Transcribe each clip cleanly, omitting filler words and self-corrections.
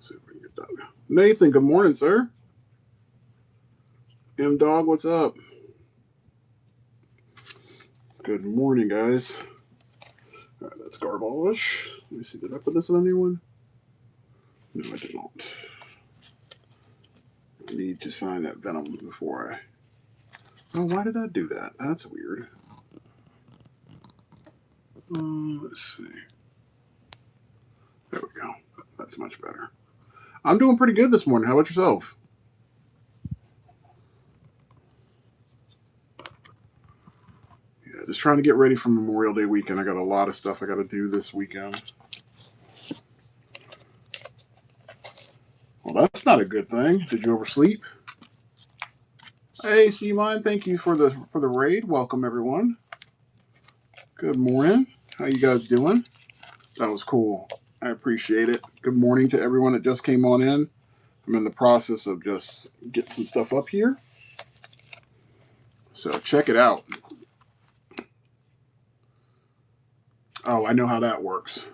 See if we can get that. Nathan, good morning, sir. M Dog, what's up? Good morning, guys. All right, that's garbage. Let me see. Did I put this on anyone? No, I did not. I need to sign that Venom before I. Oh, why did I do that? That's weird. Let's see. There we go. That's much better. I'm doing pretty good this morning. How about yourself? Yeah, just trying to get ready for Memorial Day weekend. I got a lot of stuff I got to do this weekend. Well, that's not a good thing. Did you oversleep? Hey, Seamine, thank you for the raid. Welcome everyone. Good morning. How you guys doing? That was cool. I appreciate it. Good morning to everyone that just came on in. I'm in the process of just getting some stuff up here. So check it out. Oh, I know how that works.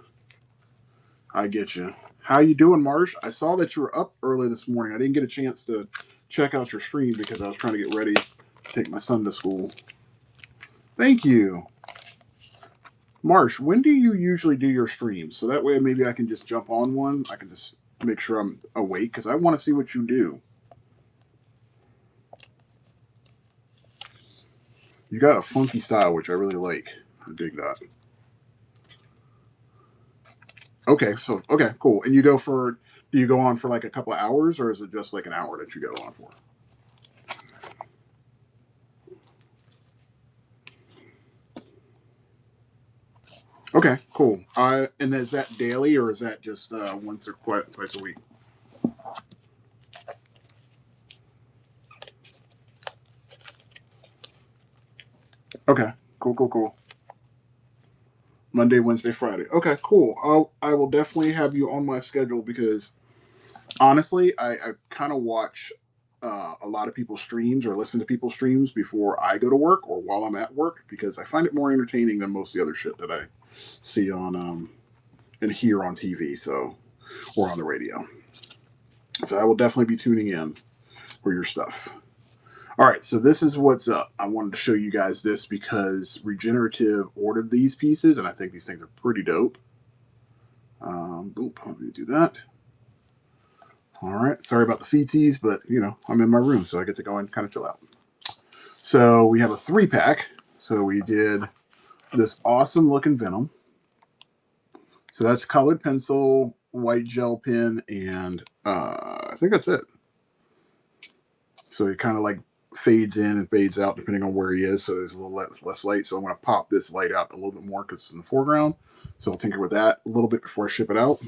I get you. How you doing, Marsh? I saw that you were up early this morning. I didn't get a chance to check out your stream because I was trying to get ready to take my son to school. Thank you. Marsh, when do you usually do your streams? So that way maybe I can just jump on one. I can just make sure I'm awake because I want to see what you do. You got a funky style, which I really like. I dig that. Okay, cool. And do you go on for like a couple of hours or is it just like an hour that you go on for? Okay, cool. And is that daily or is that just once or twice a week? Okay, cool. Monday, Wednesday, Friday. Okay, cool. I will definitely have you on my schedule because honestly, I kind of watch a lot of people's streams or listen to people's streams before I go to work or while I'm at work because I find it more entertaining than most of the other shit that I see on and hear on TV, so or on the radio. So I will definitely be tuning in for your stuff. All right, so this is what's up. I wanted to show you guys this because Regenerative ordered these pieces, and I think these things are pretty dope. Boom, let me do that. All right, sorry about the feetsies, but I'm in my room, so I get to go and kind of chill out. So we have a 3-pack. So we did this awesome looking Venom. So that's colored pencil, white gel pen, and I think that's it. So it kind of like fades in and fades out depending on where he is. So there's a little less light. So I'm going to pop this light out a little bit more because it's in the foreground. So I'll tinker with that a little bit before I ship it out.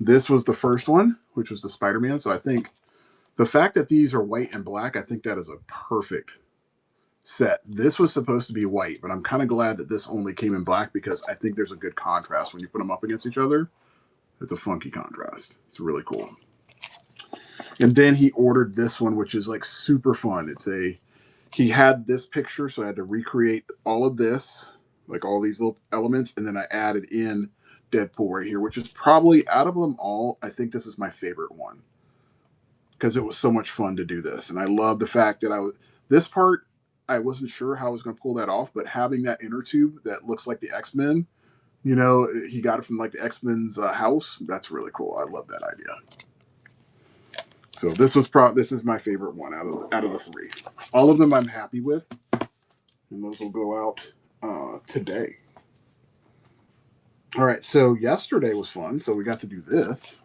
This was the first one, which was the Spider-Man. So I think the fact that these are white and black, I think that is a perfect set. This was supposed to be white, but I'm kind of glad that this only came in black because I think there's a good contrast when you put them up against each other. It's a funky contrast. It's really cool. And then he ordered this one, which is like super fun. He had this picture, so I had to recreate all of this, like all these little elements, and then I added in Deadpool right here, which is probably out of them all, I think this is my favorite one because it was so much fun to do this, and I love the fact that this part I wasn't sure how I was going to pull that off, but having that inner tube that looks like the X-Men, he got it from like the X-Men's house. That's really cool. I love that idea. So this is my favorite one out of the 3. All of them I'm happy with, and those will go out today. All right, so yesterday was fun. So we got to do this.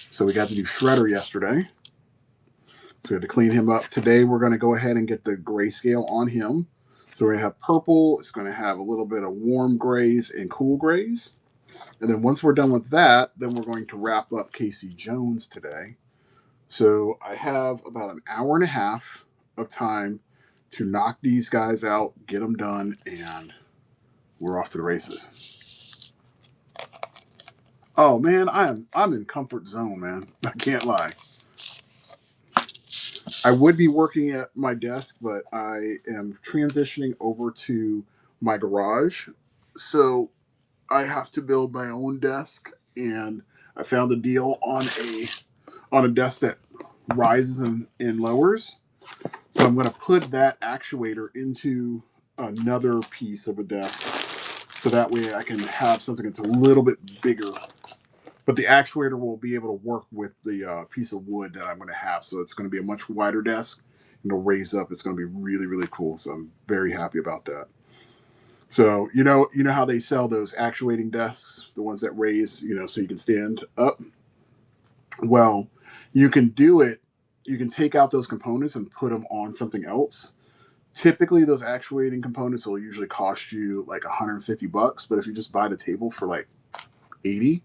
So we got to do Shredder yesterday. So we had to clean him up. Today we're going to go ahead and get the grayscale on him. So we're going to have purple. It's going to have a little bit of warm grays and cool grays. And then once we're done with that, then we're going to wrap up Casey Jones today. So I have about an hour and a half of time to knock these guys out, get them done, and we're off to the races. Oh man, I'm in comfort zone, man. I can't lie. I would be working at my desk, but I am transitioning over to my garage. So I have to build my own desk, and I found a deal on a desk that rises and lowers. So I'm going to put that actuator into another piece of a desk, so that way I can have something that's a little bit bigger. But the actuator will be able to work with the piece of wood that I'm going to have. So it's going to be a much wider desk, and it'll raise up. It's going to be really, really cool. So I'm very happy about that. So you know how they sell those actuating desks, the ones that raise, so you can stand up. Well, you can do it. You can take out those components and put them on something else. Typically, those actuating components will usually cost you like $150, but if you just buy the table for like 80,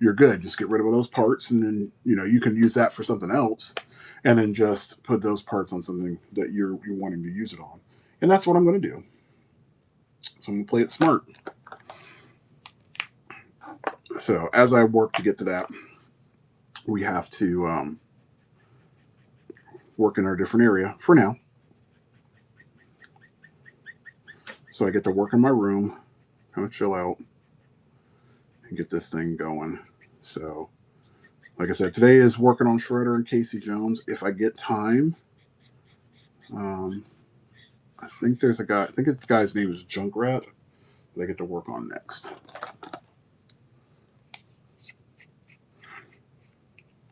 you're good. Just get rid of those parts, and then you can use that for something else, and then just put those parts on something that you're wanting to use it on. And that's what I'm going to do. So I'm going to play it smart. So as I work to get to that, we have to work in our different area for now. So I get to work in my room, kind of chill out, and get this thing going. So, like I said, today is working on Shredder and Casey Jones. If I get time, I think there's a guy. I think the guy's name is Junkrat. That I get to work on next.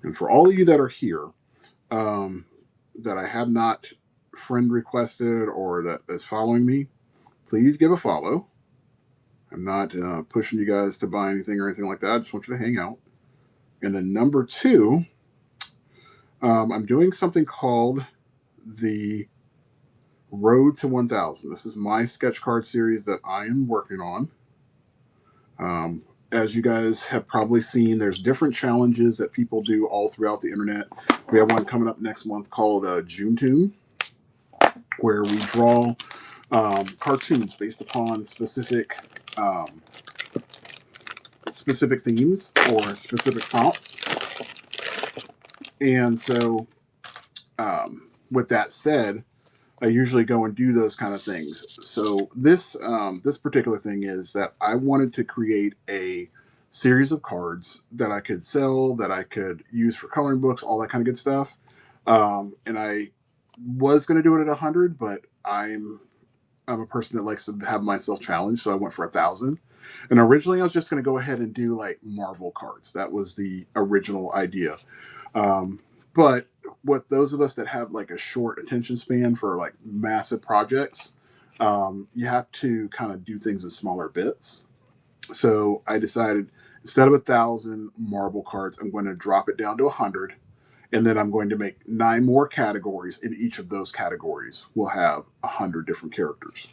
And for all of you that are here, that I have not friend requested or that is following me, please give a follow. I'm not pushing you guys to buy anything or anything like that. I just want you to hang out. And then number two, I'm doing something called the Road to 1000. This is my sketch card series that I am working on. As you guys have probably seen, there's different challenges that people do all throughout the internet. We have one coming up next month called June Toon, where we draw cartoons based upon specific themes or specific prompts. And so, with that said, I usually go and do those kind of things. So this particular thing is that I wanted to create a series of cards that I could sell, that I could use for coloring books, all that kind of good stuff. And I was going to do it at 100, but I'm a person that likes to have myself challenged, so I went for 1,000. And originally, I was just going to go ahead and do like Marvel cards. That was the original idea. But with those of us that have like a short attention span for like massive projects, you have to kind of do things in smaller bits. So I decided instead of 1,000 Marvel cards, I'm going to drop it down to 100. And then I'm going to make 9 more categories. In each of those categories, we'll have 100 different characters.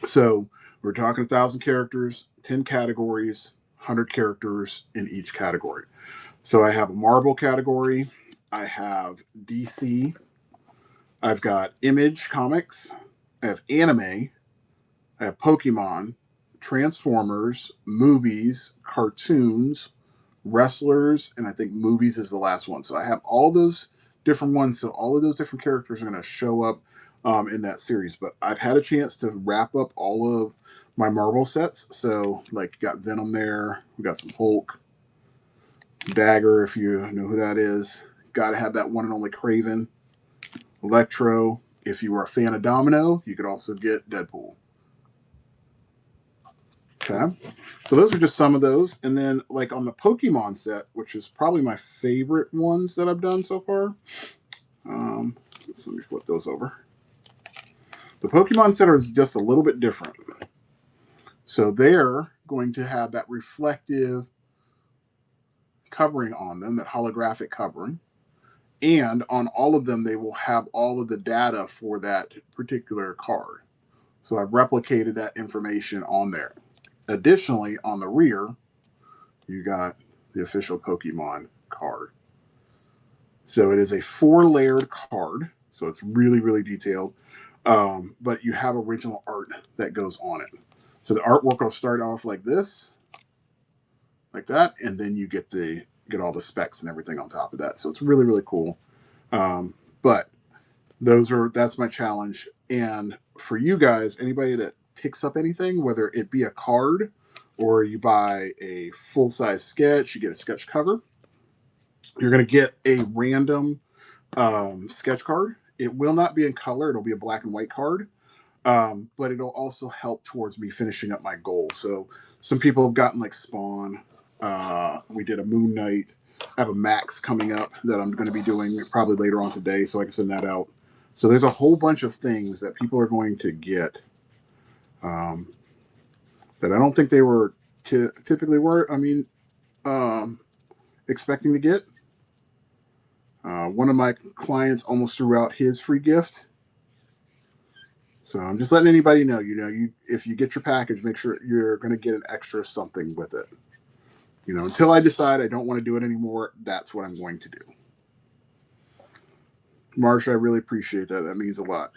So we're talking 1,000 characters, 10 categories, 100 characters in each category. So I have a Marvel category. I have DC. I've got Image Comics. I have anime. I have Pokemon, Transformers, movies, cartoons, wrestlers, and I think movies is the last one. So I have all those different ones. So all of those different characters are going to show up in that series. But I've had a chance to wrap up all of my Marvel sets. So like you got Venom there. We got some Hulk, Dagger, if you know who that is. Got to have that one and only Kraven, Electro. If you were a fan of Domino, you could also get Deadpool. Okay, so those are just some of those. And then like on the Pokemon set, which is probably my favorite ones that I've done so far. So let me flip those over. The Pokemon set is just a little bit different. So they're going to have that reflective covering on them, that holographic covering. And on all of them, they will have all of the data for that particular card. So I've replicated that information on there. Additionally, on the rear, you got the official Pokemon card. So it is a 4-layered card. So it's really, really detailed. But you have original art that goes on it. So the artwork will start off like this, like that, and then you get all the specs and everything on top of that. So it's really, really cool. But that's my challenge. And for you guys, anybody that picks up anything, whether it be a card or you buy a full-size sketch, you get a sketch cover, you're going to get a random sketch card. It will not be in color. It'll be a black and white card. But it'll also help towards me finishing up my goal. So some people have gotten like Spawn. We did a Moon Knight. I have a Max coming up that I'm going to be doing probably later on today, so I can send that out. So there's a whole bunch of things that people are going to get that I don't think they were typically were. Expecting to get. One of my clients almost threw out his free gift. So I'm just letting anybody know, if you get your package, make sure you're going to get an extra something with it. Until I decide I don't want to do it anymore, that's what I'm going to do. Marsha, I really appreciate that. That means a lot.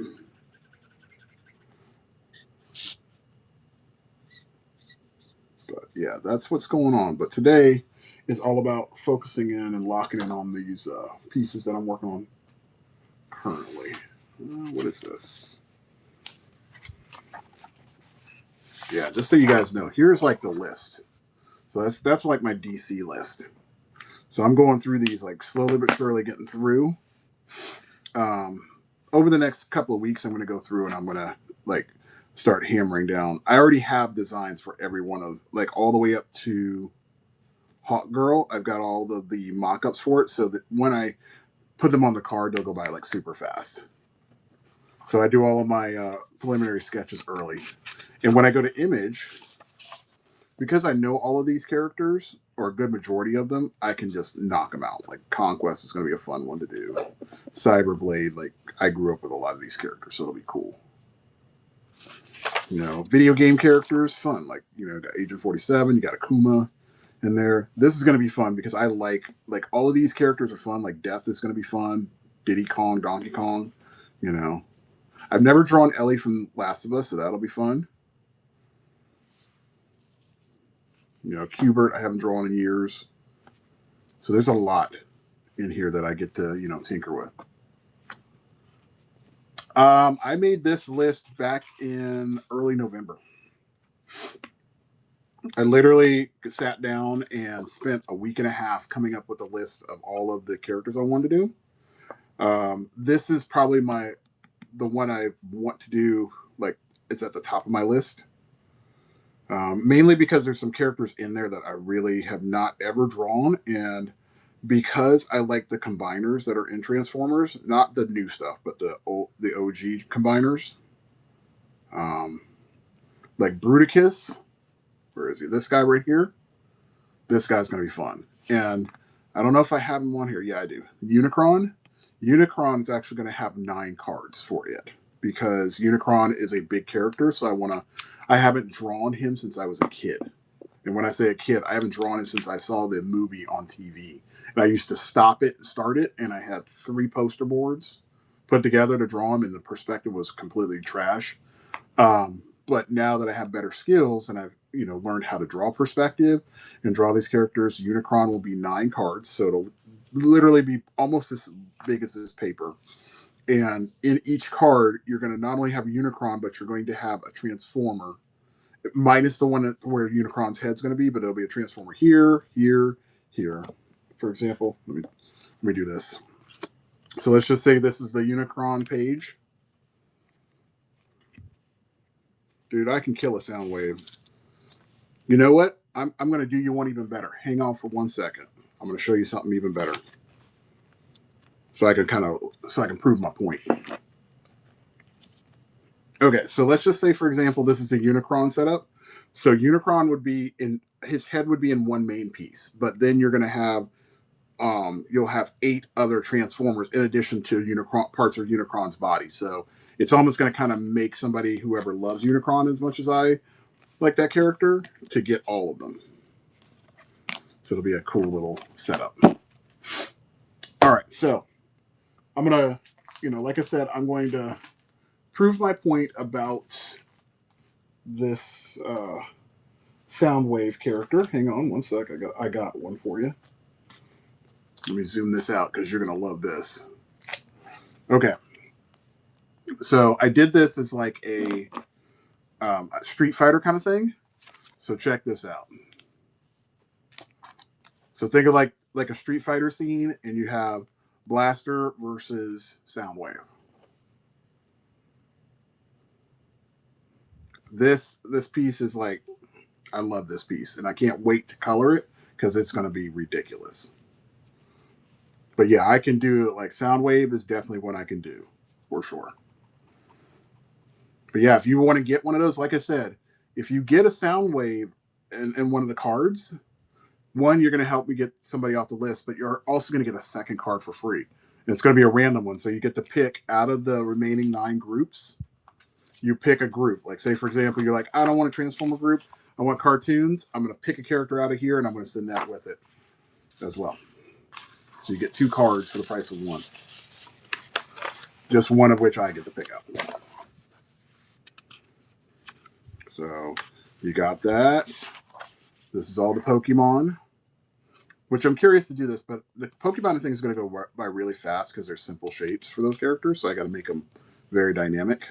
But yeah, that's what's going on. But today is all about focusing in and locking in on these pieces that I'm working on currently. What is this? Yeah, just so you guys know, here's like the list. So that's like my DC list. So I'm going through these like slowly but surely, getting through. Over the next couple of weeks, I'm going to go through and I'm going to like start hammering down. I already have designs for every one of, like, all the way up to Hawk Girl. I've got all the mock-ups for it, so that when I put them on the card, they'll go by like super fast. So I do all of my preliminary sketches early. And when I go to Image, because I know all of these characters, or a good majority of them, I can just knock them out. Like Conquest is going to be a fun one to do. Cyberblade, like, I grew up with a lot of these characters, so it'll be cool. Video game characters, fun. Like, got Agent 47, you got Akuma in there. This is going to be fun because I like all of these characters are fun. Like Death is going to be fun. Diddy Kong, Donkey Kong, I've never drawn Ellie from Last of Us, so that'll be fun. Qbert I haven't drawn in years. So there's a lot in here that I get to, tinker with. I made this list back in early November. I literally sat down and spent a week and a half coming up with a list of all of the characters I wanted to do. This is probably the one I want to do. Like, it's at the top of my list. Mainly because there's some characters in there that I really have not ever drawn, and because I like the combiners that are in Transformers, not the new stuff, but the OG combiners. Like Bruticus. Where is he? This guy right here. This guy's going to be fun. And I don't know if I have him on here. Yeah, I do. Unicron. Unicron is actually going to have 9 cards for it because Unicron is a big character. So I haven't drawn him since I was a kid. And when I say a kid, I haven't drawn him since I saw the movie on TV. And I used to stop it and start it. And I had 3 poster boards put together to draw him. And the perspective was completely trash. But now that I have better skills and I've learned how to draw perspective and draw these characters, Unicron will be 9 cards, so it'll literally be almost as big as this paper. And in each card, you're going to not only have a Unicron, but you're going to have a Transformer, minus the one where Unicron's head's going to be, but there'll be a Transformer here, here, here. For example, let me do this. So let's just say this is the Unicron page. Dude, I can kill a sound wave. You know what? I'm going to do you one even better. Hang on for 1 second. I'm going to show you something even better. So I can prove my point. Okay, so let's just say, for example, this is the Unicron setup. So Unicron would be his head would be in one main piece, but then you're going to have you'll have 8 other Transformers in addition to parts of Unicron's body. So it's almost going to kind of make somebody, whoever loves Unicron as much as I like that character, to get all of them. So it'll be a cool little setup. All right, so I'm going to, like I said, I'm going to prove my point about this Soundwave character. Hang on 1 sec. I got one for you. Let me zoom this out because you're going to love this. Okay. So I did this as like a Street Fighter kind of thing. So check this out. So think of like a Street Fighter scene, and you have Blaster versus Soundwave. This piece is like, I love this piece, and I can't wait to color it because it's going to be ridiculous. But yeah, I can do like Soundwave is definitely what I can do for sure. But yeah, if you want to get one of those, like I said, if you get a Soundwave and one of the cards, one, you're going to help me get somebody off the list, but you're also going to get a second card for free. And it's going to be a random one. So you get to pick out of the remaining 9 groups, you pick a group. Like, say, for example, you're like, I don't want a Transformer group. I want cartoons. I'm going to pick a character out of here, and I'm going to send that with it as well. So you get 2 cards for the price of 1. Just one of which I get to pick up. So you got that. This is all the Pokemon, which I'm curious to do this, but the Pokemon thing is going to go by really fast because they're simple shapes for those characters. So I got to make them very dynamic.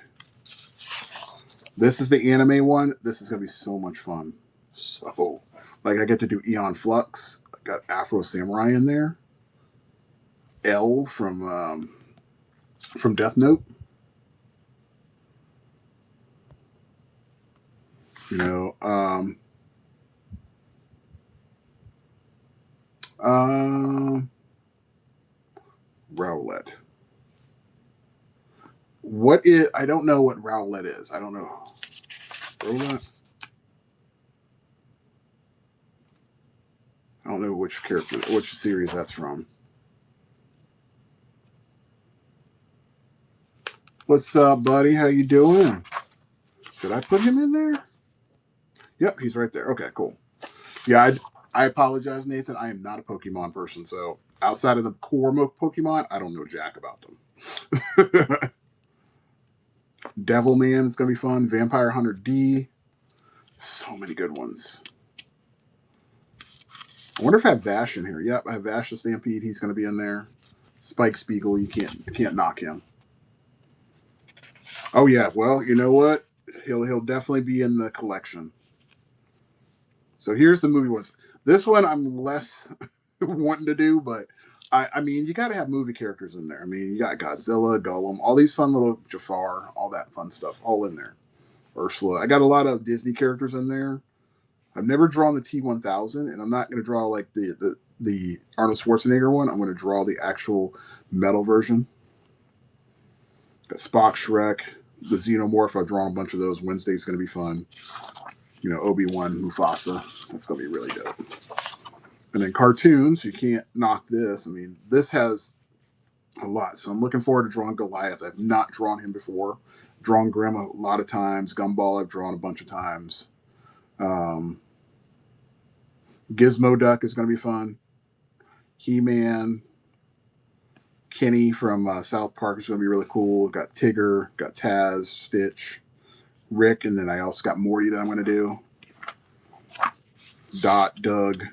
This is the anime one. This is going to be so much fun. So, like, I get to do Eon Flux. I got Afro Samurai in there. L from Death Note. You know, Rowlet. What is? I don't know what Rowlet is. I don't know. Rowlet. I don't know which character, which series that's from. What's up, buddy? How you doing? Did I put him in there? Yep, he's right there. Okay, cool. Yeah, I apologize, Nathan. I am not a Pokemon person, so outside of the core Pokemon, I don't know jack about them. Devilman is going to be fun. Vampire Hunter D. So many good ones. I wonder if I have Vash in here. Yep, I have Vash the Stampede. He's going to be in there. Spike Spiegel, you can't knock him. Oh yeah, well, you know what? He'll definitely be in the collection. So here's the movie ones. This one I'm less wanting to do, but I mean, you got to have movie characters in there. I mean, you got Godzilla, Gollum, all these fun little Jafar, all that fun stuff, all in there. Ursula. I got a lot of Disney characters in there. I've never drawn the T1000, and I'm not going to draw like the Arnold Schwarzenegger one. I'm going to draw the actual metal version. Got Spock, Shrek, the Xenomorph. I've drawn a bunch of those. Wednesday's going to be fun. You know, Obi-Wan, Mufasa. That's going to be really dope. And then cartoons, you can't knock this. I mean, this has a lot. So I'm looking forward to drawing Goliath. I've not drawn him before. Drawn Grimm a lot of times. Gumball I've drawn a bunch of times. Gizmo Duck is going to be fun. He-Man. Kenny from South Park is going to be really cool. Got Tigger. Got Taz. Stitch. Rick. And then I also got Morty that I'm going to do. Dot. Doug.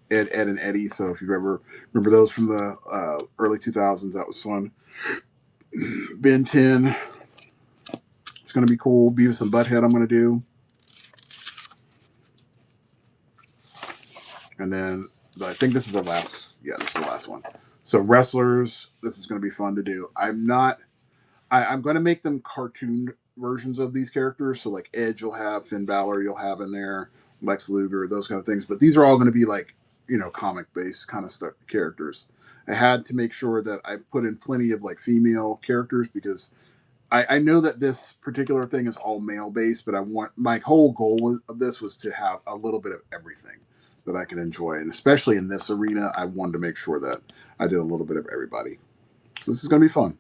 Ed, and Eddie. So if you ever remember those from the early 2000s, that was fun. Ben 10. It's going to be cool. Beavis and Butthead I'm going to do. And then I think this is the last. Yeah, this is the last one. So wrestlers, this is going to be fun to do. I'm going to make them cartoon versions of these characters. So like Edge you'll have, Finn Balor you'll have in there, Lex Luger, those kind of things. But these are all going to be like, you know, comic based kind of stuff, characters. I had to make sure that I put in plenty of like female characters because I know that this particular thing is all male based, but my whole goal of this was to have a little bit of everything that I can enjoy. And especially in this arena, I wanted to make sure that I did a little bit of everybody. So this is going to be fun.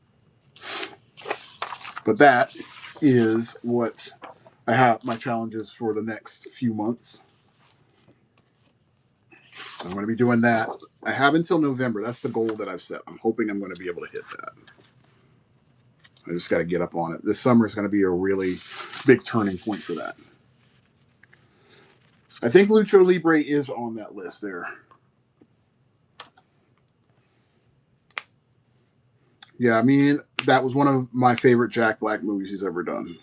But that is what I have my challenges for the next few months. So I'm going to be doing that. I have until November. That's the goal that I've set. I'm hoping I'm going to be able to hit that. I just got to get up on it. This summer is going to be a really big turning point for that. I think Lucha Libre is on that list there. Yeah, I mean, that was one of my favorite Jack Black movies he's ever done.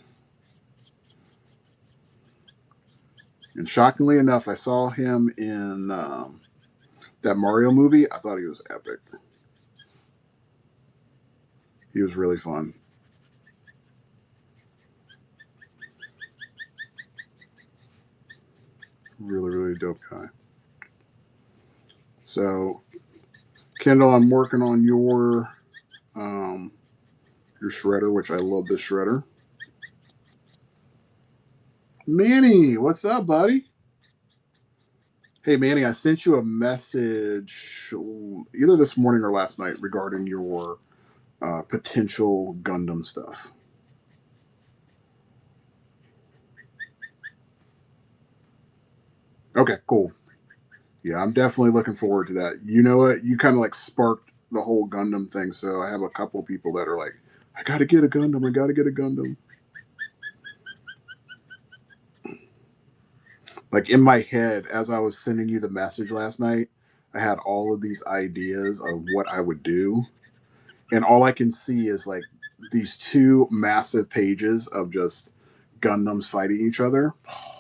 And shockingly enough, I saw him in that Mario movie. I thought he was epic. He was really fun. Really, really dope guy. So, Kendall, I'm working on your shredder, which I love this shredder. Manny, what's up, buddy? Hey, Manny, I sent you a message either this morning or last night regarding your potential Gundam stuff. Okay, cool. Yeah, I'm definitely looking forward to that. You know what? You kind of like sparked the whole Gundam thing. So I have a couple of people that are like, I got to get a Gundam. I got to get a Gundam. Like in my head, as I was sending you the message last night, I had all of these ideas of what I would do. And all I can see is like these two massive pages of just Gundams fighting each other.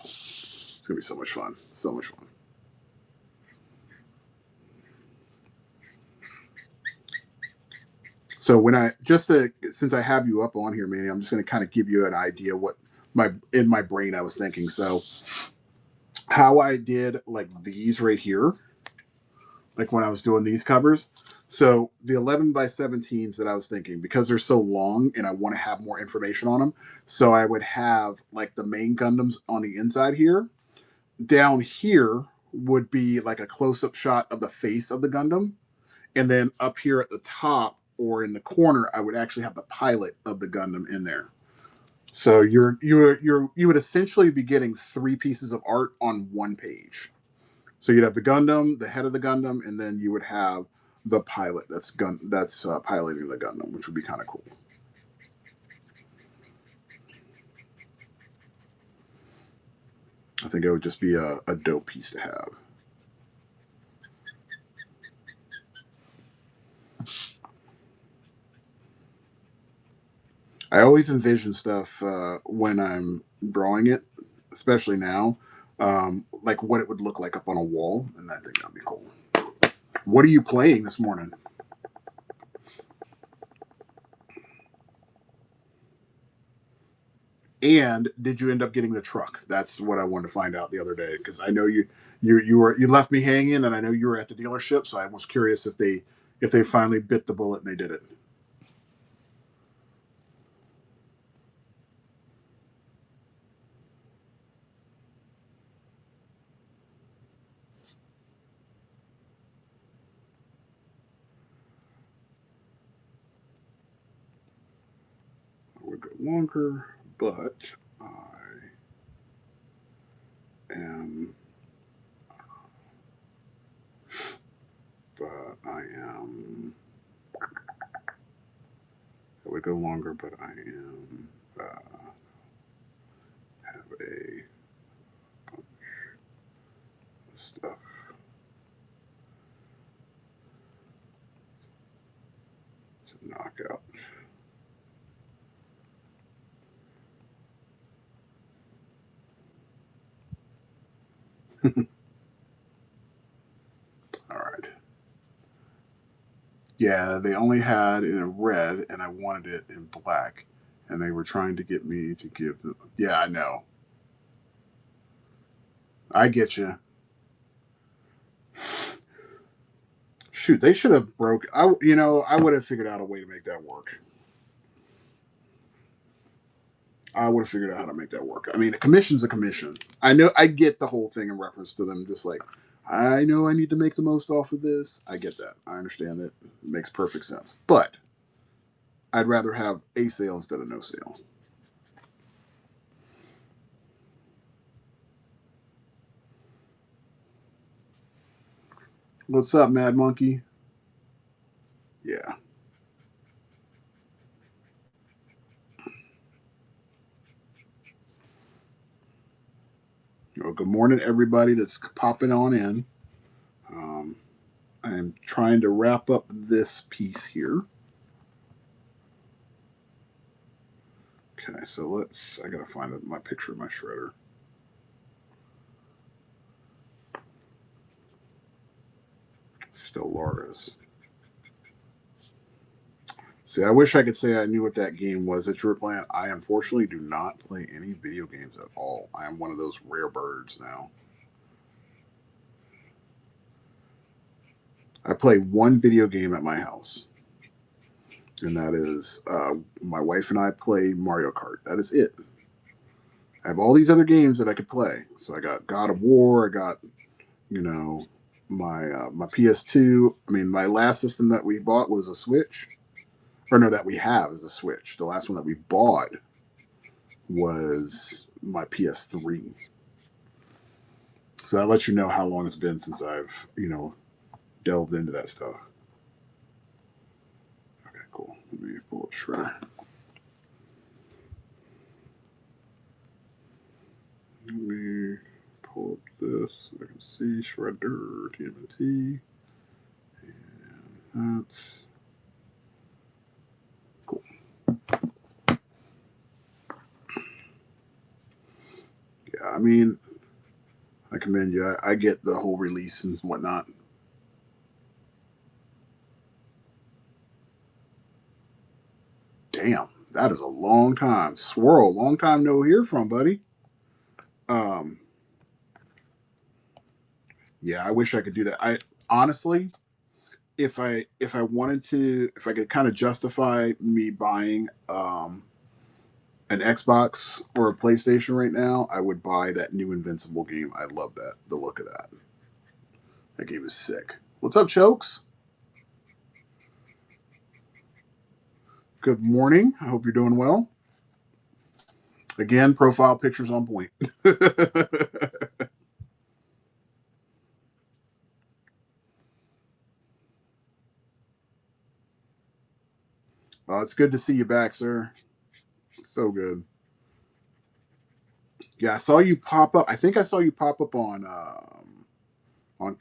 It's going to be so much fun. So much fun. So when I just since I have you up on here, Manny, I'm just going to kind of give you an idea what my in my brain I was thinking. So how I did like these right here, like when I was doing these covers. So the 11 by 17s that I was thinking, because they're so long and I want to have more information on them, so I would have like the main Gundams on the inside here. Down here would be like a close-up shot of the face of the Gundam, and then up here at the top or in the corner, I would actually have the pilot of the Gundam in there. So you would essentially be getting three pieces of art on one page. So you'd have the Gundam, the head of the Gundam, and then you would have the pilot that's piloting the Gundam, which would be kind of cool. I think it would just be a dope piece to have. I always envision stuff when I'm drawing it, especially now, like what it would look like up on a wall, and I think that'd be cool. What are you playing this morning? And did you end up getting the truck? That's what I wanted to find out the other day because I know you left me hanging, and I know you were at the dealership, so I was curious if they finally bit the bullet and they did it. I would go longer, but am I am I would go longer, but I am have a stuff to knock out. All right. Yeah, they only had it in red, and I wanted it in black, and they were trying to get me to give them. Yeah, I know. I get you. Shoot, they should have broke. I would have figured out a way to make that work. I would have figured out how to make that work. I mean, a commission's a commission. I know. I get the whole thing in reference to them. Just like I know, I need to make the most off of this. I get that. I understand it. It makes perfect sense. But I'd rather have a sale instead of no sale. What's up, Mad Monkey? Yeah. Well, good morning, everybody that's popping on in. Um, I'm trying to wrap up this piece here. Okay, so I gotta find my picture of my shredder. Stellaris. See, I wish I could say I knew what that game was that you were playing. I unfortunately do not play any video games at all. I am one of those rare birds now. I play one video game at my house, and that is my wife and I play Mario Kart. That is it. I have all these other games that I could play. So I got God of War. I got, you know, my PS2. I mean, my last system that we bought was a Switch, or no, that we have is a Switch. The last one that we bought was my PS3. So that lets you know how long it's been since I've, delved into that stuff. Okay, cool. Let me pull up Shredder. Let me pull up this so I can see Shredder, TMNT. And that's cool. Yeah, I mean, I commend you. I get the whole release and whatnot. Damn, that is a long time. Swirl, long time no hear from, buddy. Um, yeah, I wish I could do that. I honestly, if I could kind of justify me buying an Xbox or a PlayStation right now, I would buy that new Invincible game. I love that, the look of that. That game is sick. What's up, Chokes? Good morning. I hope you're doing well. Again, profile pictures on point. It's good to see you back, sir. So good. Yeah, I saw you pop up. I think I saw you pop up on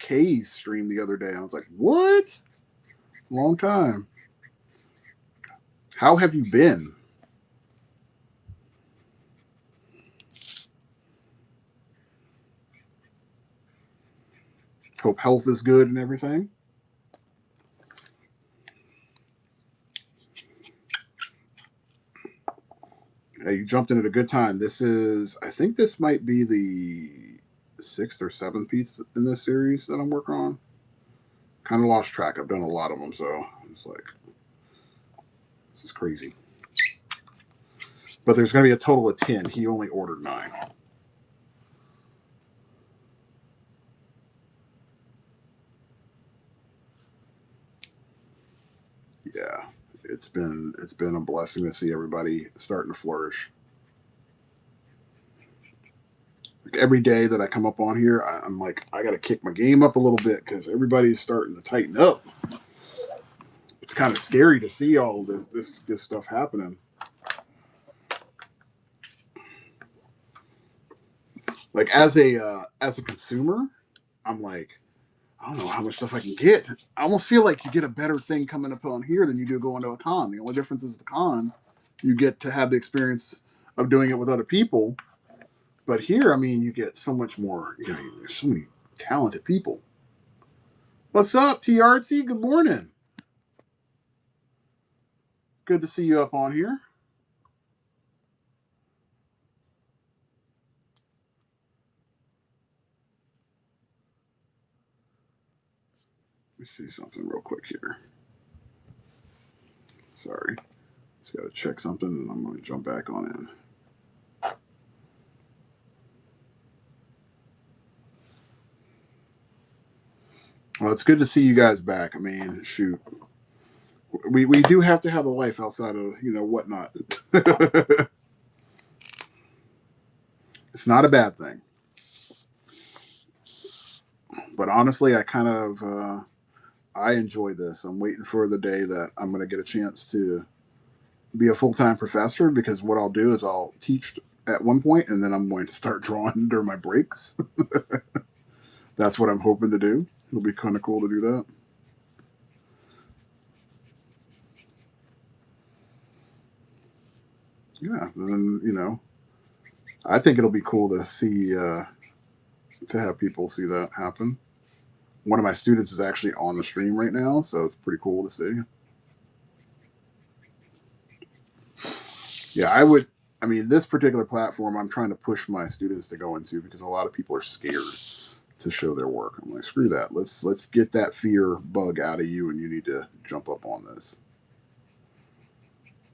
Kay's stream the other day. I was like, what? Long time. How have you been? Hope health is good and everything. Hey, you jumped in at a good time. I think this might be the sixth or seventh piece in this series that I'm working on. Kind of lost track. I've done a lot of them, so it's like, this is crazy. But there's going to be a total of 10. He only ordered 9. Yeah, it's been a blessing to see everybody starting to flourish. Like every day that I come up on here, I'm like, I got to kick my game up a little bit because everybody's starting to tighten up. It's kind of scary to see all this stuff happening. Like as a consumer, I'm like, I don't know how much stuff I can get. I almost feel like you get a better thing coming up on here than you do going to a con. The only difference is the con, you get to have the experience of doing it with other people. But here, I mean, you get so much more. There's so many talented people. What's up, TRT? Good morning. Good to see you up on here. Let me see something real quick here. Sorry. Just got to check something and I'm going to jump back on in. Well, it's good to see you guys back. I mean, shoot. We do have to have a life outside of, whatnot. It's not a bad thing. But honestly, I enjoy this. I'm waiting for the day that I'm going to get a chance to be a full-time professor, because what I'll do is I'll teach at one point and then I'm going to start drawing during my breaks. That's what I'm hoping to do. It'll be kind of cool to do that. Yeah, and then, I think it'll be cool to see to have people see that happen. One of my students is actually on the stream right now, so it's pretty cool to see. Yeah, I would. I mean, this particular platform, I'm trying to push my students to go into because a lot of people are scared to show their work. I'm like, screw that. Let's get that fear bug out of you, and you need to jump up on this.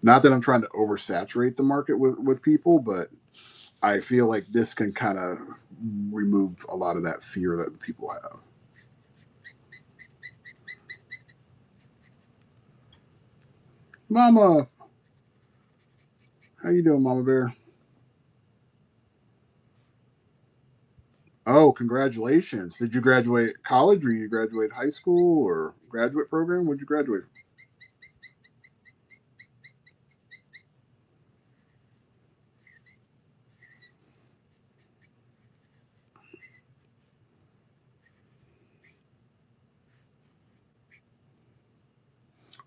Not that I'm trying to oversaturate the market with people, but I feel like this can kind of remove a lot of that fear that people have. Mama, how you doing, Mama Bear? Oh, congratulations! Did you graduate college, or you graduate high school, or graduate program? What did you graduate?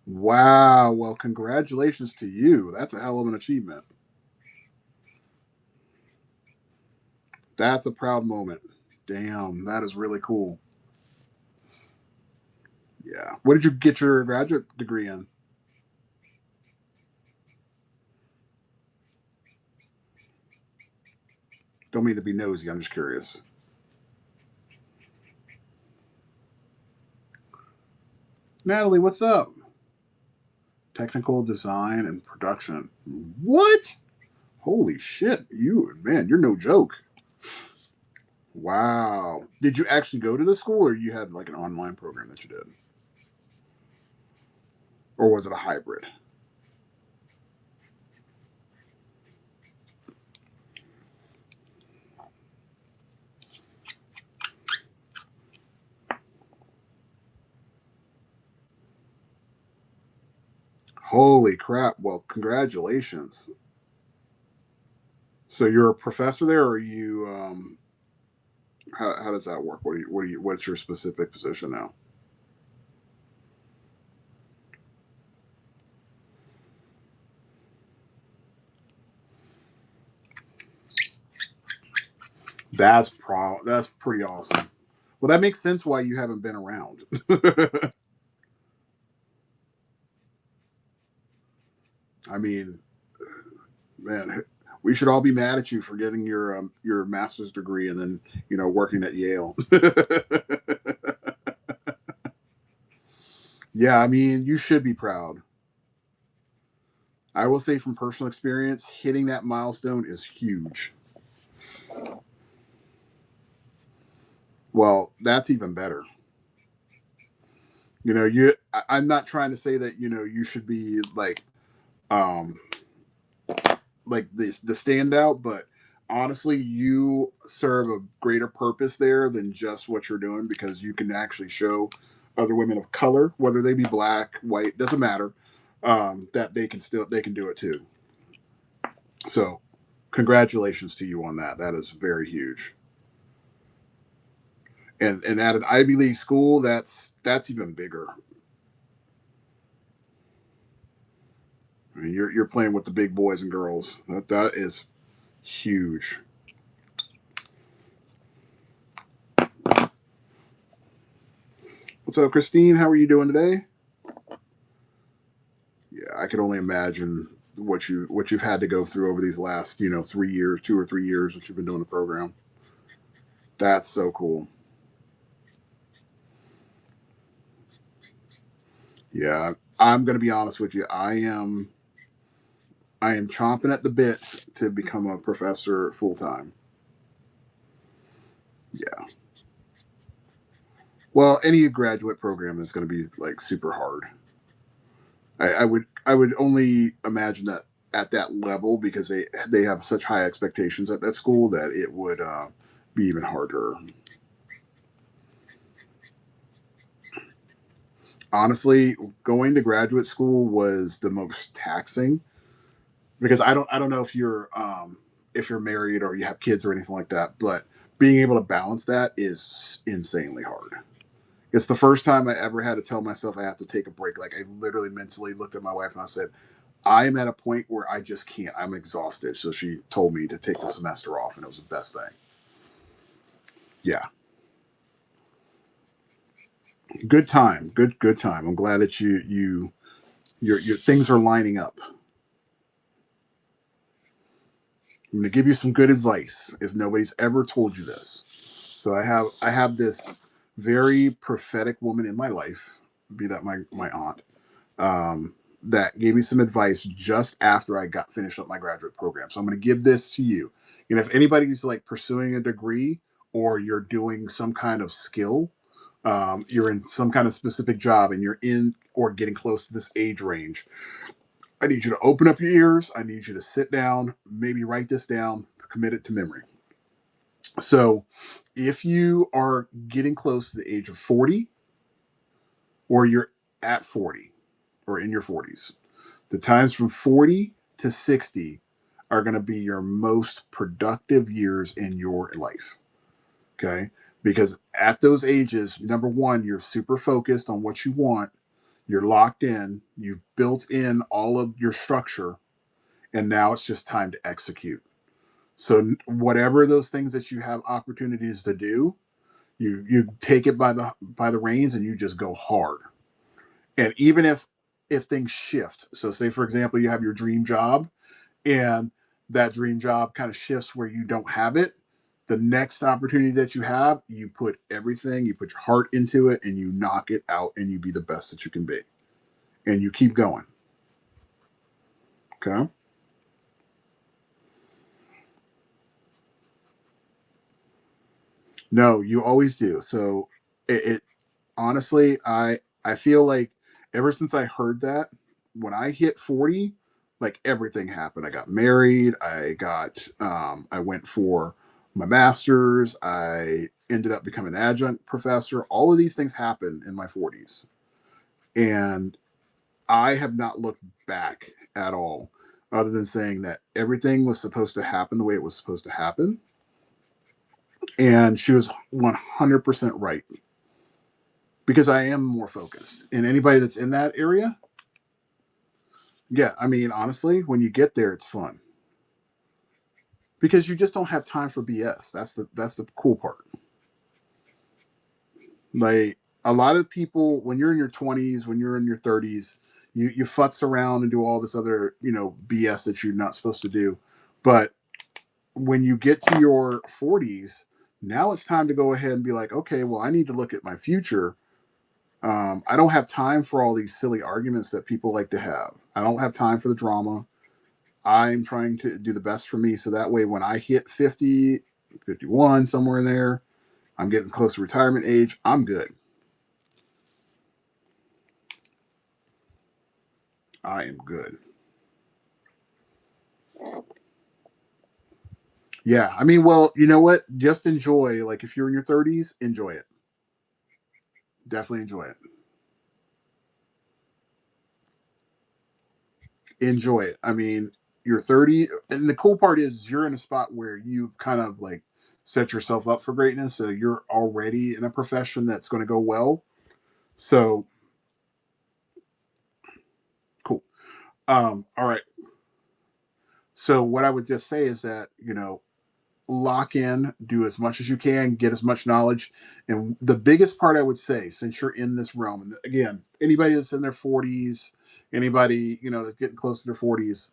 Wow. Well, congratulations to you. That's a hell of an achievement. That's a proud moment. Damn, that is really cool. Yeah. What did you get your graduate degree in? Don't mean to be nosy. I'm just curious. Natalie, what's up? Technical design and production. What? Holy shit. Man, you're no joke. Wow. Did you actually go to the school or you had like an online program that you did? Or was it a hybrid? Holy crap. Well, congratulations. So you're a professor there, or are you how does that work? What's your specific position now? That's pretty awesome. Well, that makes sense why you haven't been around. I mean, man, we should all be mad at you for getting your master's degree and then working at Yale. Yeah, I mean, you should be proud. I will say from personal experience, hitting that milestone is huge. Well, that's even better. I'm not trying to say that you should be um like the standout, but honestly, you serve a greater purpose there than just what you're doing because you can actually show other women of color, whether they be black, white, doesn't matter, that they can do it too. So, congratulations to you on that. That is very huge. And at an Ivy League school, that's even bigger. I mean, you're playing with the big boys and girls. That is huge. What's up, Christine? How are you doing today? Yeah, I can only imagine what you've had to go through over these last 3 years, 2 or 3 years that you've been doing the program. That's so cool. Yeah, I'm gonna be honest with you. I am chomping at the bit to become a professor full time. Yeah. Well, any graduate program is going to be like super hard. I would only imagine that at that level because they have such high expectations at that school that it would be even harder. Honestly, going to graduate school was the most taxing because I don't know if you're married or you have kids or anything like that, but being able to balance that is insanely hard. It's the first time I ever had to tell myself I have to take a break. Like I literally mentally looked at my wife and I said, I'm at a point where I just can't. I'm exhausted. So she told me to take the semester off, and it was the best thing. Yeah. Good time. Good time. I'm glad that your things are lining up. I'm going to give you some good advice if nobody's ever told you this. So I have this very prophetic woman in my life, be that my aunt, that gave me some advice just after I got finished up my graduate program. So I'm going to give this to you. And if anybody's like pursuing a degree or you're doing some kind of skill, you're in some kind of specific job and you're in or getting close to this age range, I need you to open up your ears. I need you to sit down, maybe write this down, commit it to memory. So, if you are getting close to the age of 40 or you're at 40 or in your 40s, the times from 40 to 60 are going to be your most productive years in your life. Okay. Because at those ages, number one, you're super focused on what you want, you're locked in, you've built in all of your structure, and now it's just time to execute. So whatever those things that you have opportunities to do, you take it by the reins and you just go hard. And even if things shift, so say for example you have your dream job and that dream job kind of shifts where you don't have it, the next opportunity that you have, you put everything, you put your heart into it and you knock it out and you be the best that you can be. And you keep going. Okay? No, you always do. So it honestly, I feel like ever since I heard that, when I hit 40, like everything happened. I got married, I went for my masters, I ended up becoming an adjunct professor. All of these things happened in my 40s. And I have not looked back at all other than saying that everything was supposed to happen the way it was supposed to happen. And she was 100% right because I am more focused. And anybody that's in that area, yeah, I mean, honestly, when you get there, it's fun because you just don't have time for BS. That's the cool part. Like a lot of people, when you're in your 20s, when you're in your 30s, you futz around and do all this other BS that you're not supposed to do. But when you get to your 40s, now it's time to go ahead and be like, okay, well, I need to look at my future. I don't have time for all these silly arguments that people like to have. I don't have time for the drama. I'm trying to do the best for me so that way when I hit 50, 51, somewhere in there, I'm getting close to retirement age, I'm good. I am good. Yeah, I mean, well, you know what? Just enjoy. Like if you're in your 30s, enjoy it. Definitely enjoy it. Enjoy it. I mean, you're 30, and the cool part is you're in a spot where you kind of like set yourself up for greatness. So you're already in a profession that's going to go well. So cool. All right. So what I would just say is that, lock in, do as much as you can, get as much knowledge. And the biggest part I would say, since you're in this realm, and again, anybody that's in their 40s, anybody, that's getting close to their 40s,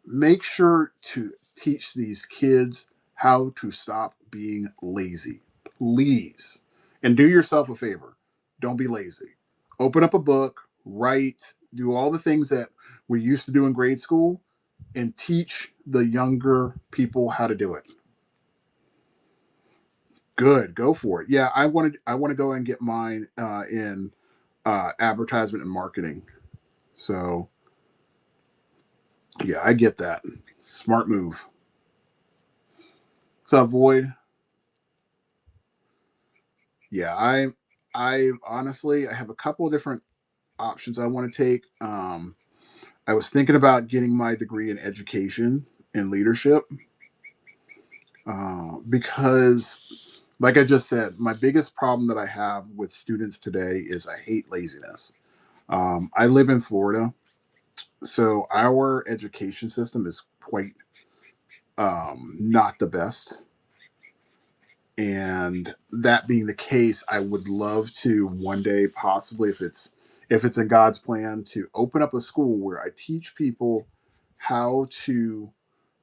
make sure to teach these kids how to stop being lazy. Please. And do yourself a favor. Don't be lazy. Open up a book, write, do all the things that we used to do in grade school, and teach the younger people how to do it. Good, go for it. Yeah, I want to go and get mine in advertisement and marketing. So yeah, I get that. Smart move. So avoid. Yeah, I honestly I have a couple of different options I want to take. I was thinking about getting my degree in education and leadership because, like I just said, my biggest problem that I have with students today is I hate laziness. I live in Florida, so our education system is quite not the best. And that being the case, I would love to one day, possibly if it's in God's plan, to open up a school where I teach people how to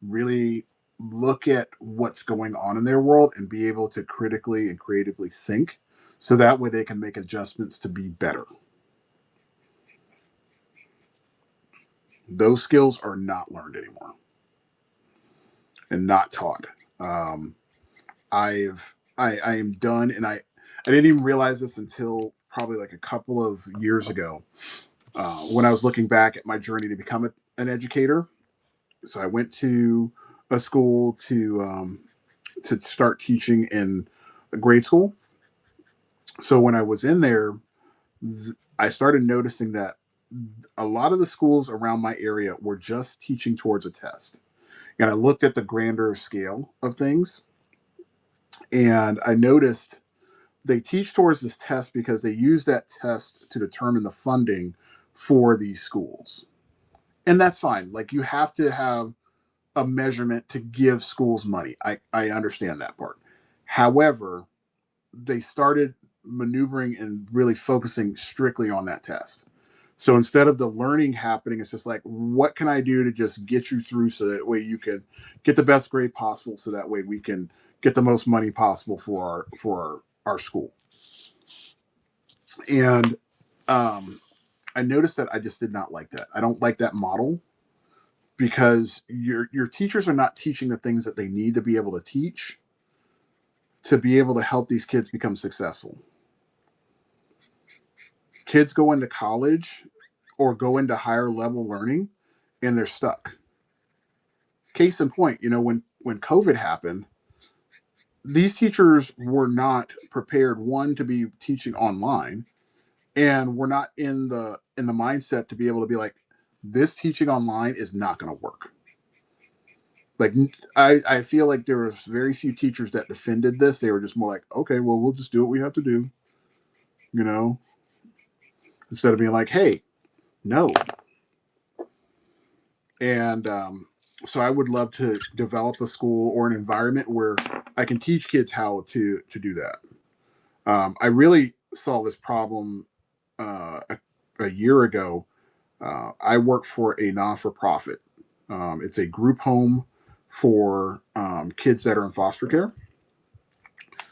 really look at what's going on in their world and be able to critically and creatively think, so that way they can make adjustments to be better. Those skills are not learned anymore and not taught. Um, I am done, and I didn't even realize this until probably like a couple of years ago, when I was looking back at my journey to become an educator. So I went to a school to start teaching in a grade school. So when I was in there, I started noticing that a lot of the schools around my area were just teaching towards a test. And I looked at the grander scale of things, and I noticed they teach towards this test because they use that test to determine the funding for these schools. And that's fine. Like, you have to have a measurement to give schools money. I understand that part. However, they started maneuvering and really focusing strictly on that test. So instead of the learning happening, it's just like, what can I do to just get you through so that way you can get the best grade possible, so that way we can get the most money possible for our school. And I noticed that I just did not like that. I don't like that model, because your teachers are not teaching the things that they need to be able to teach to be able to help these kids become successful. Kids go into college or go into higher level learning, and they're stuck. Case in point, when COVID happened, these teachers were not prepared, one, to be teaching online, and we're not in the mindset to be able to be like, this teaching online is not going to work. Like, I feel like there was very few teachers that defended this. They were just more like, okay, well, we'll just do what we have to do, you know, instead of being like, hey, no. And so I would love to develop a school or an environment where I can teach kids how to do that. I really saw this problem a year ago. I work for a non for profit. It's a group home for kids that are in foster care.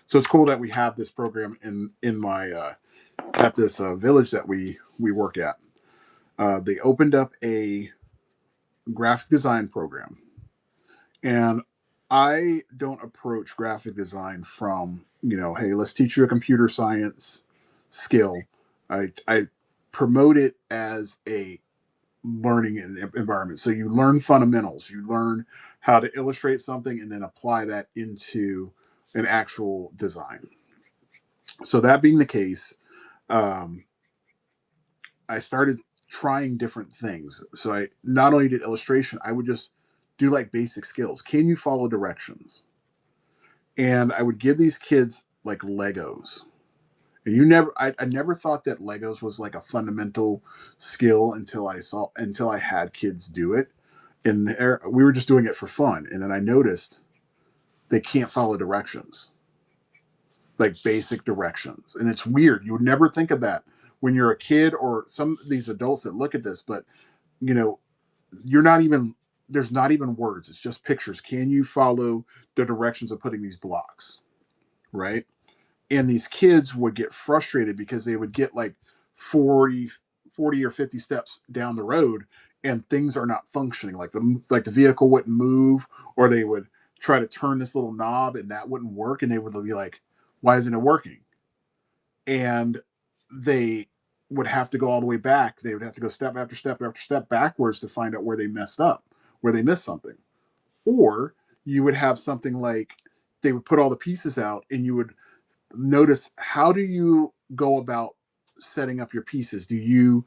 So it's cool that we have this program in my at this village that we work at. They opened up a graphic design program, and I don't approach graphic design from, hey, let's teach you a computer science skill. I promote it as a learning environment. So you learn fundamentals, you learn how to illustrate something, and then apply that into an actual design. So that being the case, um, I started trying different things. So I not only did illustration, I would just do like basic skills. Can you follow directions? And I would give these kids like Legos. And I never thought that Legos was like a fundamental skill until I had kids do it. And we were just doing it for fun. And then I noticed they can't follow directions, like basic directions. And it's weird. You would never think of that when you're a kid or some of these adults that look at this, but you know, you're not even there's not even words. It's just pictures. Can you follow the directions of putting these blocks? Right. And these kids would get frustrated because they would get like 40 or 50 steps down the road, and things are not functioning, like the vehicle wouldn't move, or they would try to turn this little knob and that wouldn't work, and they would be like, why isn't it working? And they would have to go all the way back. They would have to go step after step after step backwards to find out where they messed up, where they missed something. Or you would have something like they would put all the pieces out, and you would notice, how do you go about setting up your pieces? Do you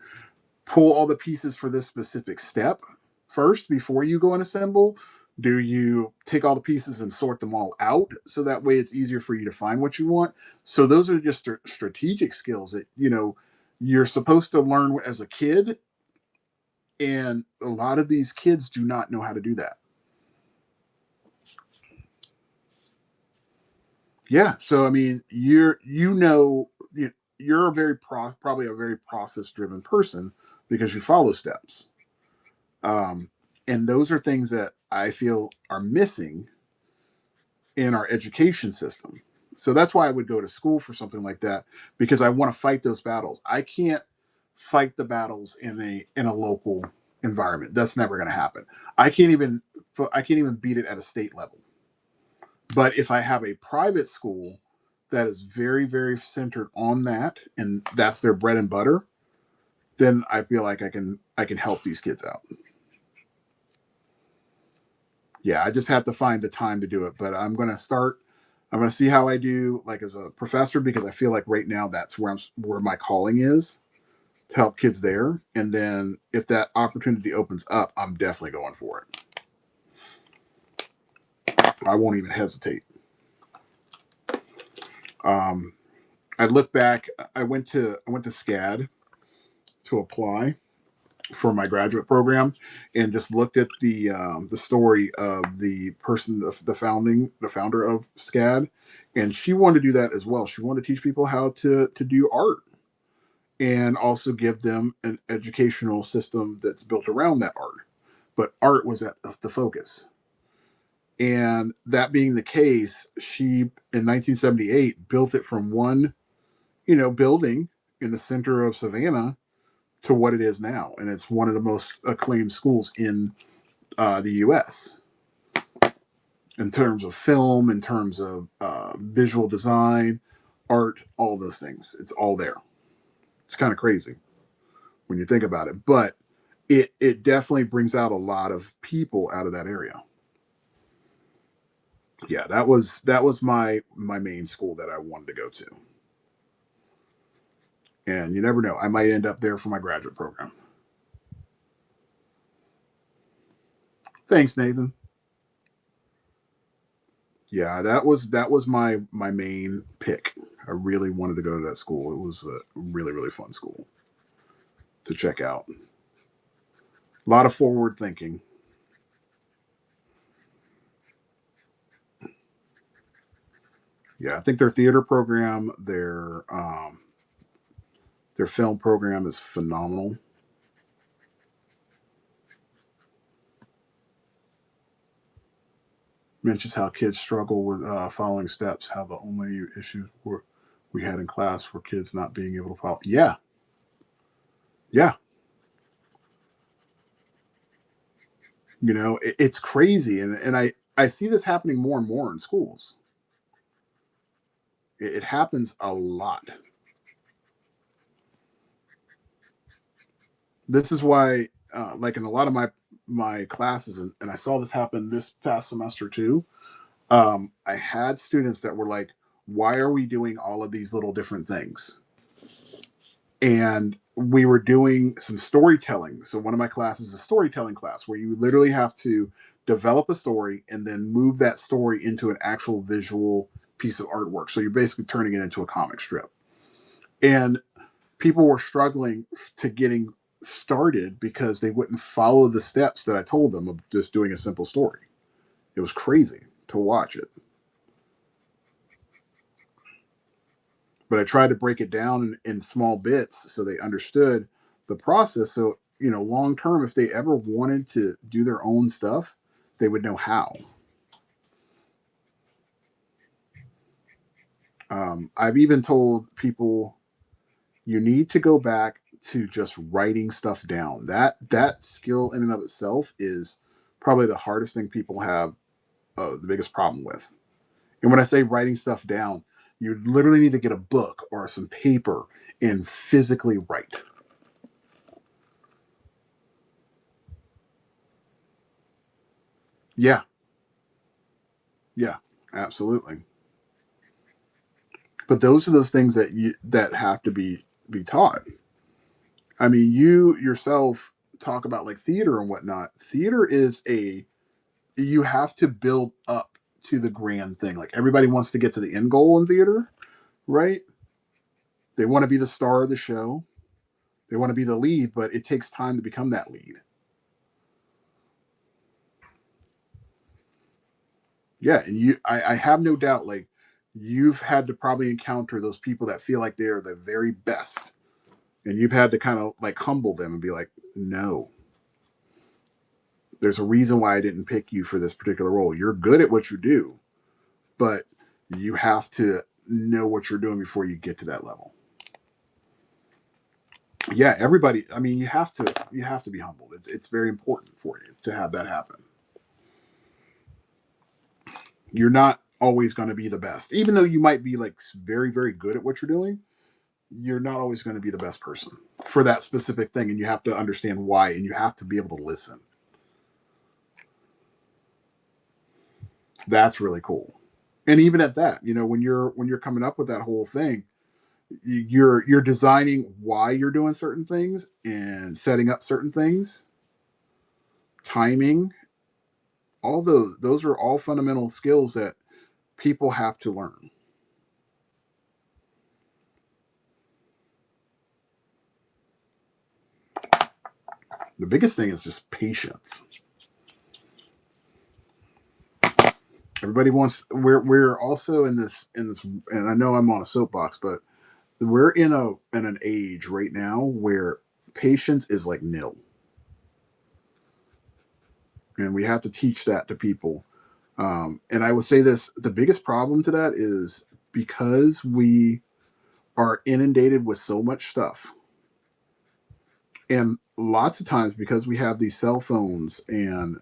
pull all the pieces for this specific step first before you go and assemble? Do you take all the pieces and sort them all out so that way it's easier for you to find what you want? So those are just strategic skills that you're supposed to learn as a kid, and a lot of these kids do not know how to do that. Yeah. So I mean, you're a probably a very process driven person because you follow steps. Um, and those are things that I feel are missing in our education system. So that's why I would go to school for something like that, because I want to fight those battles. I can't fight the battles in a local environment. That's never going to happen. I can't even I can't even beat it at a state level. But if I have a private school that is very very centered on that and that's their bread and butter, then I feel like I can help these kids out. Yeah, I just have to find the time to do it. But I'm going to see how I do like as a professor, because I feel like right now that's where my calling is, to help kids there. And then if that opportunity opens up, I'm definitely going for it. I won't even hesitate. Um, I look back. I went to SCAD to apply for my graduate program, and just looked at the story of the person, the founder of SCAD, and she wanted to do that as well. She wanted to teach people how to do art, and also give them an educational system that's built around that art. But art was at the focus. And that being the case, she in 1978 built it from one, building in the center of Savannah to what it is now, and it's one of the most acclaimed schools in the U.S. in terms of film, in terms of visual design, art, all those things. It's all there. It's kind of crazy when you think about it, but it definitely brings out a lot of people out of that area. Yeah, that was my main school that I wanted to go to, and you never know, I might end up there for my graduate program. Thanks, Nathan. Yeah, that was my main pick. I really wanted to go to that school. It was a really really fun school to check out. A lot of forward thinking. Yeah, I think their theater program, their film program is phenomenal. Mentions how kids struggle with following steps. How the only issues we had in class were kids not being able to follow. Yeah, yeah. It's crazy, and I see this happening more and more in schools. It happens a lot. This is why, like in a lot of my classes, and I saw this happen this past semester too. I had students that were like, "Why are we doing all of these little different things?" And we were doing some storytelling. So one of my classes is a storytelling class where you literally have to develop a story and then move that story into an actual visual piece of artwork. So you're basically turning it into a comic strip. And people were struggling to getting started because they wouldn't follow the steps that I told them of just doing a simple story. It was crazy to watch it. But I tried to break it down in small bits so they understood the process. So, long term, if they ever wanted to do their own stuff, they would know how. I've even told people you need to go back to just writing stuff down. That skill in and of itself is probably the hardest thing people have the biggest problem with. And when I say writing stuff down, you literally need to get a book or some paper and physically write. Yeah, yeah, absolutely. But those are those things that have to be taught. I mean, you yourself talk about like theater and whatnot. Theater is a you have to build up to the grand thing. Like everybody wants to get to the end goal in theater, right? They want to be the star of the show. They want to be the lead, but it takes time to become that lead. Yeah, and I have no doubt. Like you've had to probably encounter those people that feel like they're the very best, and you've had to kind of like humble them and be like, no, there's a reason why I didn't pick you for this particular role. You're good at what you do, but you have to know what you're doing before you get to that level. Yeah, everybody. I mean, you have to be humbled. It's very important for you to have that happen. You're not always going to be the best, even though you might be like very very good at what you're doing. You're not always going to be the best person for that specific thing, and you have to understand why, and you have to be able to listen. That's really cool. And even at that, when you're coming up with that whole thing, you're designing why you're doing certain things and setting up certain things, timing, all those are all fundamental skills that people have to learn. The biggest thing is just patience. Everybody wants we're also in this, and I know I'm on a soapbox, but we're in an age right now where patience is like nil, and we have to teach that to people. And I would say this: the biggest problem to that is because we are inundated with so much stuff, and lots of times because we have these cell phones and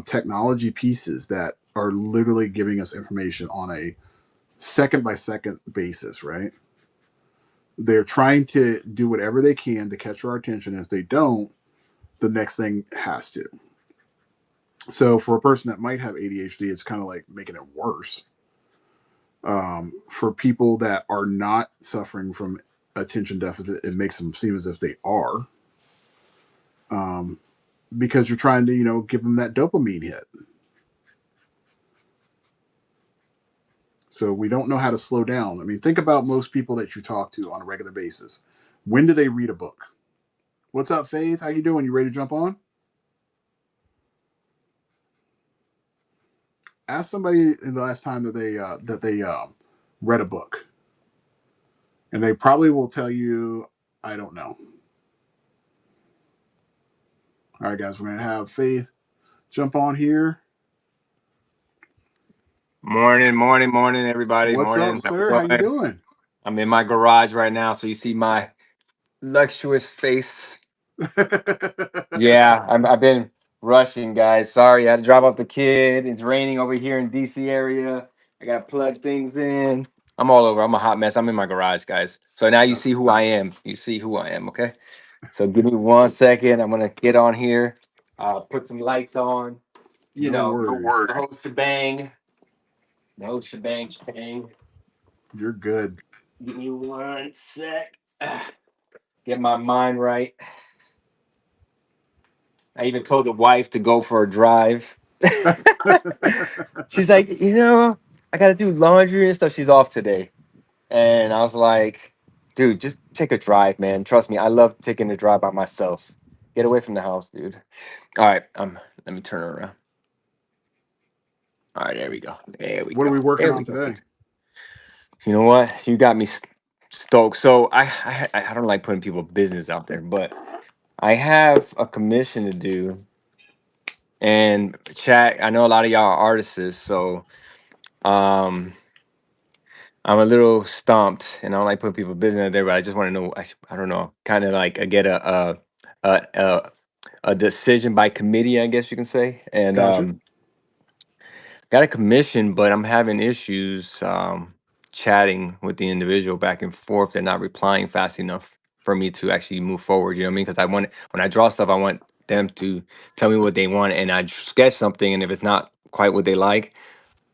technology pieces that are literally giving us information on a second by second basis, right? They're trying to do whatever they can to catch our attention. If they don't, the next thing has to. So for a person that might have ADHD, it's kind of like making it worse. For people that are not suffering from attention deficit, it makes them seem as if they are, um, because you're trying to, give them that dopamine hit. So we don't know how to slow down. I mean, think about most people that you talk to on a regular basis. When do they read a book? What's up, Faith? How you doing? You ready to jump on? Ask somebody the last time that they read a book, and they probably will tell you, "I don't know." All right, guys, we're gonna have Faith jump on here. Morning, morning, morning, everybody. What's up, Morning. How we sir? How you doing? doing? I'm in my garage right now, so you see my luxurious face. Yeah, I've been rushing, guys. Sorry, I had to drop off the kid. It's raining over here in DC area. I got to plug things in. I'm all over. I'm a hot mess. I'm in my garage, guys. So now you That's see who I am. You see who I am, okay? So give me 1 second. I'm gonna get on here. Put some lights on. no No worries. word. The whole shebang. The whole shebang. You're good. Give me 1 sec. Get my mind right. I even told the wife to go for a drive. She's like, I got to do laundry and stuff. She's off today. And I was like, dude, just take a drive, man. Trust me, I love taking a drive by myself. Get away from the house, dude. All right, let me turn her around. All right, there we go. There we What are go. we working There on we go. today? You know what? You got me stoked. So I don't like putting people business out there, but I have a commission to do. And chat, I know a lot of y'all are artists, so um I'm a little stumped, and I don't like putting people business out there, but I just want to know. I don't know, kind of like I get a a a decision by committee, I guess you can say, and Gotcha. got a commission, but I'm having issues chatting with the individual back and forth. They're not replying fast enough for me to actually move forward. You know what I mean? Because I want when I draw stuff, I want them to tell me what they want, and I sketch something, and if it's not quite what they like,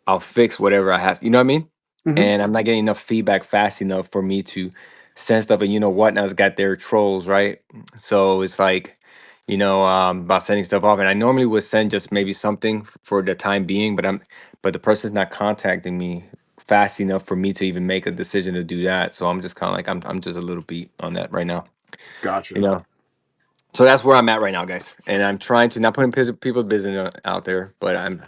I'll fix whatever I have. You know what I mean? Hmm. And I'm not getting enough feedback fast enough for me to send stuff. And you know what? Now it's got their trolls, right? So it's like, about sending stuff off. And I normally would send just maybe something for the time being, but the person's not contacting me fast enough for me to even make a decision to do that. So I'm just kind of like, I'm just a little beat on that right now. You Gotcha. know. So that's where I'm at right now, guys. And I'm trying to not putting people business out there, but I'm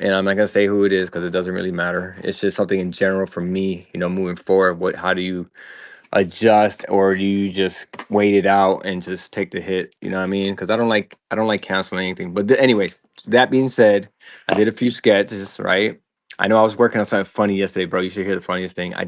and I'm not gonna say who it is because it doesn't really matter. It's just something in general for me, moving forward. How do you adjust, or do you just wait it out and just take the hit? You know what I mean? Because I don't like canceling anything. But anyways, that being said, I did a few sketches, right? I know I was working on something funny yesterday, bro. You should hear the funniest thing. I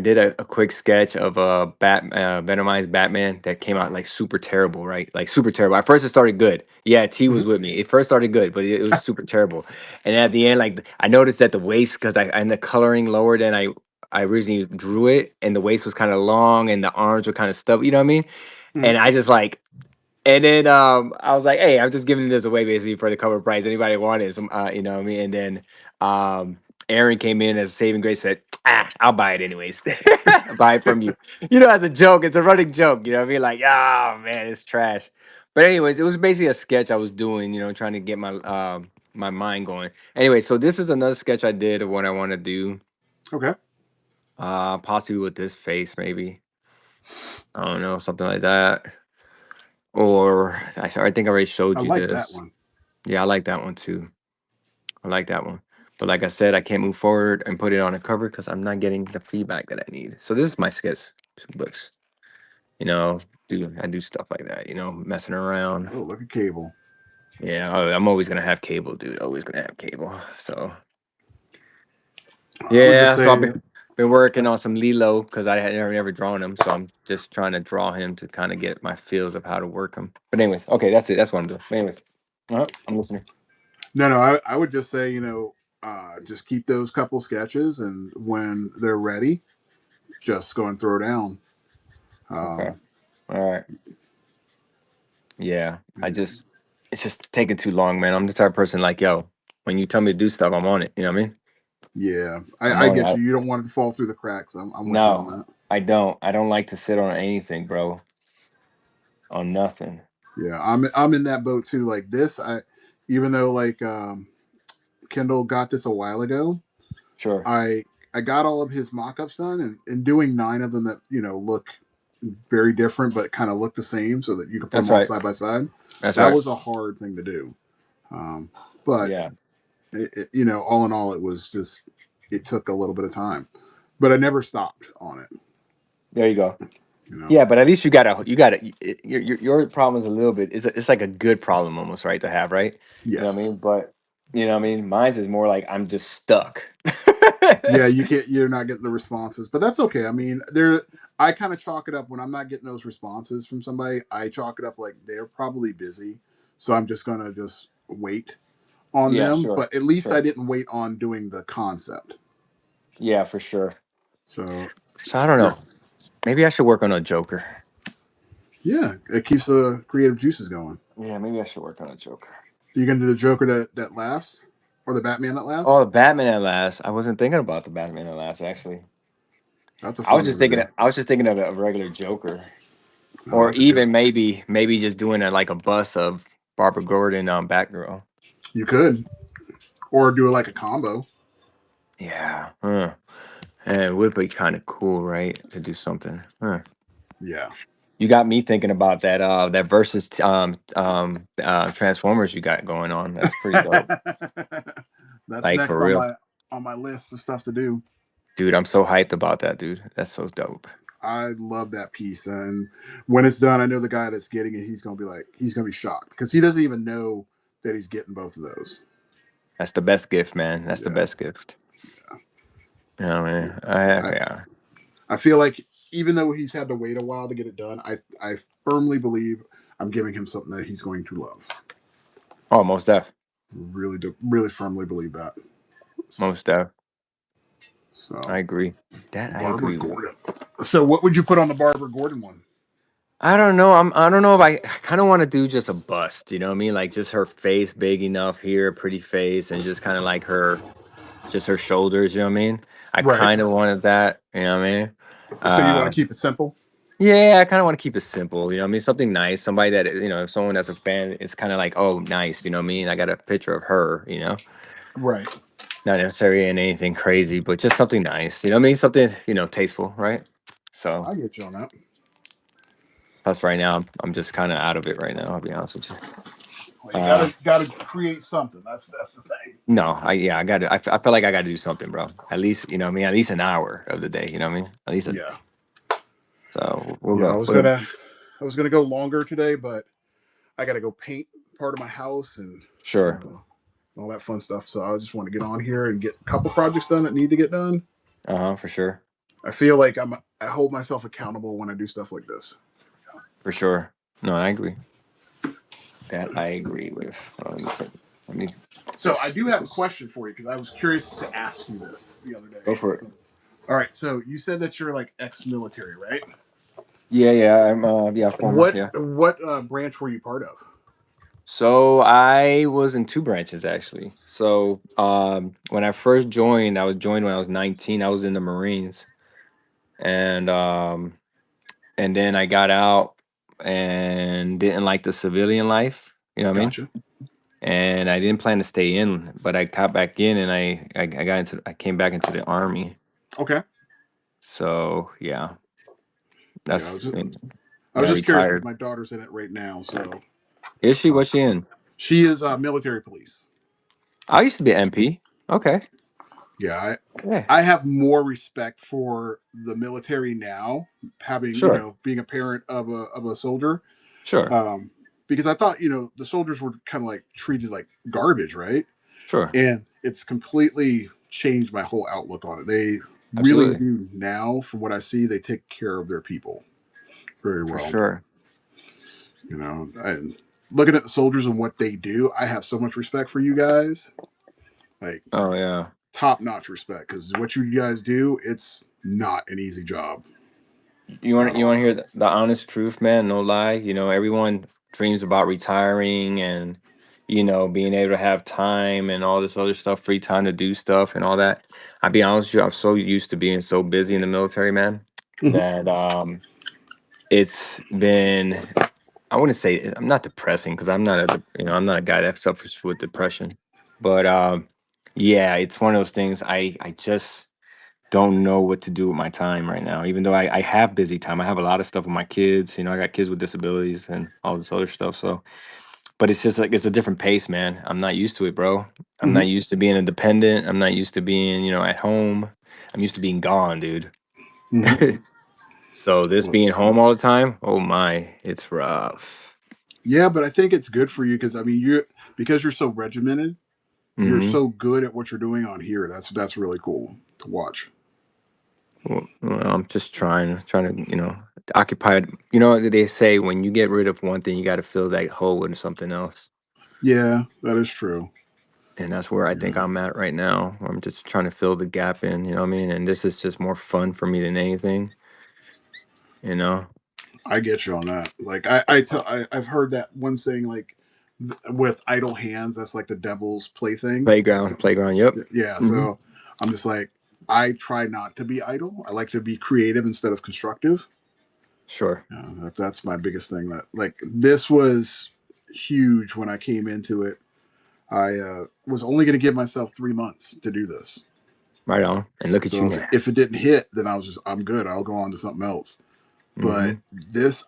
did a quick sketch of a Venomized Batman that came out like super terrible, right? Like super terrible. At first, it started good. Yeah, T was Mhm. with me. It first started good, but it was super terrible. And at the end, like I noticed that the waist, because I ended up coloring lower than I originally drew it, and the waist was kind of long, and the arms were kind of stubby. You know what I mean? Mhm. And I just like, and then I was like, hey, I'm just giving this away basically for the cover price. Anybody want it? Some, you know what I mean? And then Aaron came in as a saving grace, said, I'll buy it anyways. Buy it from you. As a joke, it's a running joke. You know what I mean? Like, oh man, it's trash. But anyways, it was basically a sketch I was doing, trying to get my mind going. Anyway, so this is another sketch I did of what I want to do. Okay. Possibly with this face, maybe. I don't know, something like that. Or I think I already I showed you like that this. one. Yeah, I like that one too. I like that one. But like I said, I can't move forward and put it on a cover because I'm not getting the feedback that I need. So this is my sketch books. I do stuff like that, messing around. Oh, look at Cable. Yeah, I'm always gonna have cable, dude. Always gonna have cable. So I would just yeah, so I've say, been working on some Lilo because I had never drawn him, so I'm just trying to draw him to kind of get my feels of how to work him. But anyways, okay, that's it. That's what I'm doing. But anyways, I'm listening. no, I would just say, just keep those couple sketches, and when they're ready, just go and throw down. Okay, Um, all right. Yeah, and it's just taking too long, man. I'm the type of person like, yo, when you tell me to do stuff, I'm on it. You know what I mean? yeah, I'm I on get it. you. You don't want it to fall through the cracks. I'm with you on No, that. I don't. I don't like to sit on anything, bro. On nothing. Yeah, I'm in that boat too. Like this, even though like Kendall got this a while ago, Sure. I I got all of his mock-ups done, and doing 9 of them that look very different but kind of look the same, so that you can put That's them all right. side by side. That's That right. was a hard thing to do, but Yeah. all in all, it took a little bit of time, but I never stopped on it. There you go. You know, Yeah, but at least your problem is a little bit, it's like a good problem almost, right, to have, right? You know what I yes, mean? But you know what I mean? Mine's is more like I'm just stuck. yeah, you're not getting the responses, but that's okay. I mean, I kind of chalk it up when I'm not getting those responses from somebody. I chalk it up like they're probably busy, so I'm just gonna just wait on Yeah, them. sure. But at least I Sure. didn't wait on doing the concept. Yeah, for sure. So So I don't that know. Maybe I should work on a Joker. yeah, it keeps the creative juices going. Yeah, maybe I should work on a Joker. Are you gonna do the Joker that laughs, or the Batman that Oh, laughs? the Batman at last. I wasn't thinking about the Batman at last, actually. That's a I was fun just one to thinking do. I was just thinking of a regular Joker. Oh, Or that's a good. even maybe just doing like a bus of Barbara Gordon Batgirl. You could, or do it like a combo. Yeah. Huh. And it would be kind of cool, right? To do something. Huh. Yeah. You got me thinking about that versus Transformers you got going on. That's pretty dope. That's Like next for real. on my list of stuff to do. Dude, I'm so hyped about that, dude. That's so dope. I love that piece, and when it's done, I know the guy that's getting it. He's gonna be shocked because he doesn't even know that he's getting both of those. That's the best gift, man. That's the Yeah, best gift. You know, man. I I okay. I feel like even though he's had to wait a while to get it done, I firmly believe I'm giving him something that he's going to love. Oh, most def. Really firmly believe that. Most def. I So agree. That I Barbara agree with. Gordon. So what would you put on the Barbara Gordon one? I don't know. I don't know if I kind of want to do just a bust, you know what I mean? Like just her face big enough here, pretty face, and just kind of like just her shoulders, you know what I mean? I Right. kind of wanted that, you know what I mean? So you want Uh to keep it simple? yeah, I kind of want to keep it simple, you know what I mean? Something nice, somebody that, someone that's a fan, it's kind of like, oh, nice, you know what I mean? I got a picture of her, Right. not necessarily in anything crazy, but just something nice, you know what I mean? Something, tasteful, right? So I get you on that. plus right now, I'm just kind of out of it right now, I'll be honest with you. Well, you gotta create something. That's the thing. No, I got to. I feel like I got to do something, bro. At least you know what I mean. At least an hour of the day. You know what I mean. At least. Yeah, So we'll yeah. go. I was gonna go longer today, but I gotta go paint part of my house and Sure. all that fun stuff. So I just want to get on here and get a couple projects done that need to get done. For sure. I feel like I hold myself accountable when I do stuff like this. For sure. No, I agree. That I agree with. Let me So I just do get have a this. question for you because I was curious to ask you this the other Go day. for it. All right, so you said that you're like ex-military, right? Yeah, yeah. I'm yeah, former. What Yeah. branch were you part of? So I was in two branches actually. So when I first joined, I was joined when I was 19. I was in the Marines, and then I got out and didn't like the civilian life. You know what I mean? Gotcha. And I didn't plan to stay in, but I got back in, and I came back into the army. Okay. So yeah, Yeah, that's I yeah, was I just curious because retired. my daughter's in it right now. So Is she? What's she in? she is military police. I used to be MP. Okay. Yeah, Yeah. I have more respect for the military now, having Sure. being a parent of a soldier, Sure. um, because I thought the soldiers were kind of like treated like garbage, right? Sure. And it's completely changed my whole outlook on it. They really Absolutely. do now, from what I see, they take care of their people very For well. sure. And looking at the soldiers and what they do, I have so much respect for you guys, like Oh yeah. top notch respect, because what you guys do, it's not an easy job at You want all. to hear the honest truth, man? No lie. You know, everyone dreams about retiring and being able to have time and all this other stuff, free time to do stuff and all that. I'll be honest with you, I'm so used to being so busy in the military, man, Mhm. that it's been, I wouldn't say I'm not depressing because I'm not a guy that suffers with depression, but yeah, it's one of those things. I just don't know what to do with my time right now. Even though I have busy time, I have a lot of stuff with my kids. I got kids with disabilities and all this other stuff. So, but it's just like it's a different pace, man. I'm not used to it, bro. I'm Mhm. not used to being independent. I'm not used to being, at home. I'm used to being gone, dude. Mhm. So this Well, being home all the time, oh my, it's rough. yeah, but I think it's good for you because I mean because you're so regimented, you're Hmm. so good at what you're doing on here. That's really cool to watch. Well, I'm just trying to, occupied. You know what they say, when you get rid of one thing, you got to fill that hole with something else. Yeah, that is true. And that's where I think Yeah, I'm at right now. I'm just trying to fill the gap in, you know what I mean? And this is just more fun for me than anything, you know? I get you on that. Like I've heard that one saying like with idle hands, that's like the devil's plaything. Playground, yep. Yeah, Hmm. so I'm just like I try not to be idle. I like to be creative instead of constructive. Sure. That's my biggest thing. That like this was huge when I came into it. I was only going to give myself 3 months to do this. Right on. And look at you So now. if it didn't hit, then I'm good. I'll go on to something else. But Hmm.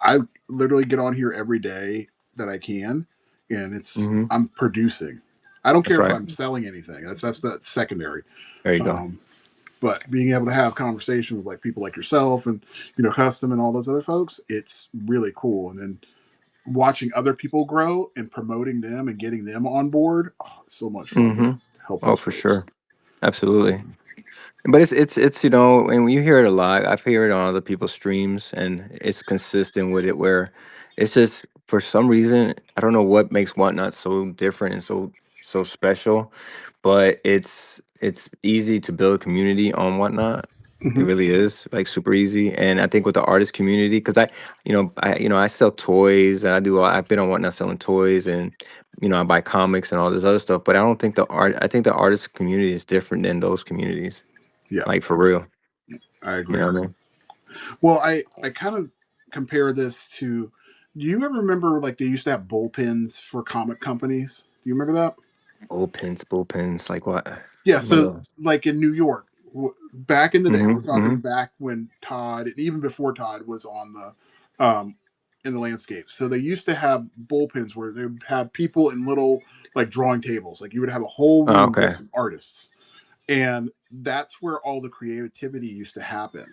I literally get on here every day that I can, and Hmm. I'm producing. I don't That's care if right. I'm selling anything. That's secondary. There you go. Um, but being able to have conversations with like people like yourself and custom and all those other folks, it's really cool. And then watching other people grow and promoting them and getting them on board, oh, it's so much fun to Hmm. help Oh, those for folks. sure. Absolutely. But it's and you hear it a lot. I've heard it on other people's streams, and it's consistent with it. Where it's just for some reason I don't know what makes Whatnot so different and so special, but it's easy to build a community on Whatnot. It Hmm. really is like super easy, and I think with the artist community, because I sell toys and I've been on Whatnot selling toys, and I buy comics and all this other stuff. But I don't think I think the artist community is different than those communities, Yeah, like for real. I You agree. know what I mean? Well, I kind of compare this to. Do you ever remember like they used to have bullpens for comic companies? Do you remember that? Bullpens, like what? Yeah, What so else? like in New York, back in the day, we're Mm-hmm. talking Mm-hmm. back when Todd, and even before Todd was on the in the landscape. So they used to have bullpens where they would have people in little like drawing tables. Like you would have a whole Oh, room okay. just of artists, and that's where all the creativity used to happen.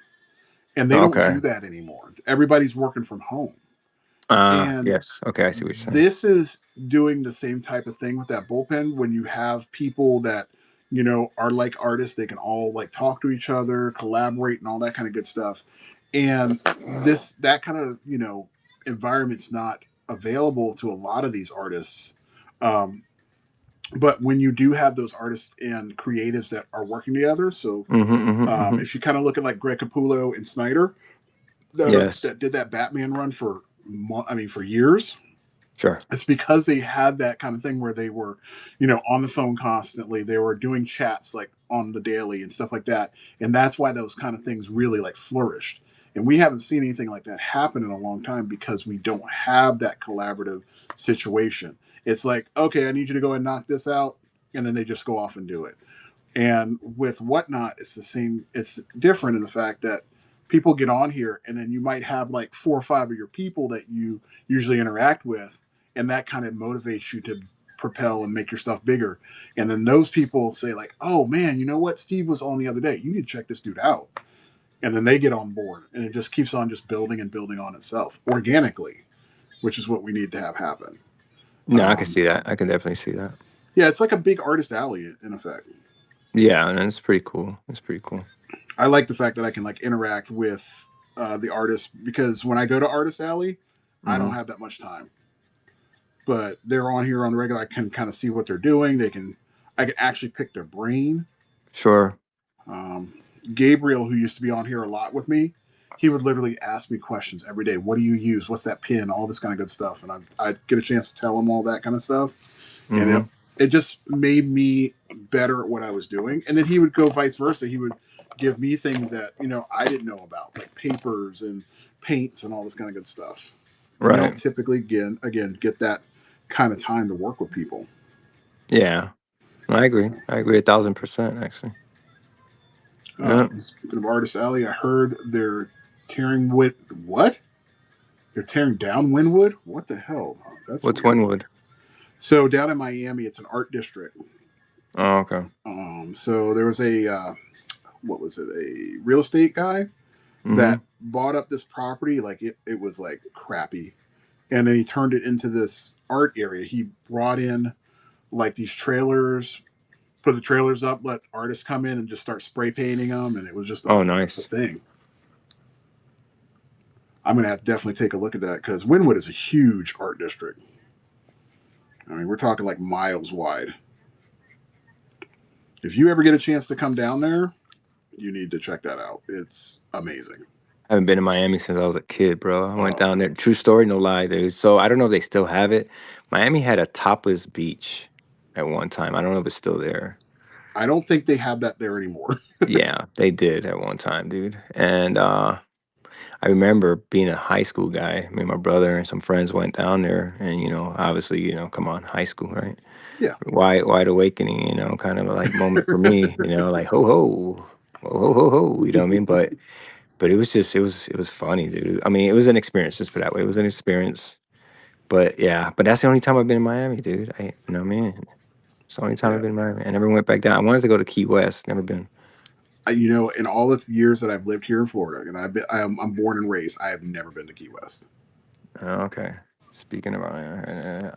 And they don't Okay. do that anymore. Everybody's working from home. And Yes. Okay, I see what you're saying. this is doing the same type of thing with that bullpen when you have people that, are like artists. They can all like talk to each other, collaborate, and all that kind of good stuff. And that kind of, environment's not available to a lot of these artists. Um, but when you do have those artists and creatives that are working together, so Mm-hmm. if you kind of look at like Greg Capullo and Snyder, Yes. that did that Batman run for for years. Sure. It's because they had that kind of thing where they were, on the phone constantly. They were doing chats like on the daily and stuff like that, and that's why those kind of things really like flourished. And we haven't seen anything like that happen in a long time because we don't have that collaborative situation. It's like, okay, I need you to go and knock this out, and then they just go off and do it. And with Whatnot, it's the same. It's different in the fact that people get on here, and then you might have like 4 or 5 of your people that you usually interact with, and that kind of motivates you to propel and make your stuff bigger. And then those people say like, "Oh man, you know what? Steve was on the other day. You need to check this dude out." And then they get on board, and it just keeps on just building and building on itself organically, which is what we need to have happen. No, I can Um, see that. I can definitely see that. yeah, it's like a big artist alley in effect. Yeah, and it's pretty cool. It's pretty cool. I like the fact that I can like interact with the artist because when I go to Artist Alley, I don't Hmm. have that much time. But they're on here on the regular. I can kind of see what they're doing. I can actually pick their brain. Sure. Um, Gabriel, who used to be on here a lot with me, he would literally ask me questions every day. What do you use? What's that pin? All this kind of good stuff, and I get a chance to tell him all that kind of stuff, and Hmm. it just made me better at what I was doing. And then he would go vice versa. He would give me things that I didn't know about, like papers and paints and all this kind of good stuff. And you don't Right. typically get that kind of time to work with people. Yeah. I agree. I agree 1,000% actually. Yeah. Speaking of Artist Alley, I heard they're tearing wood. What? They're tearing down Wynwood? What the hell? That's What's weird. Winwood? So down in Miami, it's an art district. Oh, okay. So there was what was it? A real estate guy Hmm. that bought up this property. Like it was like crappy, and then he turned it into this art area. He brought in like these trailers, put the trailers up, let artists come in and just start spray painting them, and it was just Oh, a nice. thing. I'm gonna have to definitely take a look at that because Wynwood is a huge art district. I mean, we're talking like miles wide. If you ever get a chance to come down there, you need to check that out. It's amazing. I haven't been to Miami since I was a kid, bro. I went Uh, down there. True story, no lie, dude. So I don't know if they still have it. Miami had a topless beach at one time. I don't know if it's still there. I don't think they have that there anymore. Yeah, they did at one time, dude. And I remember being a high school guy. Me and my brother and some friends went down there, and obviously, come on, high school, right? Yeah, Wide awakening, kind of like moment for me, like ho ho, ho ho ho ho. You know what I mean? But it was funny, dude. I mean, it was an experience. Just put it that way, it was an experience. But yeah, but that's the only time I've been in Miami, dude. You know what I mean? It's the only time I've yeah. been in Miami. I never went back down. I wanted to go to Key West. Never been. In all the years that I've lived here in Florida, and I'm born and raised, I have never been to Key West. Oh, okay. Speaking of,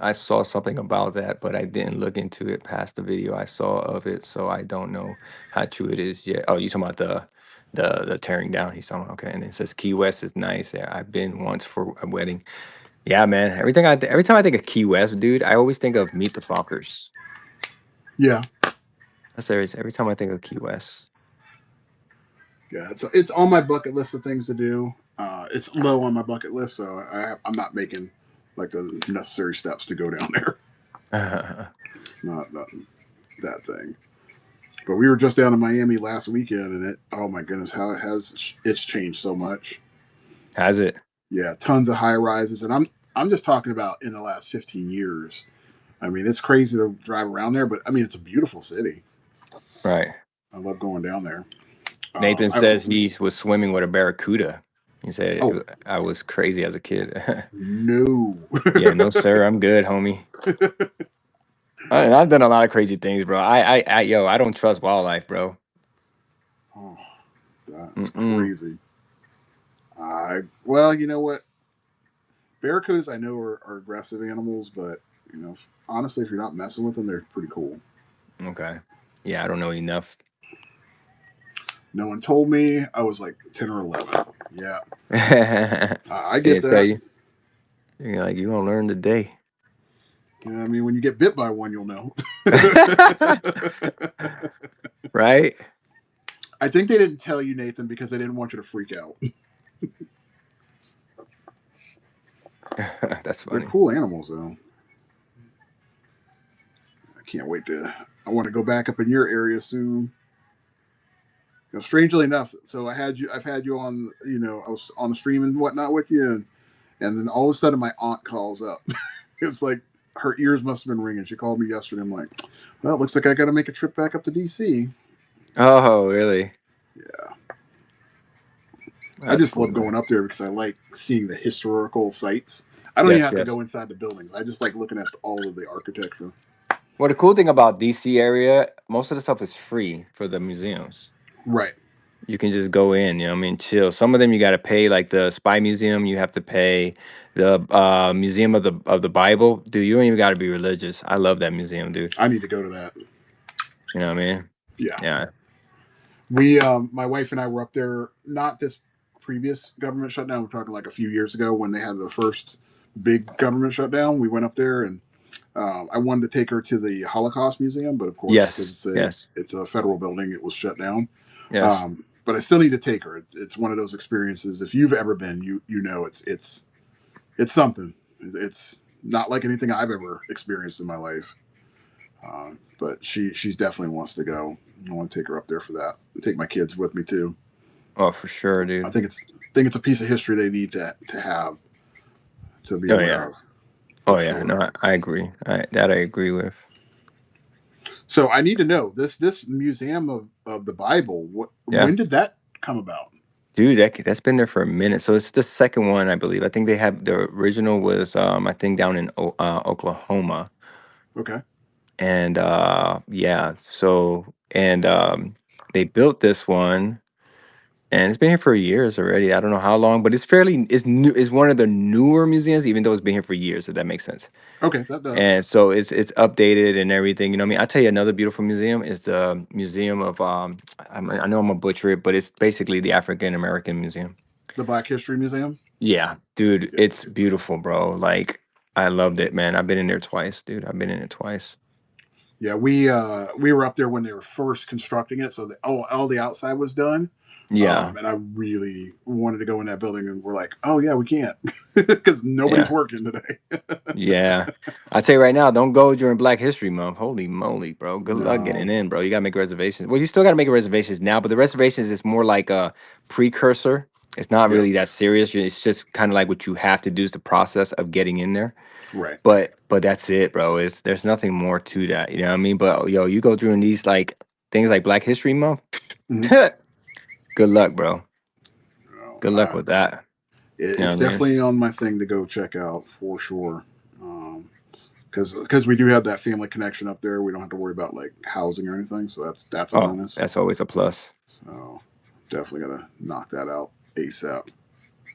I saw something about that, but I didn't look into it past the video I saw of it, so I don't know how true it is yet. Oh, you talking about the tearing down? He's talking about, okay, and it says Key West is nice. Yeah, I've been once for a wedding. Yeah, man. Every time I think of Key West, dude, I always think of Meet the Fockers. Yeah, That's every time I think of Key West. yeah. It's on my bucket list of things to do. It's low on my bucket list, so I'm not making like the necessary steps to go down there. It's not that thing. But we were just down in Miami last weekend, and oh my goodness, how it's changed so much. Has it? Yeah, tons of high rises, and I'm just talking about in the last 15 years. I mean, it's crazy to drive around there, but I mean, it's a beautiful city. Right. I love going down there. Nathan I says he was swimming with a barracuda. He said Oh I was crazy as a kid. no. Yeah, no sir, I'm good, homie. I've done a lot of crazy things, bro. Yo, I don't trust wildlife, bro. Oh, that's Mm-mm. crazy. Well, you know what? Barracudas I know are aggressive animals, but you know, honestly, if you're not messing with them, they're pretty cool. Okay. Yeah, I don't know enough. No one told me. I was like 10 or 11. Yeah, They I get didn't tell that. you. You're like, you gonna learn today. Yeah, I mean, when you get bit by one, you'll know. Right? I think they didn't tell you, Nathan, because they didn't want you to freak out. That's They're funny. cool animals, though. I can't wait to. I want to go back up in your area soon. You know, strangely enough, so I've had you on. You know, I was on the stream and whatnot with you, and then all of a sudden my aunt calls up. It's like her ears must have been ringing. She called me yesterday. I'm like, well, it looks like I got to make a trip back up to DC. Oh, really? Yeah, I That's just cool, love man. going up there because I like seeing the historical sites. I don't even Yes, have to yes. go inside the buildings. I just like looking at all of the architecture. Well, the cool thing about DC area, most of the stuff is free for the museums. Right. You can just go in, you know what I mean, chill. Some of them you got to pay, like the Spy Museum, you have to pay. The Museum of the Bible, dude, you don't even got to be religious. I love that museum, dude. I need to go to that. You know what I mean? Yeah. Yeah. My wife and I were up there, not this previous government shutdown. We're talking like a few years ago when they had the first big government shutdown. We went up there and I wanted to take her to the Holocaust Museum, but of course, because Yes. Yes. it's a federal building, it was shut down. Yes. But I still need to take her. It's one of those experiences. If you've ever been, you know it's something. It's not like anything I've ever experienced in my life. But she definitely wants to go. I want to take her up there for that. And take my kids with me too. Oh, for sure, I dude. think it's a piece of history they need to have to be Oh aware yeah. of for Oh yeah. sure. No, I agree. I agree with. So I need to know this museum of the Bible. Yeah. When did that come about? Dude, that's been there for a minute. So it's the second one, I believe. I think they have the original was I think down in Oklahoma. Okay, And yeah, so and they built this one and it's been here for years already. I don't know how long, but it's new, it's one of the newer museums, even though it's been here for years, if that makes sense. okay, that does. And so it's updated and everything. You know what I mean? I'll tell you another beautiful museum is the Museum of I know I'm a butcher it, but it's basically the African American Museum. The Black History Museum. Yeah, dude, Yeah, it's beautiful, bro. Like I loved it, man. I've been in there twice, dude. I've been in it twice. yeah. We were up there when they were first constructing it, so all the outside was done. Yeah, And I really wanted to go in that building, and we're like, oh yeah, we can't because nobody's yeah. working today. Yeah. I tell you right now, don't go during Black History Month. Holy moly, bro. Good luck getting No, in, bro. You gotta make reservations. Well, you still gotta make reservations now, but the reservations is more like a precursor. It's not yeah, really that serious. It's just kind of like what you have to do is the process of getting in there. right. But that's it, bro. It's there's nothing more to that. You know what I mean? But yo, you go during these like things like Black History Month. Mhm. Good luck, bro. No, Good luck with that. You know it's what I mean? definitely on my thing to go check out for sure. Because we do have that family connection up there, we don't have to worry about like housing or anything, so that's a Oh, bonus. that's always a plus. So definitely gotta knock that out ASAP.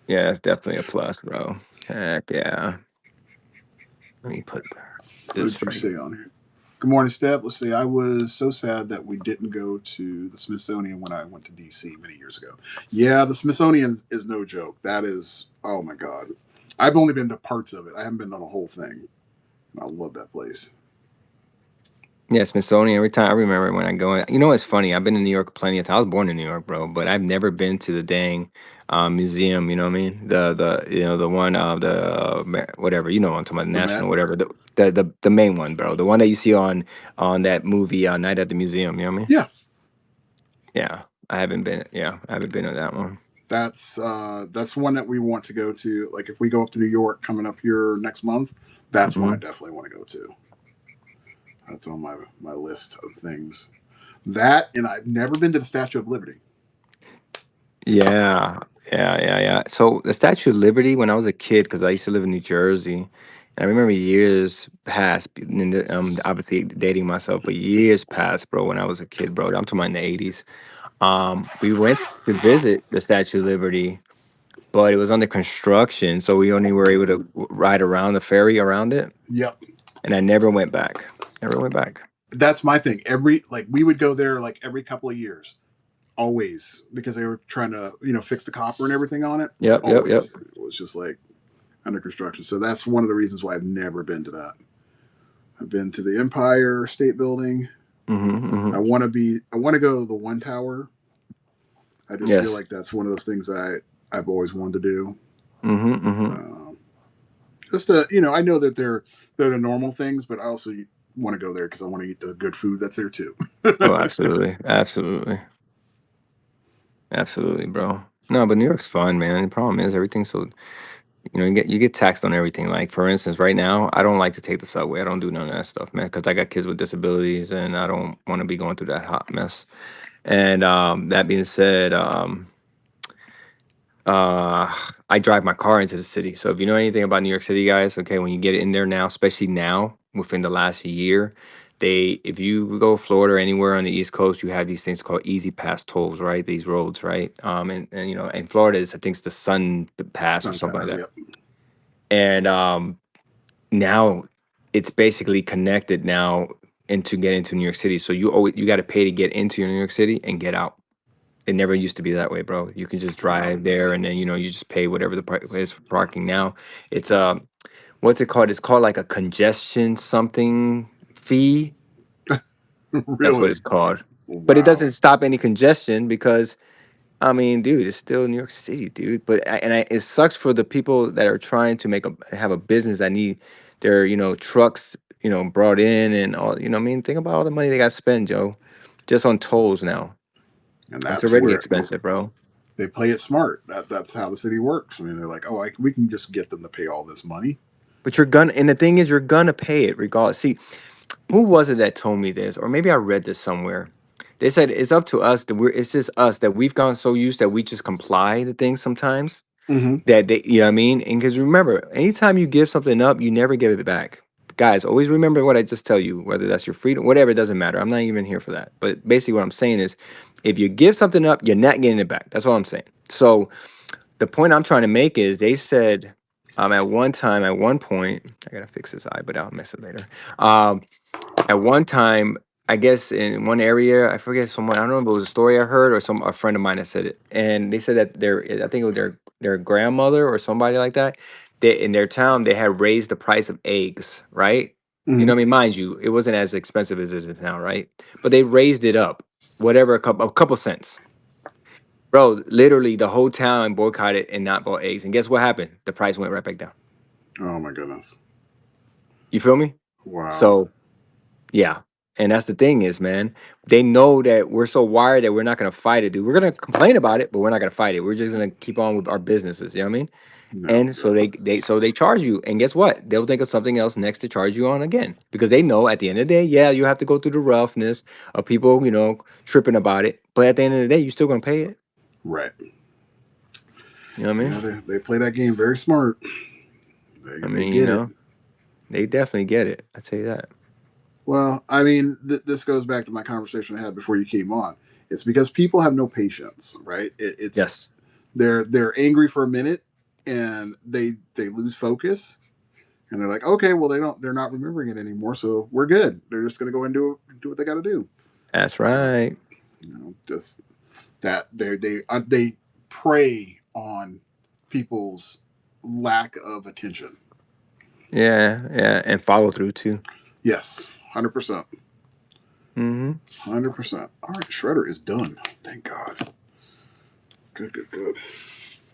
Yeah, that's definitely a plus, bro. Heck yeah. Let me put What this did you right here. say on here? Good morning, Steph. Let's see. I was so sad that we didn't go to the Smithsonian when I went to DC many years ago. Yeah, the Smithsonian is no joke. That is, oh my God. I've only been to parts of it. I haven't been to the whole thing. I love that place. Yeah, Smithsonian. Every time I remember when I go in, you know, it's funny. I've been in New York plenty of times. I was born in New York, bro, but I've never been to the dang museum. You know what I mean? The you know the one whatever you know what I'm talking about, The national Met. whatever the main one, bro. The one that you see on that movie Night at the Museum. You know what I mean? Yeah, Yeah, I haven't been. Yeah, I haven't been to that one. that's one that we want to go to. Like if we go up to New York coming up here next month, that's one I Hmm. definitely want to go to. That's on my list of things. That and I've never been to the Statue of Liberty. Yeah, Yeah. So the Statue of Liberty, when I was a kid, because I used to live in New Jersey, and I remember years past, obviously dating myself, but years past, bro, when I was a kid, bro, I'm talking about in the 80s. We went to visit the Statue of Liberty, but it was under construction, so we only were able to ride around the ferry around it, Yep. and I never went back. Never went back. That's my thing. We would go there like every couple of years, always, because they were trying to fix the copper and everything on it. Yep. Always, it was just like under construction. So that's one of the reasons why I've never been to that. I've been to the Empire State Building. Hmm. I want to go to the One Tower. I just feel Yes. like that's one of those things I've always wanted to do. Hmm. Um, just I know that they're the normal things, but I also want to go there because I want to eat the good food that's there too. Oh, absolutely, bro. No, but New York's fun, man. The problem is everything's so you get taxed on everything. Like for instance, right now, I don't like to take the subway. I don't do none of that stuff, man, because I got kids with disabilities, and I don't want to be going through that hot mess. And that being said, uh, I drive my car into the city. So if you know anything about New York City, guys, okay, when you get in there now, especially now within the last year, if you go Florida or anywhere on the East Coast, you have these things called Easy Pass tolls, right? These roads, right? And in Florida, I think it's the Sun Pass or Sun something like Pass, that. yep. And now it's basically connected now into get into New York City. So you got to pay to get into New York City and get out. It never used to be that way, bro. You can just Wow. drive there and then you just pay whatever the price is for parking. Now it's what's it called? It's called like a congestion something fee. That's what Really? it's called. But it Wow. doesn't stop any congestion because I mean, dude, it's still New York City, dude. It sucks for the people that are trying to have a business that need their trucks brought in and all. What I mean, think about all the money they got to spend, Joe, just on tolls now. And That's that's already where expensive, bro. they play it smart. That's how the city works. I mean, they're like, oh, we can just get them to pay all this money. But and the thing is, you're gonna pay it regardless. See, who was it that told me this, or maybe I read this somewhere? They said it's up to us it's just us that we've gotten so used that we just comply to things sometimes Mm-hmm. that you know what I mean? And because remember, anytime you give something up, you never give it back. Guys, always remember what I just tell you, whether that's your freedom, whatever, it doesn't matter. I'm not even here for that. But basically, what I'm saying is if you give something up, you're not getting it back. That's all I'm saying. So the point I'm trying to make is they said at one time, at one point, I gotta fix this eye, but I'll miss it later. Um, at one time, I guess in one area, I forget someone. I don't know if it was a story I heard or a friend of mine that said it, and they said that I think it was their grandmother or somebody like that. They in their town they had raised the price of eggs, right? You Mm-hmm. know what I mean? Mind you, it wasn't as expensive as it is now, right? But they raised it up, whatever, a couple cents. Bro, literally the whole town boycotted and not bought eggs. And guess what happened? The price went right back down. Oh my goodness. You feel me? Wow. So yeah. And that's the thing is, man, they know that we're so wired that we're not gonna fight it, dude. We're gonna complain about it, but we're not gonna fight it. We're just gonna keep on with our businesses. You know what I mean? No. And so they charge you, and guess what? They'll think of something else next to charge you on again because they know at the end of the day, yeah, you have to go through the roughness of people, tripping about it. But at the end of the day, you're still gonna pay it. Right. You know what I Yeah, mean? they play that game very smart. I They mean, get it. they definitely get it. I tell you that. Well, I mean, this goes back to my conversation I had before you came on. It's because people have no patience, right? It's Yes. they're angry for a minute and they lose focus and they're like, okay, well they're not remembering it anymore, so we're good. They're just gonna go and do what they got to do. That's Uh, right. just that they prey on people's lack of attention. Yeah, and follow through too. Yes, 100%, Hmm. 100%. All right, Shredder is done. Thank God. Good, good, good.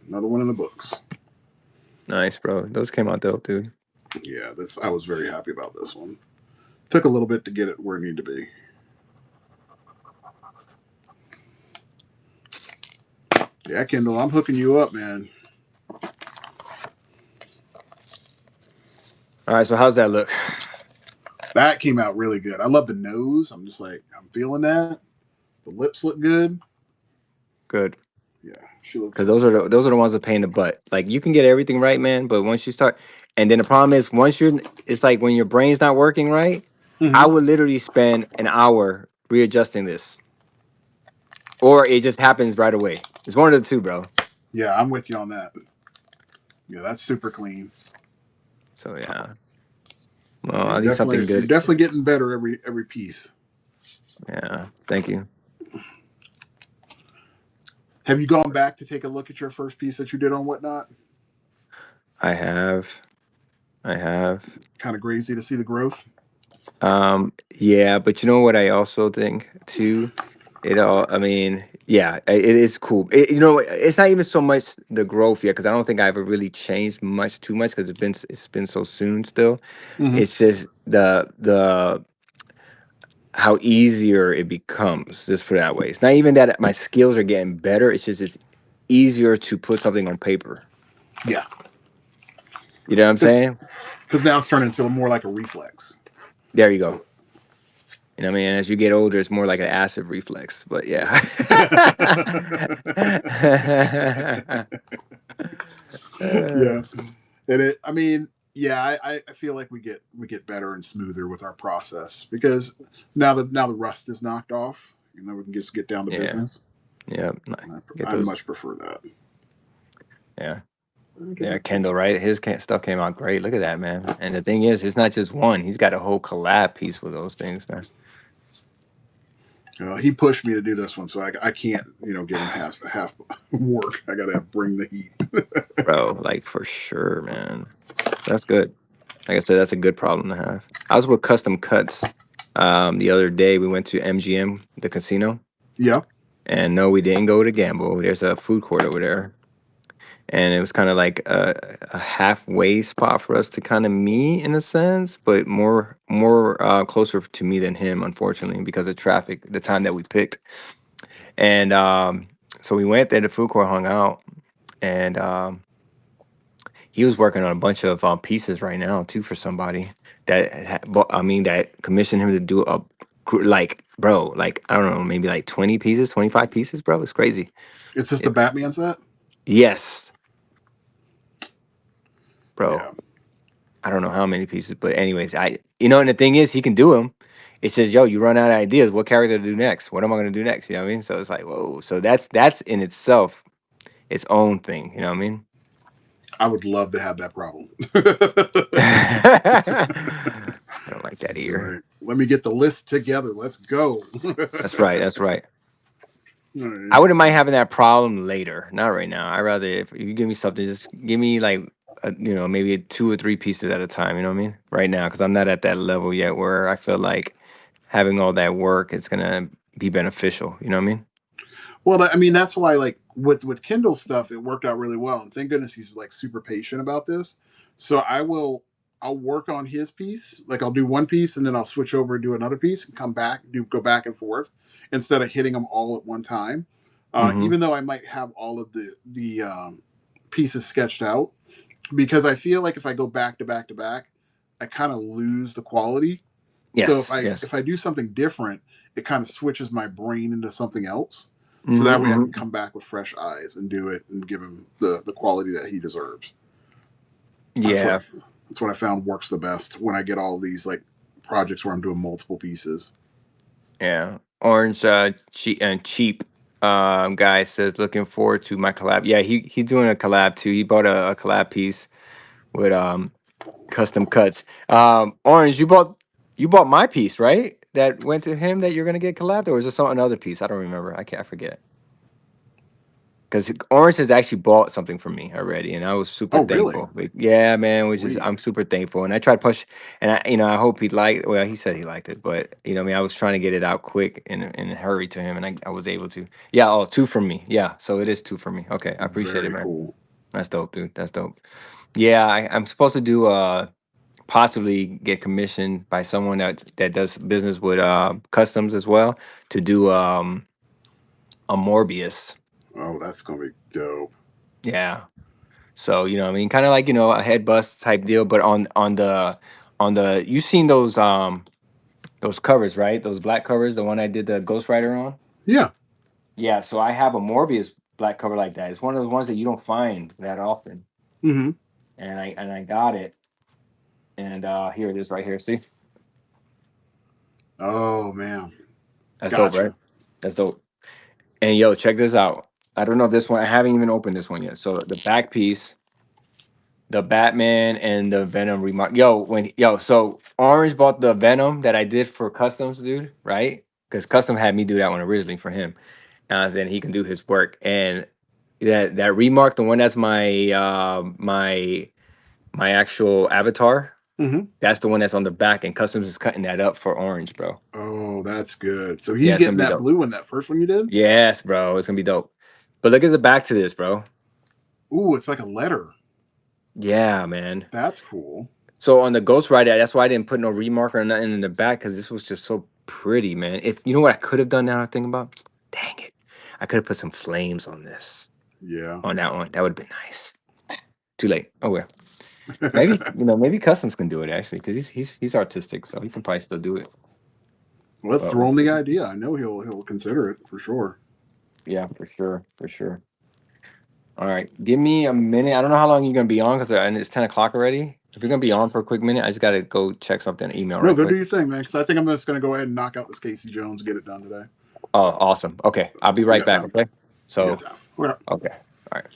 Another one in the books. Nice, bro. Those came out dope, dude. Yeah, this I was very happy about this one. Took a little bit to get it where it needed to be. Yeah, Kendall, I'm hooking you up, man. All right, so how's that look? That came out really good. I love the nose. I'm just like, I'm feeling that. The lips look good. Good. Yeah, she looked because good. those are the ones that pay in the butt. Like you can get everything right, man, but once you start, and then the problem is once you're, it's like when your brain's not working right. I Hmm. would literally spend an hour readjusting this, or it just happens right away. It's one of the two, bro. Yeah, I'm with you on that. Yeah, that's super clean. So yeah, well, at least something You're good. definitely getting better every piece. Yeah, thank you. Have you gone back to take a look at your first piece that you did on Whatnot? I have, I have. Kind of crazy to see the growth. Yeah, but you know what I also think too? It all, I mean, yeah, it is cool. You know, it's not even so much the growth yet, because I don't think I've really changed much too much because it's been so soon still. Hmm. It's just the how easier it becomes. Let's put it that way. It's not even that my skills are getting better. It's just it's easier to put something on paper. Yeah, You know what I'm saying? because now it's turning into more like a reflex. There you go. You know what I mean? As you get older, it's more like an acid reflex. But yeah. Yeah, and it. I mean, yeah, I feel like we get better and smoother with our process because now the rust is knocked off. You know, we can just get down to Yeah. business. Yeah. Get I those. much prefer that. Yeah. Okay. Yeah. Kendall, right? His stuff came out great. Look at that, man. And the thing is, it's not just one. He's got a whole collab piece with those things, man. He pushed me to do this one, so I can't give him half work. I gotta bring the heat. Bro, like for sure, man. That's good. Like I said, that's a good problem to have. I was with Custom Cuts the other day. We went to MGM, the casino, Yeah, and no, we didn't go to gamble. There's a food court over there, and it was kind of like a halfway spot for us to kind of meet in a sense, but more closer to me than him, unfortunately, because of traffic. The time that we picked, and so we went there. The food court hung out, and he was working on a bunch of pieces right now too for somebody that I mean that commissioned him to do like bro, like I don't know, maybe like 20 pieces, 25 pieces, bro. It's crazy. it's just the It, Batman set. yes, bro. Yeah, I don't know how many pieces, but anyways, and the thing is, he can do them. It's just, yo, you run out of ideas. What character to do next? What am I gonna do next? You know what I mean? So it's like, whoa. So that's in itself its own thing. You know what I mean? I would love to have that problem. I don't like that either. Right. Let me get the list together. Let's go. That's right. That's right. All I right. wouldn't mind having that problem later, not right now. I rather if you give me something, just give me like maybe two or three pieces at a time. You know what I mean? Right now, because I'm not at that level yet where I feel like having all that work is gonna be beneficial. You know what I mean? Well, I mean, that's why, like with Kindle stuff, it worked out really well, and thank goodness he's like super patient about this. So I'll work on his piece. Like I'll do one piece, and then I'll switch over and do another piece, and come back, go back and forth instead of hitting them all at one time. Mm-hmm. Even though I might have all of the pieces sketched out, because I feel like if I go back to back to back, I kind of lose the quality. So Yes. Yes. if I do something different, it kind of switches my brain into something else. So that way I can Mm-hmm. come back with fresh eyes and do it and give him the quality that he deserves. That's what Yeah. I found works the best when I get all these like projects where I'm doing multiple pieces. Yeah. Orange cheap guy says looking forward to my collab. Yeah, he's doing a collab too. He bought a collab piece with custom cuts. Orange, you bought my piece, right? That went to him that you're gonna get collabed, or is it some another piece? I don't remember. I forget. Because Orange has actually bought something from me already, and I was super Oh, really? thankful. Like, yeah, man, which is Sweet. I'm super thankful. And I tried to push, and I hope he liked. Well, he said he liked it, but I mean, I was trying to get it out quick and in a hurry to him, and I was able to. Yeah, oh, two from me. Yeah, so it is two from me. Okay, I appreciate it, Very man. cool. That's dope, dude. That's dope. Yeah, I'm supposed to do possibly get commissioned by someone that does business with customs as well to do a Morbius. Oh, that's gonna be dope. Yeah. So, I mean, kind of like, a head bust type deal, but on the you seen those covers, right? Those black covers, the one I did the Ghost Rider on? Yeah. Yeah, so I have a Morbius. black cover like that. It's one of those ones that you don't find that often. Mm-hmm. And I got it. And here it is right here. See? Oh man, That's dope, right? gotcha. That's dope. And yo, check this out. I don't know if this one, I haven't even opened this one yet. So the back piece, the Batman and the Venom remark. So Orange bought the Venom that I did for customs, dude, right? Because custom had me do that one originally for him. Then he can do his work. And that remark, the one that's my actual avatar, Mm-hmm. that's the one that's on the back, and customs is cutting that up for Orange, bro. Oh, that's good. So Yeah, he's it's gonna getting be that dope. blue one, that first one you did. Yes, bro, it's gonna be dope. But look at the back to this, bro. Ooh, it's like a letter. Yeah, man. That's cool. So on the Ghost Rider, that's why I didn't put no remarker or nothing in the back because this was just so pretty, man. If you know what I could have done now, I think about, dang it, I could have put some flames on this, Yeah. on that one. That would have been nice. Too late. Oh well. Maybe maybe customs can do it actually because he's artistic, so he can probably still do it. Well, let's But throw we'll him the see. idea. I know he'll consider it for sure. Yeah, for sure, for sure. All right, give me a minute. I don't know how long you're gonna be on because it's 10 o'clock already. If you're gonna be on for a quick minute, I just gotta go check something, email No, right go do quick. your thing, man. Because I think I'm just gonna go ahead and knock out this Casey Jones and get it done today. Oh, awesome. Okay, I'll be We right got back. time. Okay. We got So, time. Okay. okay. All right.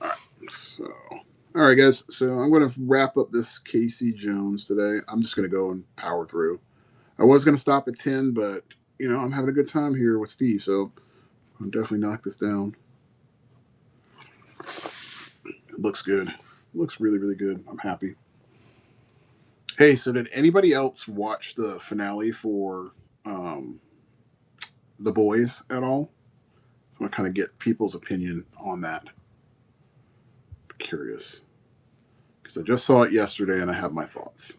All right. So, all right, guys. So I'm gonna wrap up this Casey Jones today. I'm just gonna go and power through. I was gonna stop at 10, but I'm having a good time here with Steve, so I'll definitely knock this down. It looks good. It looks really, really good. I'm happy. Hey, so did anybody else watch the finale for um, The Boys at all? So I'm gonna kind of get people's opinion on that. Curious because I just saw it yesterday and I have my thoughts.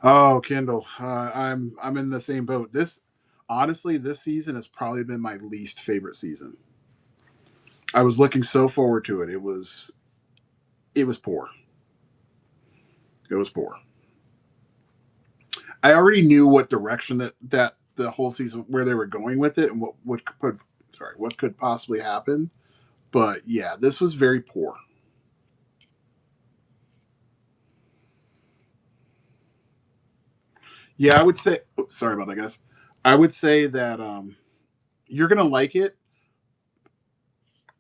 Oh, Kindle, I'm in the same boat. This season has probably been my least favorite season. I was looking so forward to it. It was poor. It was poor. I already knew what direction that the whole season where they were going with it and what could possibly happen. But yeah, this was very poor. Yeah, I would say. Oh, sorry about that, guys. I would say that you're gonna like it.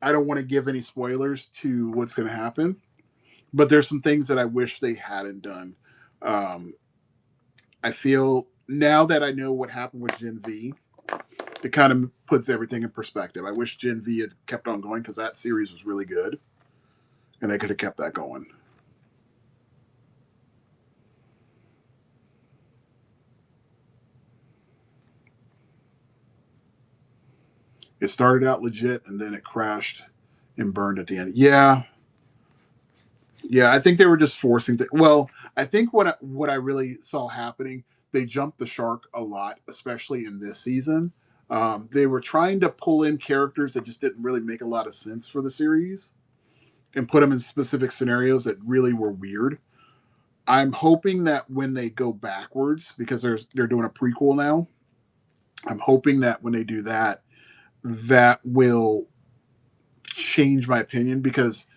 I don't want to give any spoilers to what's gonna happen, but there's some things that I wish they hadn't done. Um, I feel now that I know what happened with Gen V, it kind of puts everything in perspective. I wish Gen V had kept on going because that series was really good, and they could have kept that going. It started out legit, and then it crashed and burned at the end. Yeah, yeah. I think they were just forcing. Well, I think what I really saw happening, they jumped the shark a lot, especially in this season. They were trying to pull in characters that just didn't really make a lot of sense for the series and put them in specific scenarios that really were weird. I'm hoping that when they go backwards, because they're doing a prequel now, I'm hoping that when they do that, that will change my opinion because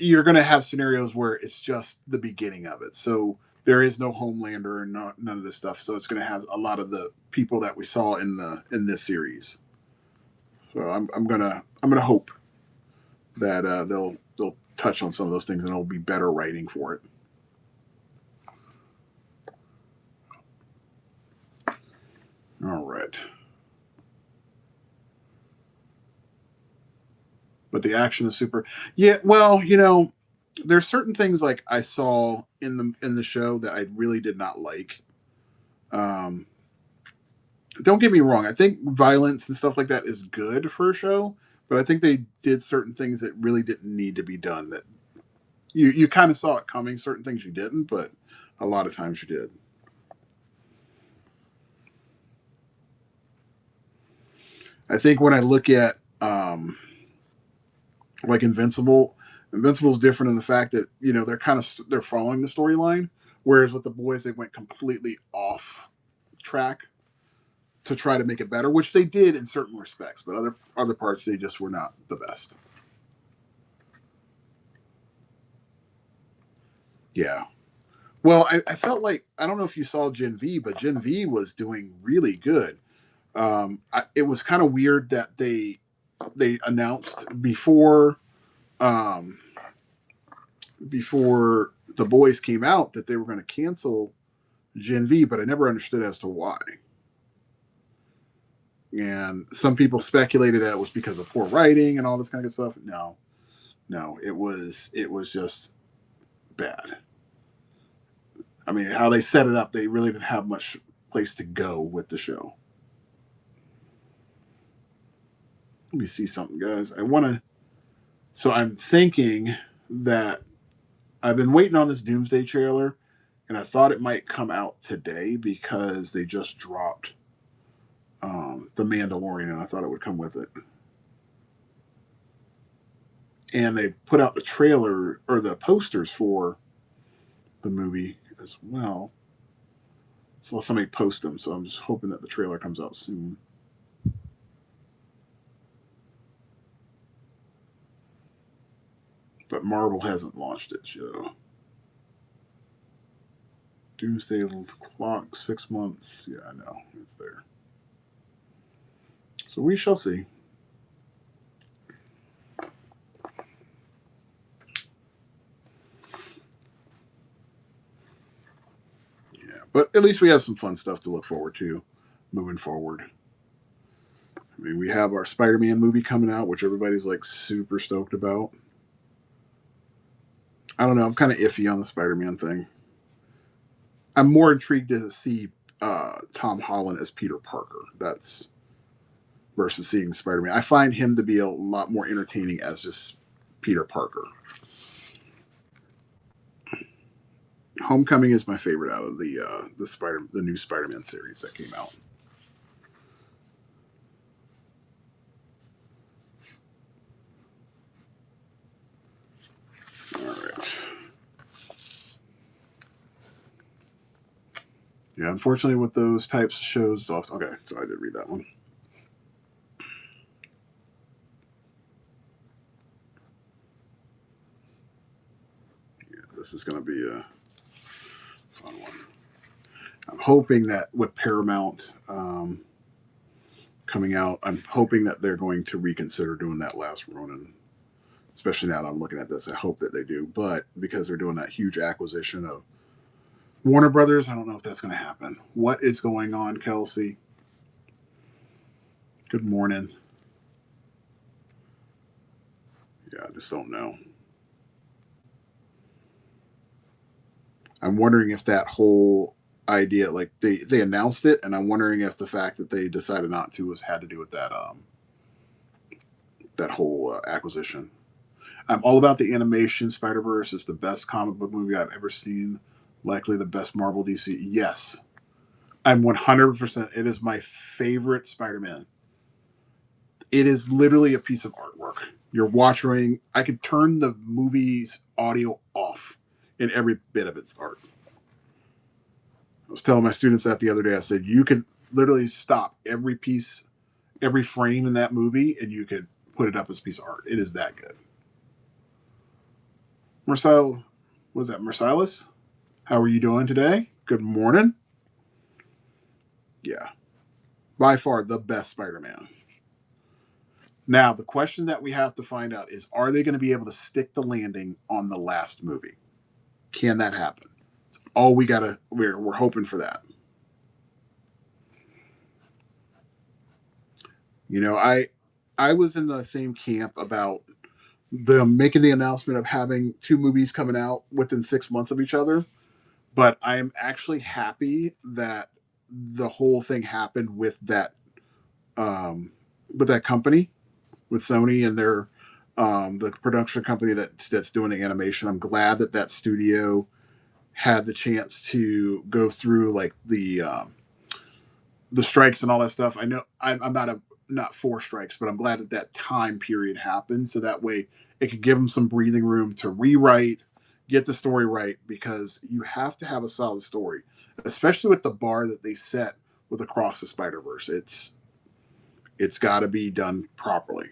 you're going to have scenarios where it's just the beginning of it. So there is no Homelander and none of this stuff. So it's going to have a lot of the people that we saw in this series. So I'm gonna hope that they'll touch on some of those things and it'll be better writing for it. All right. But the action is super. Yeah, well, there's certain things like I saw in the show that I really did not like. Um, don't get me wrong. I think violence and stuff like that is good for a show, but I think they did certain things that really didn't need to be done. That you kind of saw it coming. Certain things you didn't, but a lot of times you did. I think when I look at like Invincible is different in the fact that they're following the storyline, whereas with the boys they went completely off track. to try to make it better, which they did in certain respects, but other parts they just were not the best. Yeah. Well, I felt like I don't know if you saw Gen V, but Gen V was doing really good. It was kind of weird that they announced um, before the boys came out that they were going to cancel Gen V, but I never understood as to why. And some people speculated that it was because of poor writing and all this kind of stuff. No, no, it was just bad. I mean, how they set it up, they really didn't have much place to go with the show. Let me see something, guys. I want to. So I'm thinking that I've been waiting on this Doomsday trailer, and I thought it might come out today because they just dropped the Mandalorian, and I thought it would come with it. And they put out the trailer or the posters for the movie as well. So somebody post them. So I'm just hoping that the trailer comes out soon. But Marvel hasn't launched it, so Doomsday clock 6 months. Yeah, I know it's there. So we shall see. Yeah, but at least we have some fun stuff to look forward to moving forward. I mean, we have our Spider-Man movie coming out, which everybody's like super stoked about. I don't know. I'm kind of iffy on the Spider-Man thing. I'm more intrigued to see Tom Holland as Peter Parker. That's versus seeing Spider-Man. I find him to be a lot more entertaining as just Peter Parker. Homecoming is my favorite out of the new Spider-Man series that came out. All right. Yeah, unfortunately, with those types of shows, okay, so I did read that one. Yeah, this is going to be a fun one. I'm hoping that with Paramount coming out, I'm hoping that they're going to reconsider doing that last Ronin. Especially now that I'm looking at this, I hope that they do. But because they're doing that huge acquisition of Warner Brothers, I don't know if that's going to happen. What is going on, Kelsey? Good morning. Yeah, I just don't know. I'm wondering if that whole idea, like they announced it, and I'm wondering if the fact that they decided not to was had to do with that whole acquisition. I'm all about the animation. Spider Verse is the best comic book movie I've ever seen. Likely the best Marvel DC. Yes, I'm 100%. It is my favorite Spider Man. It is literally a piece of artwork. You're watching. I could turn the movie's audio off in every bit of its art. I was telling my students that the other day. I said you could literally stop every piece, every frame in that movie, and you could put it up as a piece of art. It is that good. Marcel, what is that? Marcellus? How are you doing today? Good morning. Yeah, by far the best Spider-Man. Now, the question that we have to find out is are they going to be able to stick the landing on the last movie? Can that happen? It's all we got to, we're hoping for that. You know, I was in the same camp about them making the announcement of having two movies coming out within 6 months of each other. But I am actually happy that the whole thing happened um, with that company, with Sony and their the production company that's doing the animation. I'm glad that that studio had the chance to go through like the strikes and all that stuff. I know I'm not for strikes, but I'm glad that that time period happened so that way it could give them some breathing room to rewrite, get the story right because you have to have a solid story, especially with the bar that they set with Across the Spider-Verse. It's got to be done properly.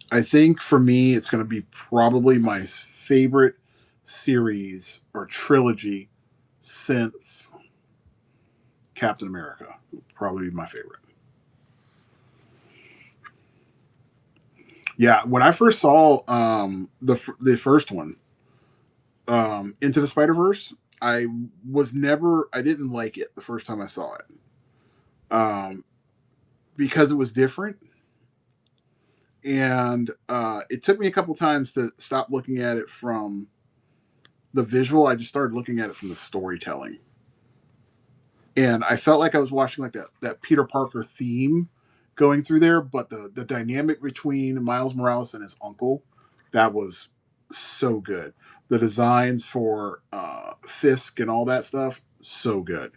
I think for me, it's going to be probably my favorite series or trilogy since Captain America. Probably my favorite. Yeah, when I first saw the first one, Into the Spider Verse, I didn't like it the first time I saw it, because it was different, and it took me a couple times to stop looking at it from the visual. I just started looking at it from the storytelling, and I felt like I was watching like that Peter Parker theme going through there, but the dynamic between Miles Morales and his uncle, that was so good. The designs for Fisk and all that stuff, so good.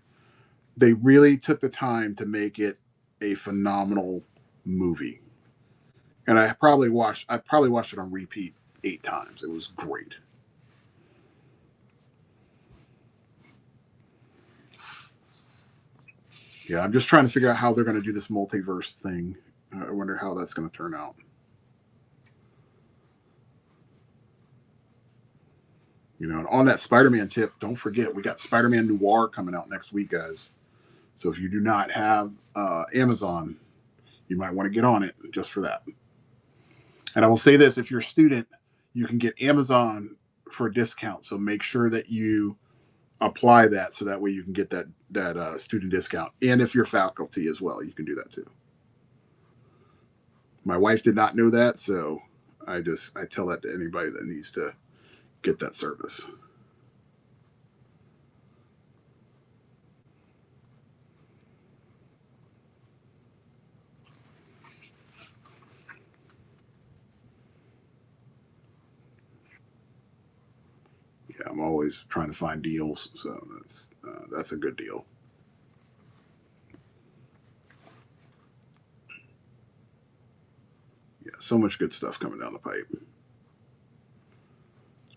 They really took the time to make it a phenomenal movie, and I probably watched it on repeat 8 times. It was great. Yeah, I'm just trying to figure out how they're going to do this multiverse thing. I wonder how that's going to turn out. And on that Spider-Man tip, don't forget we got Spider-Man Noir coming out next week, guys. So if you do not have Amazon, you might want to get on it just for that. And I will say this: if you're a student, you can get Amazon for a discount. So make sure that you apply that, so that way you can get that student discount. And if you're faculty as well, you can do that too. My wife did not know that, so I tell that to anybody that needs to get that service. Yeah, I'm always trying to find deals, so that's a good deal. Yeah, so much good stuff coming down the pipe.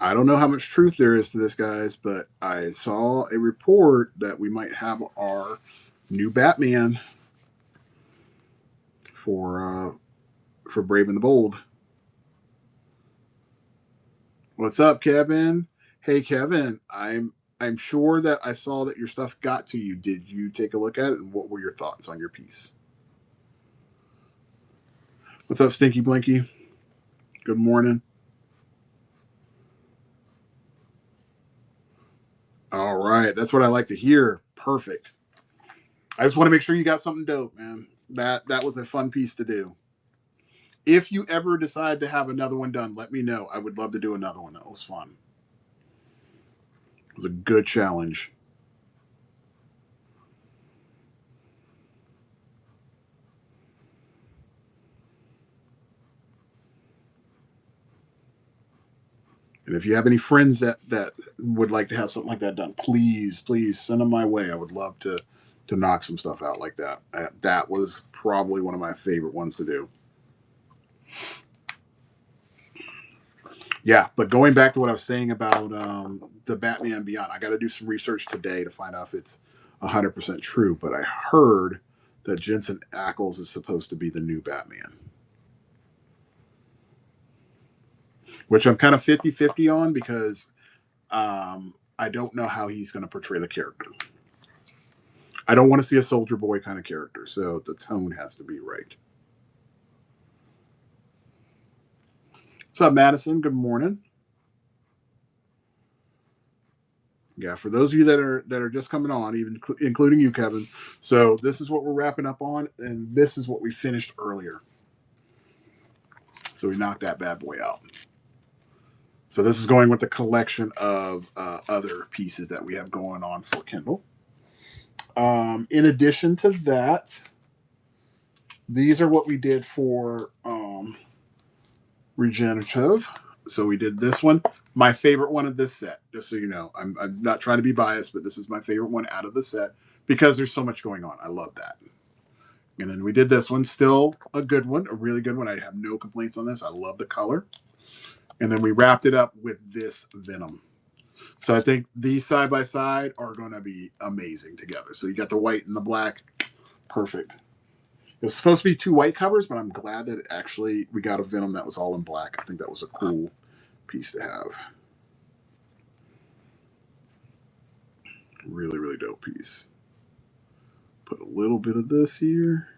I don't know how much truth there is to this, guys, but I saw a report that we might have our new Batman for Brave and the Bold. What's up, Kevin? Hey, Kevin. I'm sure that I saw that your stuff got to you. Did you take a look at it, and what were your thoughts on your piece? What's up, Stinky Blinky? Good morning. All right, that's what I like to hear. Perfect. I just want to make sure you got something dope, man. That was a fun piece to do. If you ever decide to have another one done, let me know. I would love to do another one. That was fun. It was a good challenge. And if you have any friends that would like to have something like that done, please send them my way. I would love to knock some stuff out like that. That was probably one of my favorite ones to do. Yeah, but going back to what I was saying about the Batman Beyond, I got to do some research today to find out if it's 100% true. But I heard that Jensen Ackles is supposed to be the new Batman, which I'm kind of 50-50 on, because I don't know how he's going to portray the character. I don't want to see a soldier boy kind of character, so the tone has to be right. What's up, Madison? Good morning. Yeah, for those of you that are just coming on, even including you, Kevin. So this is what we're wrapping up on, and this is what we finished earlier. So we knocked that bad boy out. So this is going with the collection of other pieces that we have going on for Kindle. In addition to that, these are what we did for Regenerative. So we did this one. My favorite one of this set, just so you know. I'm not trying to be biased, but this is my favorite one out of the set because there's so much going on. I love that. And then we did this one, still a good one, a really good one. I have no complaints on this. I love the color. And then we wrapped it up with this Venom. So I think these side by side are going to be amazing together. So you got the white and the black. Perfect. It was supposed to be two white covers, but I'm glad that actually we got a Venom that was all in black. I think that was a cool piece to have. Really, really dope piece. Put a little bit of this here.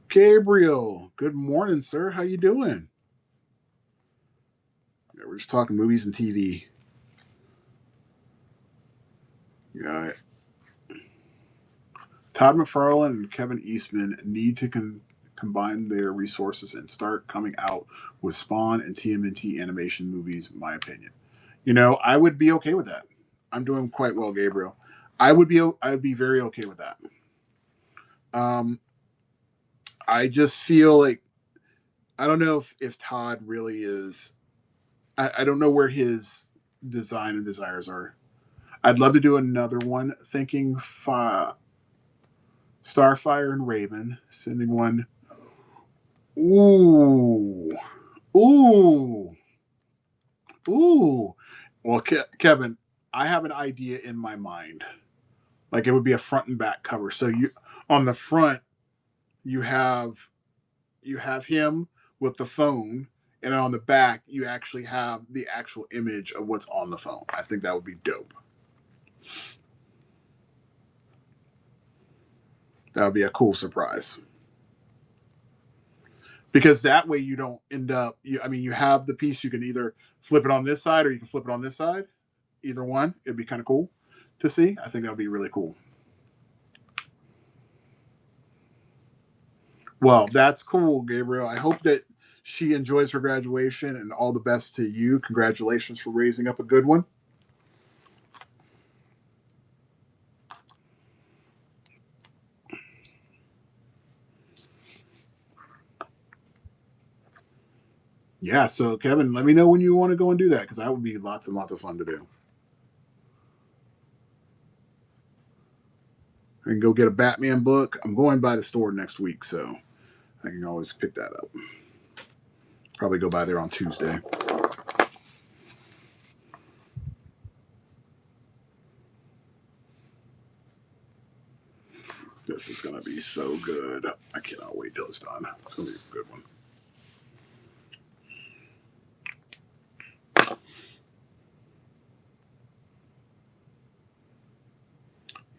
Gabriel, good morning, sir. How you doing? Yeah, we're just talking movies and TV. Yeah, Todd McFarlane and Kevin Eastman need to combine their resources and start coming out with Spawn and TMNT animation movies. In my opinion, I would be okay with that. I'm doing quite well, Gabriel. I would be very okay with that. Um, I just feel like I don't know if Todd really is. I don't know where his design and desires are. I'd love to do another one. Thinking Starfire and Raven, sending one. Ooh, ooh, ooh. Well, Kevin, I have an idea in my mind. Like it would be a front and back cover. So you on the front you have him with the phone, and on the back you actually have the actual image of what's on the phone. I think that would be dope. That would be a cool surprise. Because that way you don't end up you have the piece, you can either flip it on this side or you can flip it on this side. Either one, it'd be kind of cool to see. I think that would be really cool. Well, that's cool, Gabriel. I hope that she enjoys her graduation, and all the best to you. Congratulations for raising up a good one. Yeah, so Kevin, let me know when you want to go and do that, because that would be lots and lots of fun to do. I can go get a Batman book. I'm going by the store next week, so I can always pick that up. Probably go by there on Tuesday. This is going to be so good. I cannot wait till it's done. It's going to be a good one.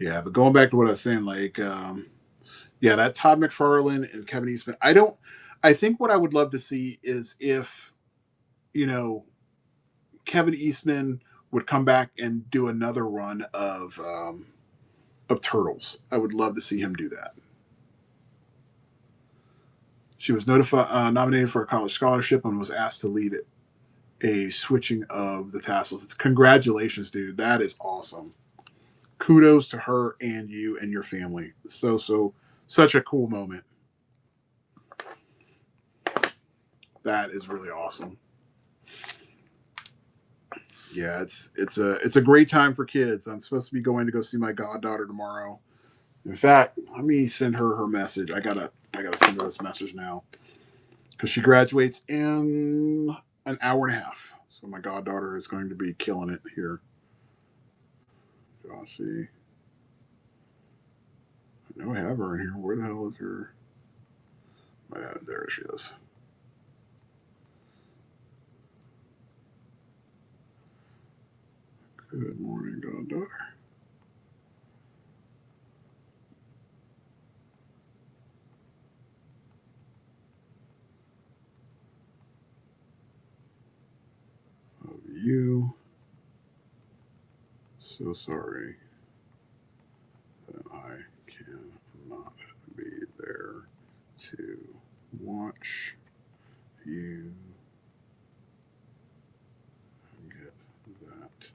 Yeah, but going back to what I was saying, yeah, that Todd McFarlane and Kevin Eastman. I think what I would love to see is if, you know, Kevin Eastman would come back and do another run of Turtles. I would love to see him do that. She was nominated for a college scholarship and was asked to lead a switching of the tassels. Congratulations, dude. That is awesome. Kudos to her and you and your family. Such a cool moment. That is really awesome. Yeah, it's a great time for kids. I'm supposed to be going to go see my goddaughter tomorrow. In fact, let me send her her message. I gotta send her this message now because she graduates in an hour and a half. So my goddaughter is going to be killing it here. I'll see. I know I have her in here. Where the hell is her? There she is. Good morning, goddaughter. Love you. So sorry that I cannot be there to watch you get that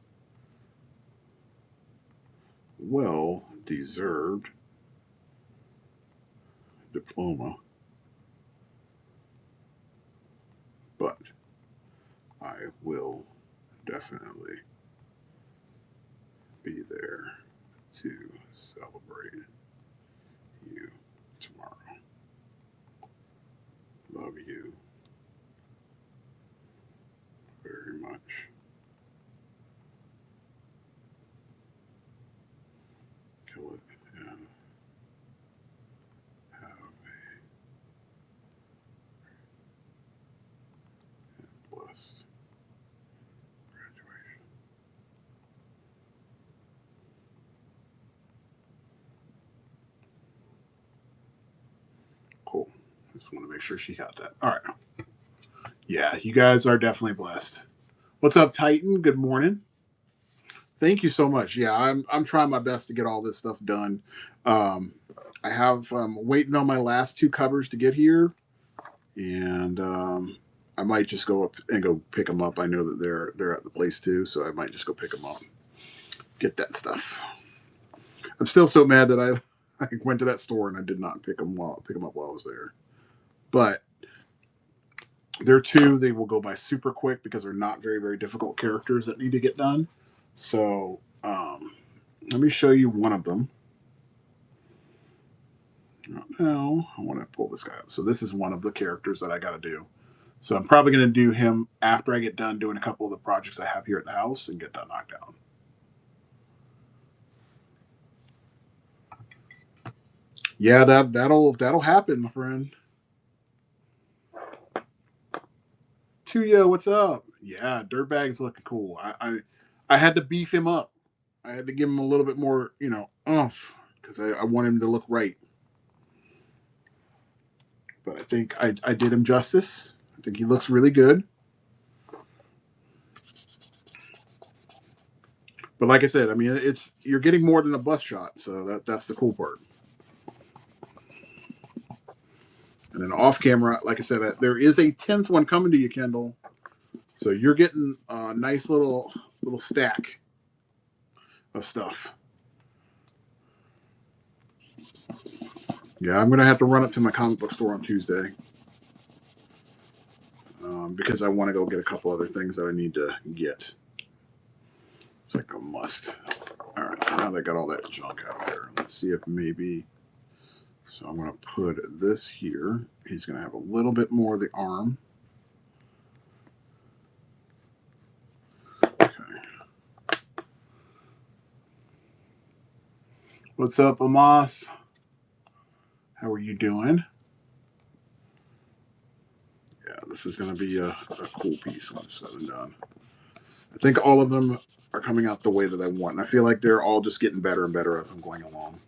well deserved diploma, but I will definitely be there to celebrate you tomorrow. Love you. Just want to make sure she got that. All right. Yeah, you guys are definitely blessed. What's up, Titan? Good morning. Thank you so much. Yeah, I'm trying my best to get all this stuff done. Um, I have waiting on my last two covers to get here, and I might just go up and go pick them up. I know that they're at the place too, so I might just go pick them up, get that stuff. I'm still so mad that I went to that store and I did not pick them up while I was there. But they're two. They will go by super quick because they're not very difficult characters that need to get done. So let me show you one of them. Now I want to pull this guy up. So this is one of the characters that I got to do. So I'm probably going to do him after I get done doing a couple of the projects I have here at the house and get that knocked down. Yeah, that'll happen, my friend. Tuya, what's up? Yeah, Dirtbag's looking cool. I had to beef him up. I had to give him a little bit more, oomph, because I want him to look right. But I think I did him justice. I think he looks really good. But like I said, I mean, you're getting more than a bus shot, so that's the cool part. And then off camera, like I said, there is a 10th one coming to you, Kendall. So you're getting a nice little stack of stuff. Yeah, I'm gonna have to run up to my comic book store on Tuesday because I want to go get a couple other things that I need to get. It's like a must. All right, so now that I got all that junk out there, let's see if maybe. So I'm gonna put this here. He's gonna have a little bit more of the arm. Okay. What's up, Amos? How are you doing? Yeah, this is going to be a cool piece when it's said and done. I think all of them are coming out the way that I want. And I feel like they're all just getting better and better as I'm going along.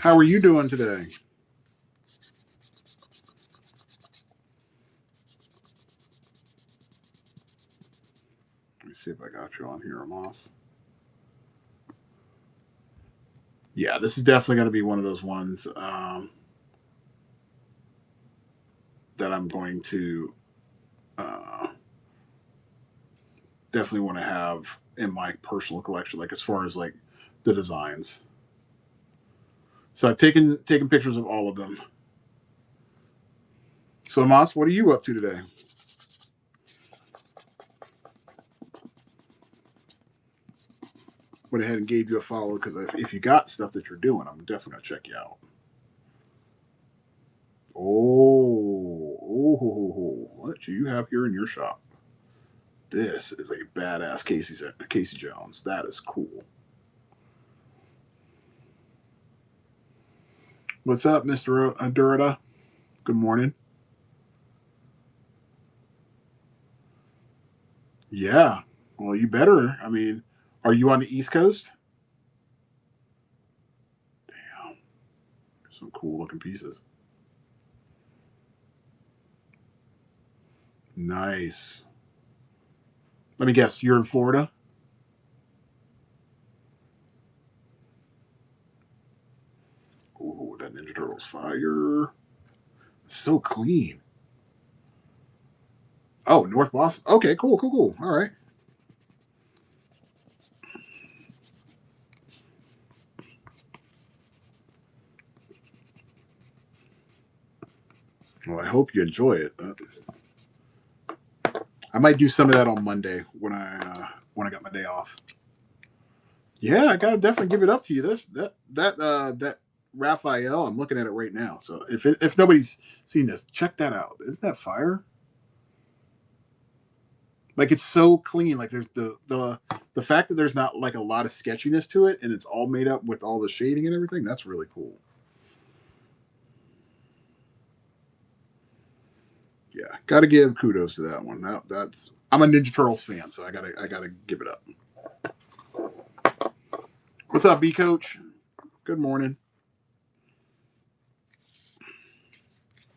How are you doing today? Let me see if I got you on here, Amos. Yeah, this is definitely going to be one of those ones that I'm going to definitely want to have in my personal collection, like as far as like the designs. So I've taken pictures of all of them. So Amos, what are you up to today? Went ahead and gave you a follow because if you got stuff that you're doing, I'm definitely gonna check you out. What do you have here in your shop? This is a badass Casey Jones. That is cool. What's up, Mr. Durada? Good morning. Yeah. Well, you better. I mean, are you on the East Coast? Damn. Some cool looking pieces. Nice. Let me guess, you're in Florida? Oh, that Ninja Turtles fire. So clean. Oh, North Boston. Okay, cool. All right. Well, I hope you enjoy it. I might do some of that on Monday when I got my day off. Yeah, I gotta definitely give it up to you. That Raphael, I'm looking at it right now. So if nobody's seen this, check that out. Isn't that fire? Like it's so clean. Like there's the fact that there's not like a lot of sketchiness to it, and it's all made up with all the shading and everything. That's really cool. Yeah, got to give kudos to that one. That's I'm a Ninja Turtles fan, so I gotta give it up. What's up, B Coach? Good morning.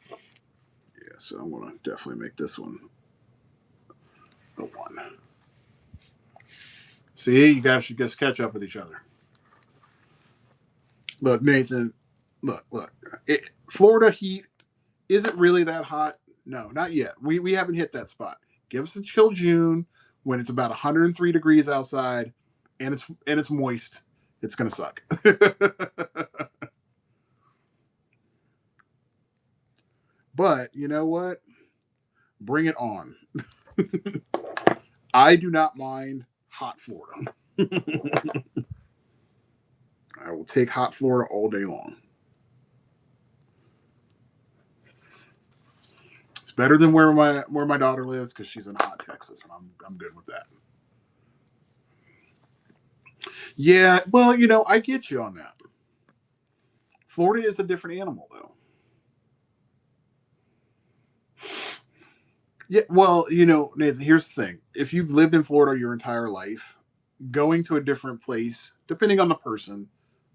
Yeah, so I'm gonna definitely make this one the one. See, you guys should just catch up with each other. Look, Nathan. Look. Florida heat, is it really that hot? No, not yet. We haven't hit that spot. Give us until June when it's about 103 degrees outside, and it's moist. It's gonna suck. But you know what? Bring it on. I do not mind hot Florida. I will take hot Florida all day long. It's better than where my daughter lives because she's in hot Texas, and I'm good with that. Yeah, well, I get you on that. Florida is a different animal, though. Yeah, well, Nathan, here's the thing. If you've lived in Florida your entire life, going to a different place, depending on the person,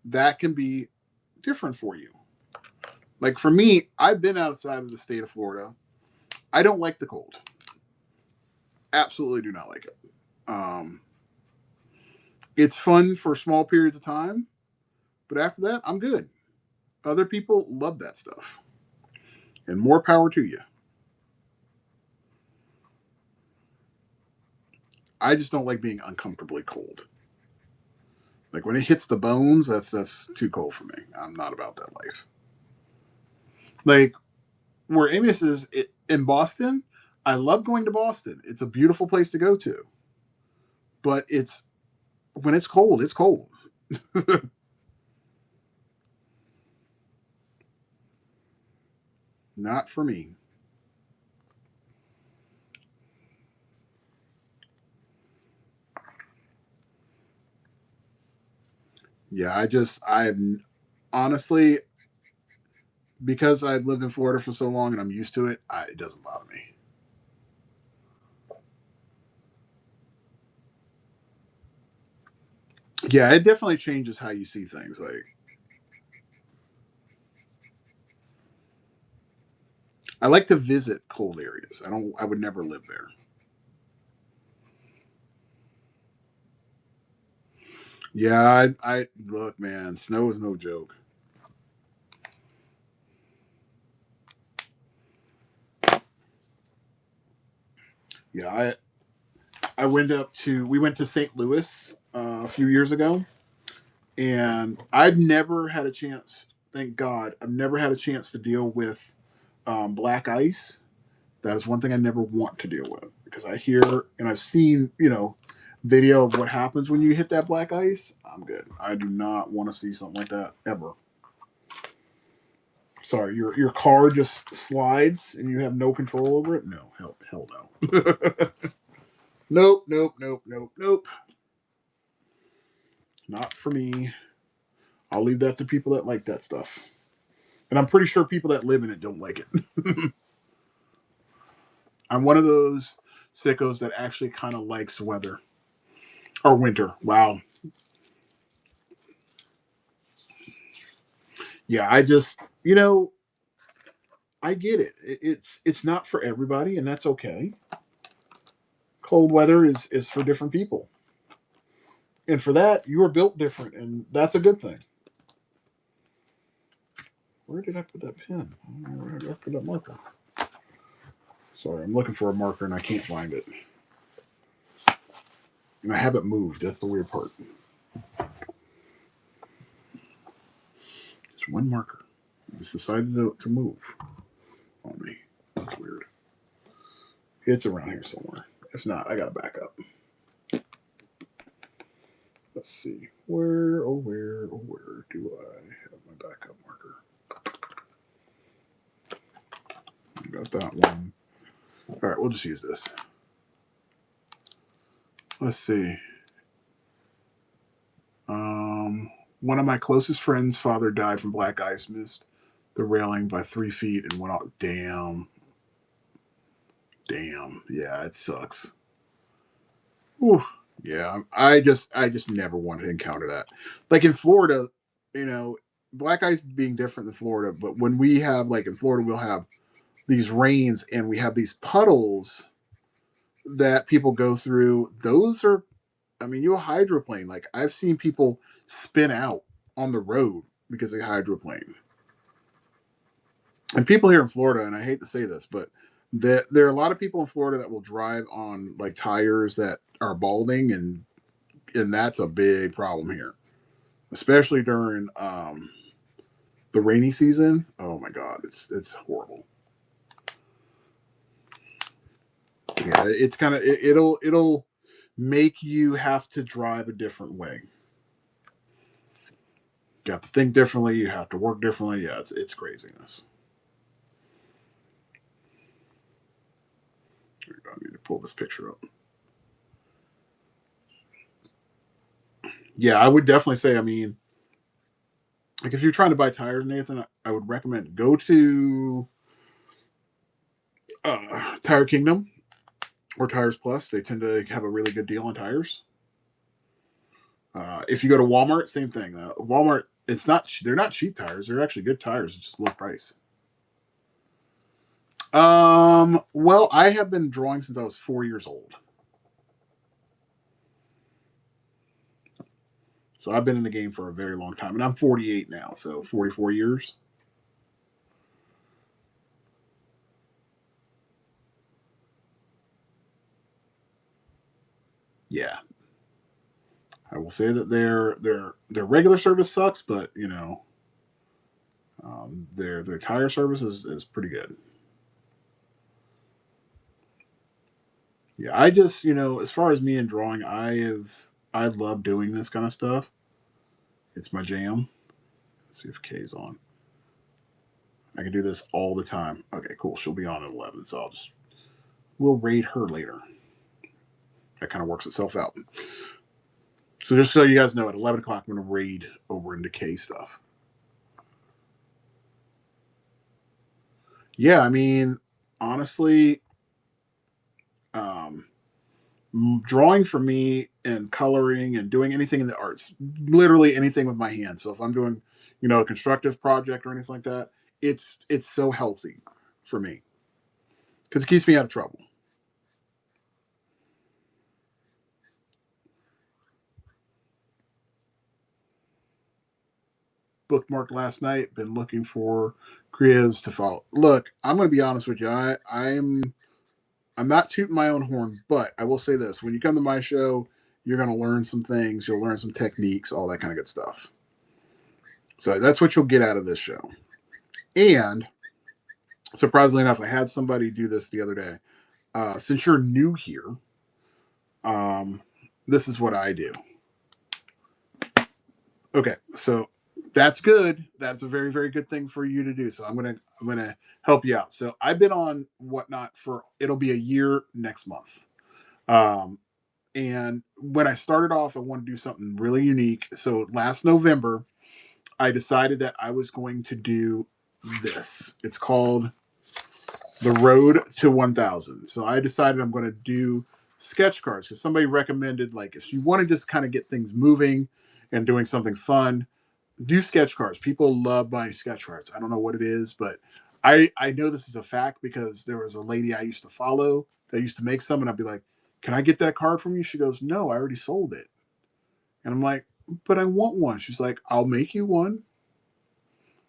that can be different for you. Like for me, I've been outside of the state of Florida. I don't like the cold. Absolutely do not like it. Um, it's fun for small periods of time, but after that, I'm good. Other people love that stuff, and more power to you. I just don't like being uncomfortably cold. Like when it hits the bones, that's too cold for me. I'm not about that life. Like where Amos is in Boston, I love going to Boston. It's a beautiful place to go to, but it's when it's cold, it's cold. Not for me. Yeah, I'm honestly because I've lived in Florida for so long and I'm used to it. It doesn't bother me. Yeah, it definitely changes how you see things. Like I like to visit cold areas. I don't. I would never live there. Yeah, I look, man. Snow is no joke. Yeah, I went up to we went to St. Louis a few years ago, and I've never had a chance. Thank God, I've never had a chance to deal with black ice. That is one thing I never want to deal with because I hear and I've seen video of what happens when you hit that black ice. I'm good. I do not want to see something like that ever. Sorry, your car just slides and you have no control over it. No, hell no. Nope. Not for me. I'll leave that to people that like that stuff. And I'm pretty sure people that live in it don't like it. I'm one of those sickos that actually kind of likes weather or winter. Wow. Yeah, I get it. It's not for everybody, and that's okay. Cold weather is for different people, and for that, you are built different, and that's a good thing. Where did I put that pen? I don't know where did I put that marker? Sorry, I'm looking for a marker and I can't find it. And I haven't moved. That's the weird part. It's one marker. It's decided to move on me. That's weird. It's around here somewhere. If not, I gotta back up. Let's see. Where do I have my backup marker? Got that one. All right, we'll just use this. Let's see. One of my closest friends' father died from black ice, missed the railing by 3 feet and went off. Damn. Damn. Yeah, it sucks. Whew. Yeah, I just never wanted to encounter that. Like in Florida, you know, black ice being different than Florida, but when we have like in Florida, we'll have these rains and we have these puddles that people go through. Those are, I mean, you hydroplane. Like I've seen people spin out on the road because they hydroplane. And people here in Florida, and I hate to say this, but there are a lot of people in Florida that will drive on like tires that are balding, and that's a big problem here, especially during the rainy season. Oh my god, it's horrible. Yeah, it's kind of it'll make you have to drive a different way. You have to think differently. You have to work differently. Yeah, it's craziness. I need to pull this picture up. Yeah, I would definitely say. I mean, like if you're trying to buy tires, Nathan, I would recommend go to Tire Kingdom or Tires Plus. They tend to have a really good deal on tires. If you go to Walmart, same thing. Walmart, it's not they're not cheap tires. They're actually good tires. It's just low price. Well, I have been drawing since I was 4 years old. So I've been in the game for a very long time, and I'm 48 now, so 44 years. Yeah, I will say that their regular service sucks, but their tire service is pretty good. Yeah, I just as far as me and drawing, I love doing this kind of stuff. It's my jam. Let's see if Kay's on. I can do this all the time. Okay, cool. She'll be on at 11, so we'll raid her later. That kind of works itself out. So just so you guys know, at 11 o'clock, I'm going to raid over into K stuff. Yeah, I mean, honestly, um, drawing for me and coloring and doing anything in the arts, literally anything with my hands. So if I'm doing, a constructive project or anything like that, it's so healthy for me because it keeps me out of trouble. Bookmarked last night. Been looking for creatives to follow. Look, I'm going to be honest with you. I'm not tooting my own horn, but I will say this: when you come to my show, you're going to learn some things. You'll learn some techniques, all that kind of good stuff. So that's what you'll get out of this show. And surprisingly enough, I had somebody do this the other day. Since you're new here, um, this is what I do. Okay, so that's good. That's a very, very good thing for you to do. So I'm gonna help you out. So I've been on Whatnot for it'll be a year next month. Um, and when I started off, I wanted to do something really unique. So last November, I decided that I was going to do this. It's called the Road to 1000. So I decided I'm going to do sketch cards because somebody recommended, like, if you want to just kind of get things moving and doing something fun, do sketch cards. People love buying sketch cards. I don't know what it is, but I know this is a fact because there was a lady I used to follow that used to make some, and I'd be like, "Can I get that card from you?" She goes, "No, I already sold it." And I'm like, "But I want one." She's like, "I'll make you one."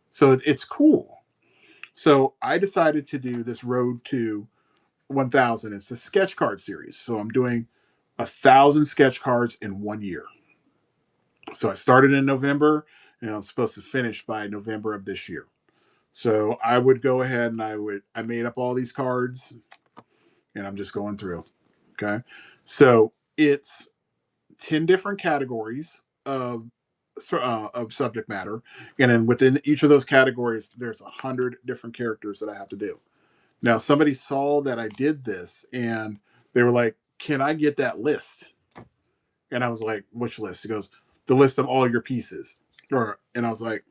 So it's cool. So I decided to do this Road to 1000. It's the sketch card series. So I'm doing 1,000 sketch cards in 1 year. So I started in November, and I'm supposed to finish by November of this year. So I would go ahead and I made up all these cards, and I'm just going through. Okay. So it's 10 different categories of subject matter. And then within each of those categories, there's 100 different characters that I have to do. Now, somebody saw that I did this and they were like, "Can I get that list?" And I was like, "Which list?" He goes, "The list of all your pieces." And I was like,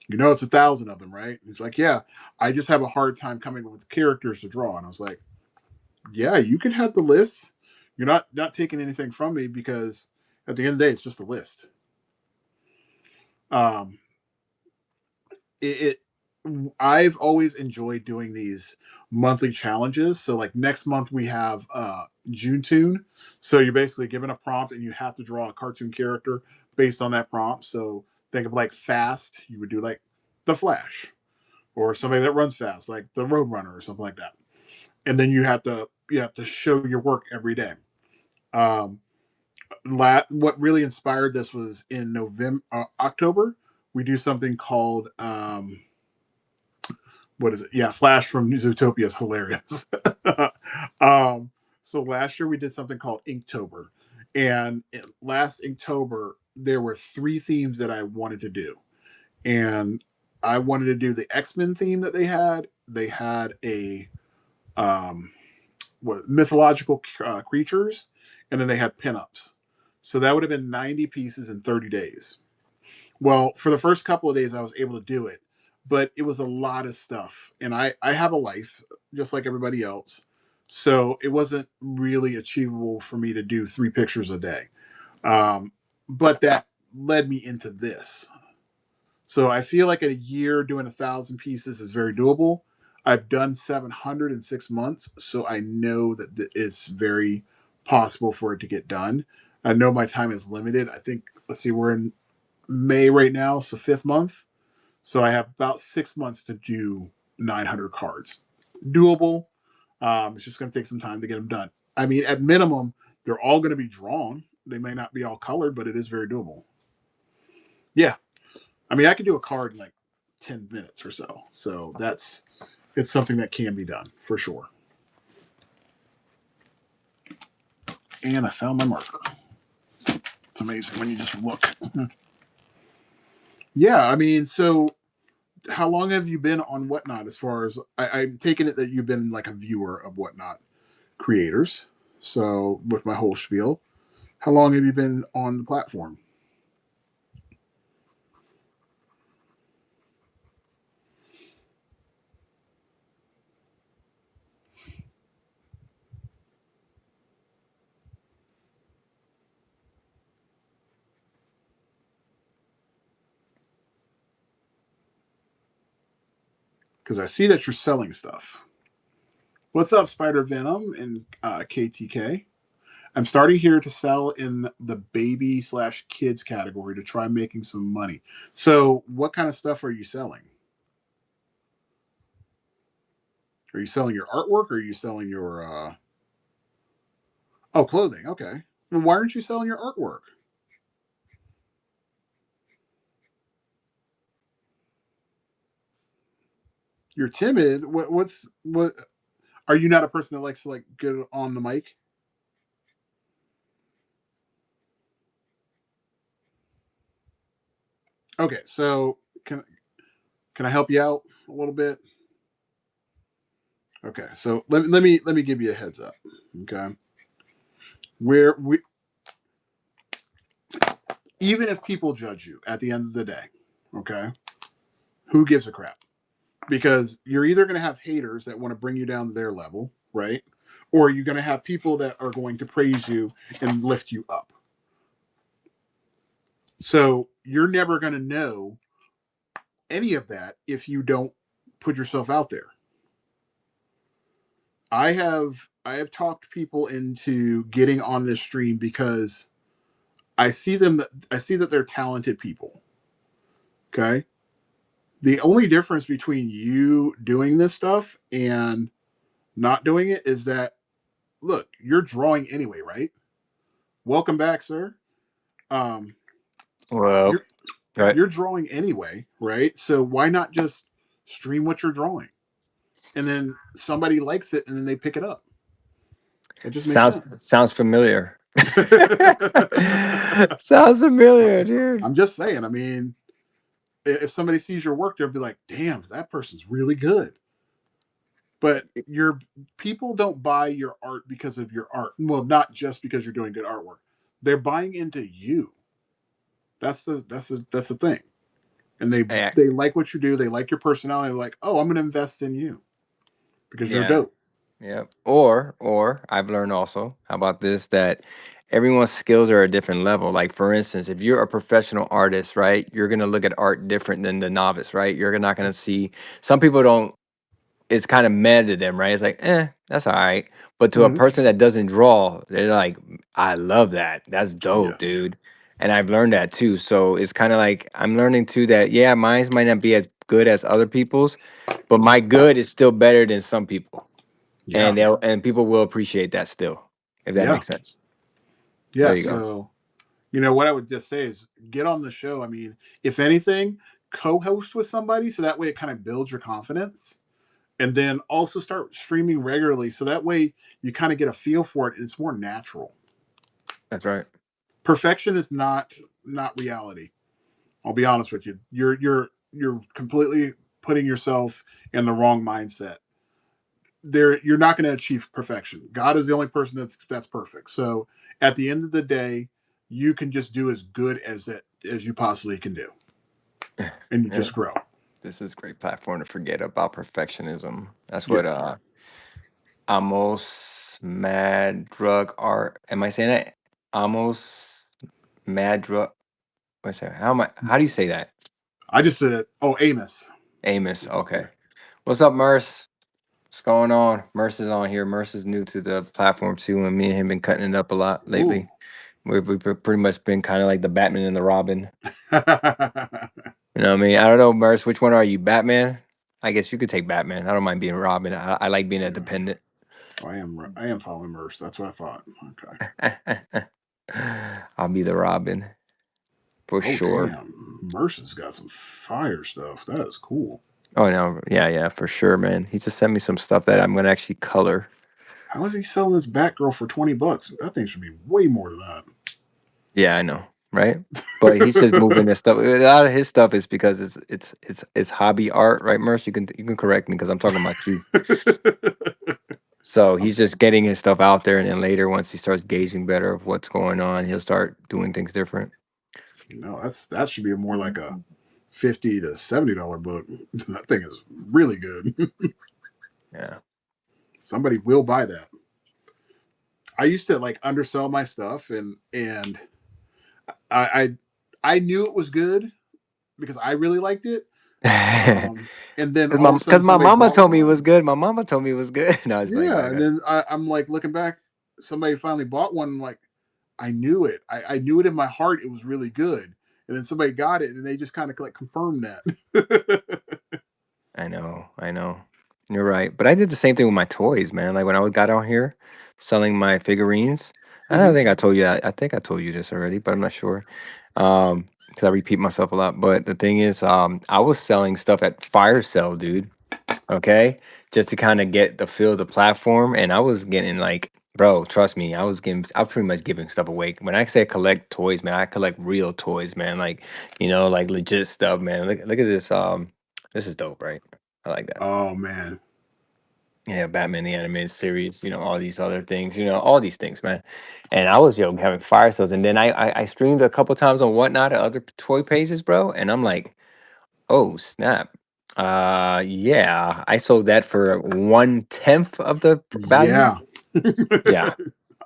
"It's 1,000 of them, right?" He's like, "Yeah, I just have a hard time coming up with characters to draw." And I was like, Yeah, you can have the list. You're not taking anything from me because at the end of the day, it's just a list. Um, it I've always enjoyed doing these monthly challenges. So like next month we have June Tune. So you're basically given a prompt and you have to draw a cartoon character based on that prompt. So think of like fast, you would do like the Flash or somebody that runs fast, like the Roadrunner or something like that. And then you have to show your work every day. Um, what really inspired this was in November, October. We do something called what is it? Yeah, Flash from Zootopia is hilarious. um, so last year we did something called Inktober, and last Inktober there were three themes that I wanted to do, and I wanted to do the X-Men theme that they had. They had a um, what mythological creatures, and then they had pinups. So that would have been 90 pieces in 30 days. Well, for the first couple of days, I was able to do it, but it was a lot of stuff. And I have a life just like everybody else. So it wasn't really achievable for me to do three pictures a day. Um, but that led me into this. So I feel like a year doing 1,000 pieces is very doable. I've done 700 in 6 months. So I know that it's very possible for it to get done. I know my time is limited. I think, let's see, we're in May right now, so fifth month. So I have about 6 months to do 900 cards. Doable. It's just going to take some time to get them done. I mean, at minimum, they're all going to be drawn. They may not be all colored, but it is very doable. Yeah, I mean, I could do a card in like 10 minutes or so. So it's something that can be done for sure. And I found my marker. It's amazing when you just look. Yeah, I mean, so how long have you been on Whatnot? As far as I'm taking it that you've been like a viewer of Whatnot creators. So with my whole spiel, how long have you been on the platform? Because I see that you're selling stuff. What's up, Spider Venom and KTK? I'm starting here to sell in the baby slash kids category to try making some money. So, what kind of stuff are you selling? Are you selling your artwork or are you selling your oh, clothing? Okay. Well, why aren't you selling your artwork? You're timid. What are you not a person that likes to like get on the mic? Okay, so can I help you out a little bit? Okay, so let me give you a heads up. Okay, where we even if people judge you at the end of the day, okay, who gives a crap? Because you're either going to have haters that want to bring you down to their level, right? Or you're going to have people that are going to praise you and lift you up. So you're never going to know any of that if you don't put yourself out there. I have talked people into getting on this stream because I see that they're talented people. Okay. The only difference between you doing this stuff and not doing it is that look, you're drawing anyway, right? Welcome back, sir. Um, Well, you're right. you're drawing anyway, right? So why not just stream what you're drawing, and then somebody likes it, and then they pick it up. It just makes sense. Sounds familiar. Sounds familiar, dude. I'm just saying. I mean, if somebody sees your work, they'll be like, "Damn, that person's really good." But your people don't buy your art because of your art. Well, not just because you're doing good artwork. They're buying into you. That's the thing. And they Yeah, they like what you do. They like your personality. They're like, oh, I'm going to invest in you because you're yeah. dope. Yep. Or I've learned also, how about this, that everyone's skills are a different level. Like for instance, if you're a professional artist, right, you're gonna look at art different than the novice, right? You're not gonna see some people don't it's kind of mad to them, right? It's like, that's all right. But to a Hmm. person that doesn't draw, they're like, I love that. That's dope, Yes. dude. And I've learned that too. So it's kind of like I'm learning too that yeah, mine might not be as good as other people's, but my good is still better than some people. Yeah. And people will appreciate that still, if that Yeah. makes sense. There Yeah. you go. So, what I would just say is get on the show. I mean, if anything, co-host with somebody so that way it kind of builds your confidence. And then also start streaming regularly so that way you kind of get a feel for it and it's more natural. That's right. Perfection is not reality. I'll be honest with you. You're completely putting yourself in the wrong mindset. You're not going to achieve perfection. God is the only person that's perfect. So at the end of the day, you can just do as good as you possibly can do, and you Yeah. just grow. This is a great platform to forget about perfectionism. That's what Yes. Amos Mad Drug Art. Am I saying that? Amos Mad Drug. What's that? How do you say that? I just said, oh, Amos. Amos. Yeah. Okay. What's up, Merce? What's going on? Merce is on here. Merce is new to the platform too, and me and him been cutting it up a lot Ooh. lately. We've pretty much been kind of like the Batman and the Robin. You know what I mean? I don't know, Merce. Which one are you? Batman? I guess you could take Batman. I don't mind being Robin. I like being a Yeah. dependent. I am following Merce. That's what I thought. Okay. I'll be the Robin for Oh sure. damn. Merce has got some fire stuff. That is cool. Oh no, yeah, yeah, for sure, man. He just sent me some stuff that I'm gonna actually color. How is he selling this Batgirl for $20? That thing should be way more than Yeah, I know, right? But he's just moving that. his stuff. A lot of his stuff is because it's hobby art, right, Merce? You can correct me because I'm talking about you. So I'm he's just getting his stuff out there, and then later, once he starts gauging better of what's going on, he'll start doing things different. that should be more like a $50 to $70 book. That thing is really good. Yeah. Somebody will buy that. I used to like undersell my stuff, and I I knew it was good because I really liked it. And then all of a sudden Cause my somebody mama bought told me it one. was good. My mama told me it was good. No, it's like, Yeah, and then I'm like looking back, somebody finally bought one. I'm like, I knew it. I knew it in my heart. It was really good. And then somebody got it, and they just kind of like confirmed that. I know, I know. You're right. But I did the same thing with my toys, man. Like when got out here selling my figurines. I don't Hmm. think I told you that. I think I told you this already, but I'm not sure. Because I repeat myself a lot. But the thing is, I was selling stuff at Fire Sale, dude. Okay. Just to kind of get the feel of the platform. And I was getting like, bro, trust me, I was pretty much giving stuff away. When I say collect toys, man, I collect real toys, man. Like, like legit stuff, man. Look at this. This is dope, right? I like that. Oh man. Yeah, Batman the animated series, all these other things, all these things, man. And I was having fire sales, and then I streamed a couple times on Whatnot at other toy pages, bro. And I'm like, oh snap! Yeah, I sold that for 1/10 of the value. Yeah. Yeah,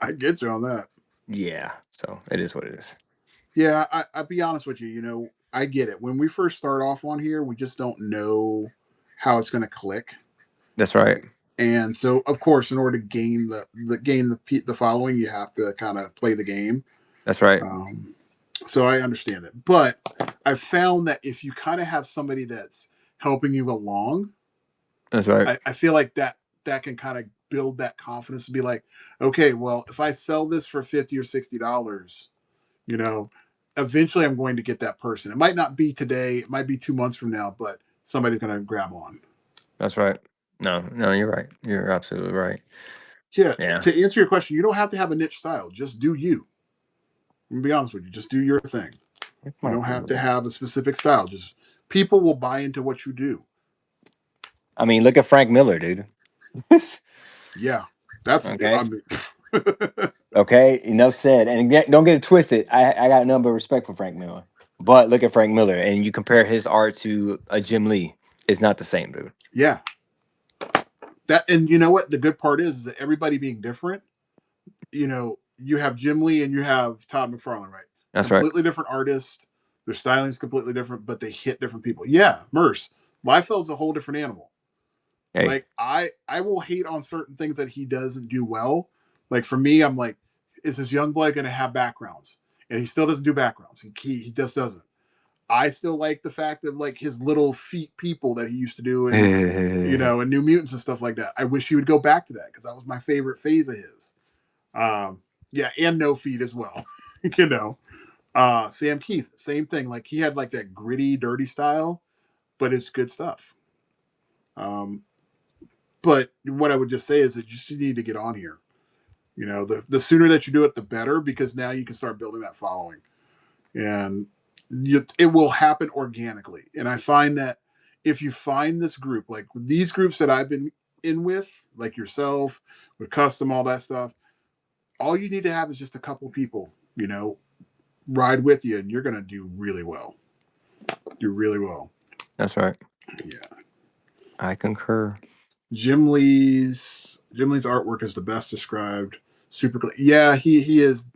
I get you on that. yeah. So it is what it is. Yeah, I'll be honest with you. I get it. When we first start off on here, we just don't know how it's going to click. That's right. And so, of course, in order to gain the following, you have to kind of play the game. That's right. Um, so I understand it, but I found that if you kind of have somebody that's helping you along, That's right. I feel like that can kind of build that confidence to be like, okay, well, if I sell this for $50 or $60, you know, eventually I'm going to get that person. It might not be today, it might be 2 months from now, but somebody's going to grab on. That's right. No, no, you're right. You're absolutely right. Yeah, Yeah. to answer your question, you don't have to have a niche style. Just do you. I'm gonna be honest with you. Just do your thing. Come You on, don't have to bro. have a specific style. Just people will buy into what you do. I mean, look at Frank Miller, dude. Yeah, that's. Okay. I mean, Okay, enough said. And don't get it twisted. I got nothing but respect for Frank Miller. But look at Frank Miller, and you compare his art to a Jim Lee. It's not the same, dude. yeah, that, and you know what? The good part is that everybody being different. You have Jim Lee and you have Todd McFarlane, right? That's right. Completely different artists. Their styling is completely different, but they hit different people. Yeah, Merce. Liefeld's a whole different animal. Hey. Like I will hate on certain things that he doesn't do well. Like for me, I'm like, is this young boy going to have backgrounds? And he still doesn't do backgrounds. He just doesn't. I still like the fact of like his little feet people that he used to do and New Mutants and stuff like that. I wish he would go back to that because that was my favorite phase of his. Yeah, and No Feet as well. you know. Sam Keith, same thing. Like he had like that gritty, dirty style, but it's good stuff. Um, but what I would just say is that you just need to get on here. The sooner that you do it, the better, because now you can start building that following, and it will happen organically. And I find that if you find this group, like these groups that I've been in with, like yourself, with custom, all that stuff, all you need to have is just a couple people, ride with you, and you're going to do really well. Do really well. That's right. Yeah. I concur. Jim Lee's artwork is the best described. Super. Yeah, he is.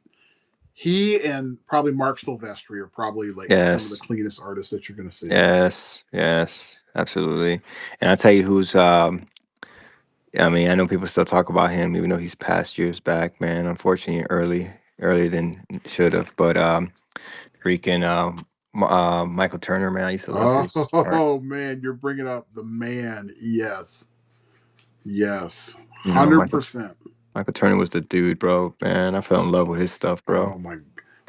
He and probably Mark Silvestri are probably like some of the Yes. cleanest artists that you're going to see. Yes. Yes. Absolutely. And I tell you who's I mean, I know people still talk about him, even though he's passed years back, man. Unfortunately, earlier than should have. But freaking Michael Turner, man, I used to love his art. Oh man, you're bringing up the man. Yes, yes, You know, 100%. Michael Turner was the dude, bro. Man, I fell in love with his stuff, bro. Oh my,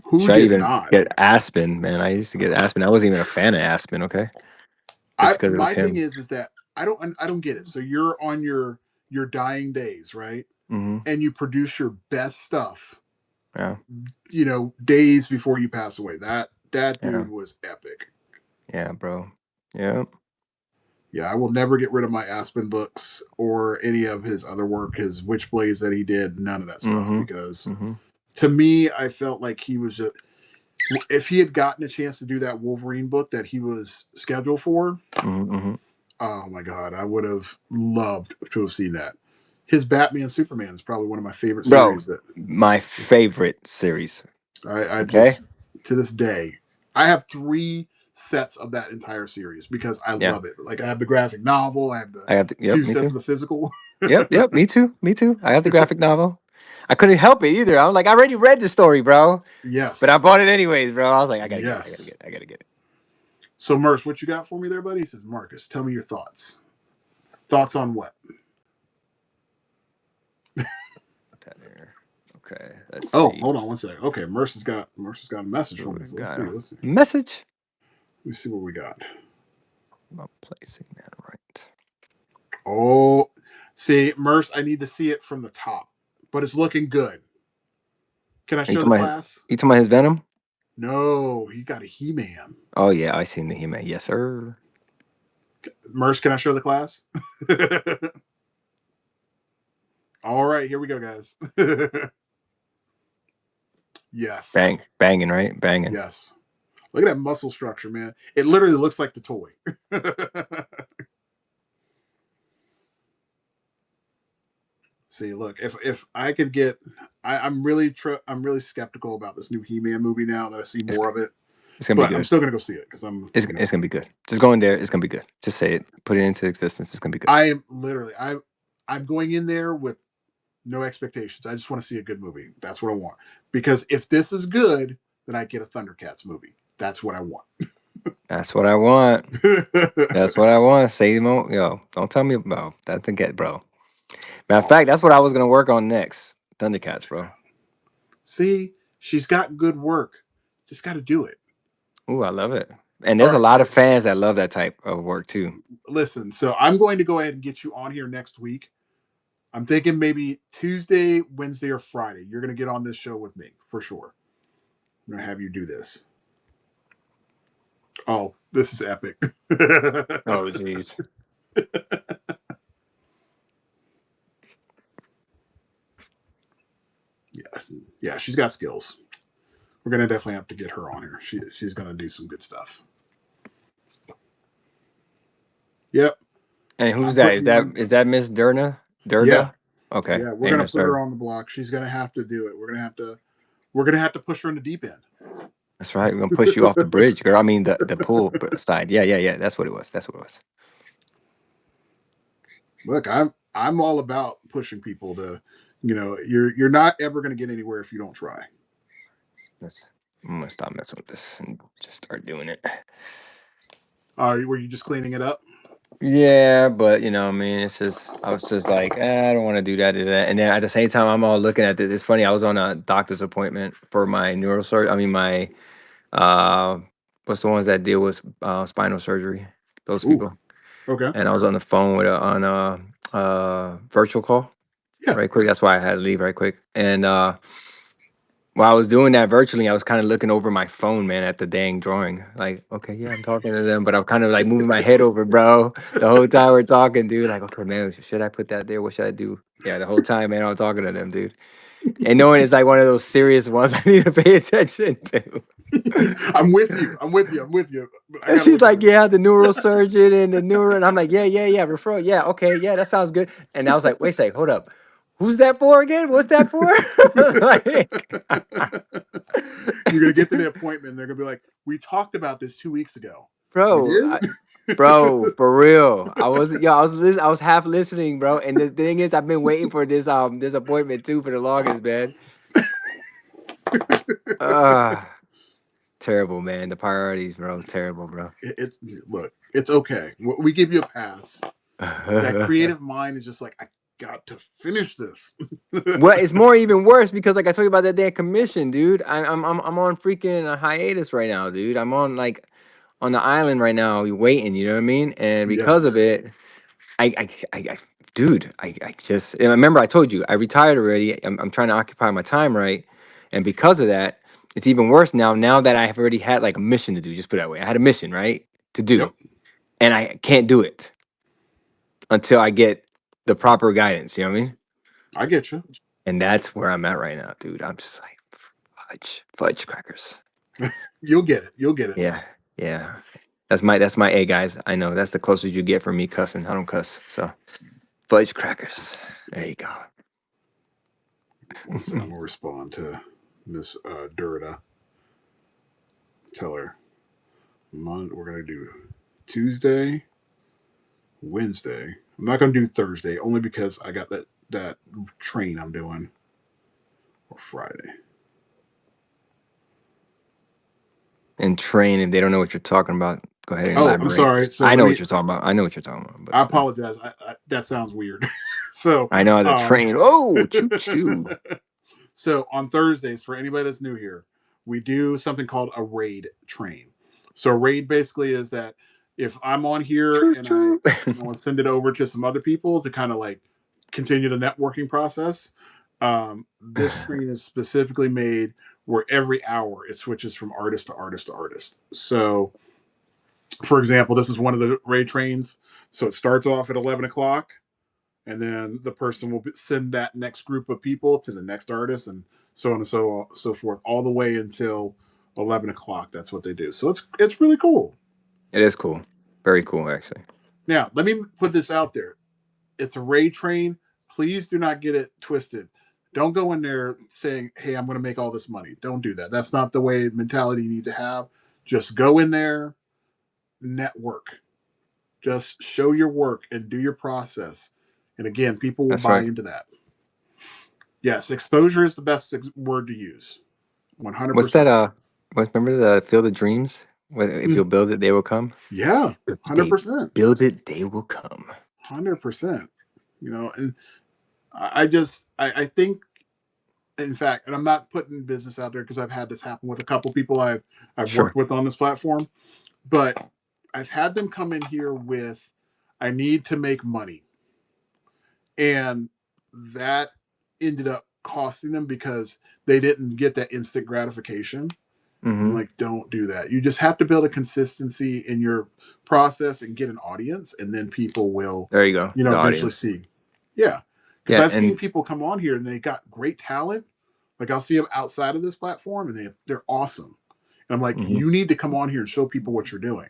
who Should I did even not? get Aspen, man? I used to get Aspen. I wasn't even a fan of Aspen, okay? Just I because it was My thing him. is that I don't get it. So you're on your dying days, right? Hmm. And you produce your best stuff, Yeah, days before you pass away. That yeah, dude was epic. yeah, bro. Yeah. Yeah, I will never get rid of my Aspen books or any of his other work, his Witchblades that he did, none of that stuff. Hmm. Because Hmm. to me, I felt like he was if he had gotten a chance to do that Wolverine book that he was scheduled for, Hmm. oh my god, I would have loved to have seen that. His Batman Superman is probably one of my favorite Bro, series that my favorite series. I Okay. just to this day I have 3 sets of that entire series because I Yeah. love it. Like I have the graphic novel, I have the I have the, yep, two me sets too. of the physical. Yep, yep, me too. Me too. I have the graphic novel. I couldn't help it either. I was like, I already read the story, bro. But I Yes. bought it anyways, bro. I was like, I gotta get it. I gotta Yes. get it. I gotta get it. So Merce, what you got for me there, buddy? He says, Marcus, tell me your thoughts. Thoughts on what? Put that there. Okay, let's Oh, see. hold on one second. Okay, Mercer's got a message What for we me. So let's got see. a Let's see. message. Let me see what we got. I'm placing that right. Oh, see, Merce, I need to see it from the top, but it's looking good. Can I Are you show talking the about? class? You talking about his Venom? No, he got a He-Man. Oh yeah, I seen the He-Man. Yes, sir. Merce, can I show the class? All right, here we go, guys. Yes, Banging, right? Banging. yes. Look at that muscle structure, man. It literally looks like the toy. See, look, if I could get, I'm really skeptical about this new He-Man movie now that I see It's more of it, it's gonna be but I'm good. still gonna go see it because I'm, It's gonna be good. Just go in there. It's gonna be good. Just say it. Put it into existence. It's gonna be good. I am literally, I'm going in there with no expectations. I just want to see a good movie. That's what I want. Because if this is good, then I get a Thundercats movie. That's what I want. That's what I want. That's what I want. Say more. Yo, don't tell me about that to get, bro. Matter of Oh, fact, that's what I was gonna work on next. Thundercats, bro. see, she's got good work. Just got to do it. Ooh, I love it. And All there's a right, lot of fans that love that type of work too. listen. So I'm going to go ahead and get you on here next week. I'm thinking maybe Tuesday, Wednesday, or Friday. You're going to get on this show with me for sure. I'm going to have you do this. Oh, this is epic. Oh, jeez. Yeah, yeah, she's got skills. We're gonna definitely have to get her on here. She's gonna do some good stuff. Yep. And who's I'm that? putting Is you that on. is that Miss Durna? Yeah, Durda? Okay, yeah. We're gonna famous put her her. on the block. She's gonna have to do it. We're gonna have to push her in the deep end. That's right. We're gonna push you off the bridge, girl. I mean the pool side. Yeah, yeah, yeah. That's what it was. That's what it was. Look, I'm all about pushing people to, you're not ever gonna get anywhere if you don't try. That's, I'm gonna stop messing with this and just start doing it. Were you just cleaning it up? Yeah, but I mean, it's just I was just like, I don't want to do that. And then at the same time, I'm all looking at this. It's funny. I was on a doctor's appointment for my neurosurgery. I mean, my uh, what's the ones that deal with spinal surgery? Those Ooh, people. okay. And I was on the phone with on a virtual call Yeah. right quick. That's why I had to leave right quick. And while I was doing that virtually, I was kind of looking over my phone, man, at the dang drawing. Like, okay, yeah, I'm talking to them, but I'm kind of like moving my head over, bro. The whole time we're talking, dude. Like, okay, man, should I put that there? What should I do? Yeah, the whole time, man, I was talking to them, dude. And knowing it's like one of those serious ones I need to pay attention to. I'm with you. I'm with you. I'm with you. But I And gotta she's look at like, this. yeah, the neurosurgeon and the neuro. And I'm like, yeah, yeah, yeah, referral. Yeah, okay, yeah, that sounds good. And I was like, wait a sec, hold up. Who's that for again? What's that for? Like, You're gonna get to the appointment. And they're gonna be like, "We talked about this 2 weeks ago." We bro, did. bro, for real. I was, yo, I was half listening, bro. And the thing is, I've been waiting for this appointment too for the longest, man. Ah, terrible, man. The priorities, bro, terrible, bro. It's look. It's okay. We give you a pass. That creative mind is just like, I got to finish this. Well, it's more even worse because, like I told you about that damn commission, dude. I'm on freaking a hiatus right now, dude. I'm on like on the island right now, waiting. You know what I mean? And because of Yes, it, I dude, I just and remember I told you I retired already. I'm trying to occupy my time right, and because of that, it's even worse now. Now that I have already had like a mission to do, just put it that way. I had a mission right to do, yep, and I can't do it until I get the proper guidance. You know what I mean? I get you. And that's where I'm at right now, dude. I'm just like fudge crackers. You'll get it. You'll get it. Yeah, yeah. That's my A guys. I know that's the closest you get from me cussing. I don't cuss, so fudge crackers. There you go. One second, I'm gonna respond to Miss Durda. Tell her we're gonna do Tuesday, Wednesday. I'm not gonna do Thursday only because I got that train I'm doing, or Friday. And train if they don't know what you're talking about. Go ahead and Oh, I'm elaborate. sorry. So I let know me. what you're talking about. I know what you're talking about, but I still, apologize. That sounds weird. so, I know the um, train. Oh, choo choo. so on Thursdays, for anybody that's new here, we do something called a raid train. So a raid basically is that if I'm on here Choo and I choo. want to send it over to some other people to kind of like continue the networking process, this train is specifically made where every hour it switches from artist to artist to artist. So, for example, this is one of the raid trains. So it starts off at 11 o'clock, and then the person will send that next group of people to the next artist, and so on and so forth, all the way until 11 o'clock. That's what they do. So it's really cool. It is cool. Very cool, actually. Now, let me put this out there. It's a raid train. Please do not get it twisted. Don't go in there saying, "Hey, I'm going to make all this money." Don't do that. That's not the way mentality you need to have. Just go in there, network. Just show your work and do your process. And again, people will That's buy right. into that. Yes, exposure is the best word to use. What's that? 100%. Remember the Field of Dreams? If Mm, you'll build it, they will come. yeah, If they 100%. build it, they will come. 100%. And I think, in fact, and I'm not putting business out there because I've had this happen with a couple people I've Sure. worked with on this platform, but I've had them come in here with, I need to make money. And that ended up costing them because they didn't get that instant gratification. I'm Mm-hmm. like, don't do that. You just have to build a consistency in your process and get an audience, and then people will, There you go. The eventually audience. see. Yeah. Because Yeah, I've seen and people come on here and they got great talent. Like I'll see them outside of this platform and they're awesome. And I'm like, mhm. you need to come on here and show people what you're doing.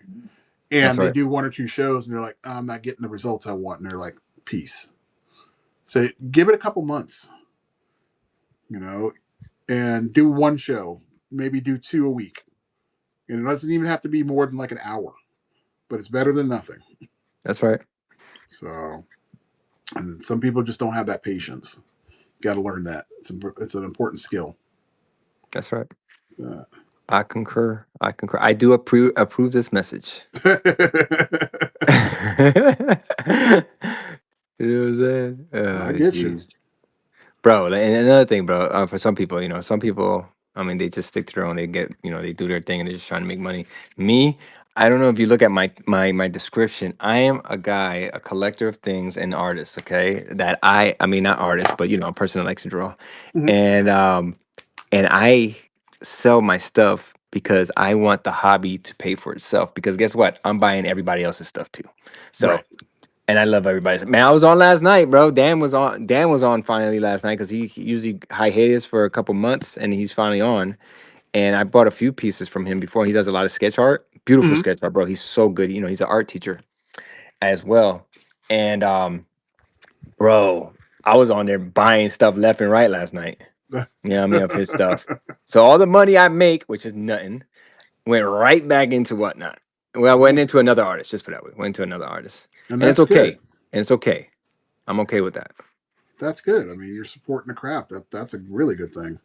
That's and they right. do one or two shows, and they're like, I'm not getting the results I want, and they're like, peace. So give it a couple months, you know, and do one show, maybe do two a week, and it doesn't even have to be more than like an hour, but it's better than nothing. That's right. So, and some people just don't have that patience. Got to learn that. It's an important skill. That's right. Uh, I concur. I concur. I do approve this message. You know what I'm saying? I Oh, get you. jeez. Bro, and another thing, bro, for some people, some people, I mean, they just stick to their own. They get, they do their thing and they're just trying to make money. Me, I don't know if you look at my description. I am a guy, a collector of things and artist. Okay, that I mean, not artist, but a person that likes to draw, Mhm. and I sell my stuff because I want the hobby to pay for itself. Because guess what? I'm buying everybody else's stuff too. So Right. and I love everybody. Man, I was on last night, bro. Dan was on. Dan was on finally last night because he usually hiatus for a couple months, and he's finally on. And I bought a few pieces from him before. He does a lot of sketch art, beautiful Hmm. sketch art, bro. He's so good. He's an art teacher as well. And bro, I was on there buying stuff left and right last night. You know what I mean, of his stuff. So all the money I make, which is nothing, went right back into whatnot. Well, I went into another artist. Just put it that way. Went into another artist, And and it's that's okay. good. And it's okay. I'm okay with that. That's good. I mean, you're supporting the craft. That's a really good thing.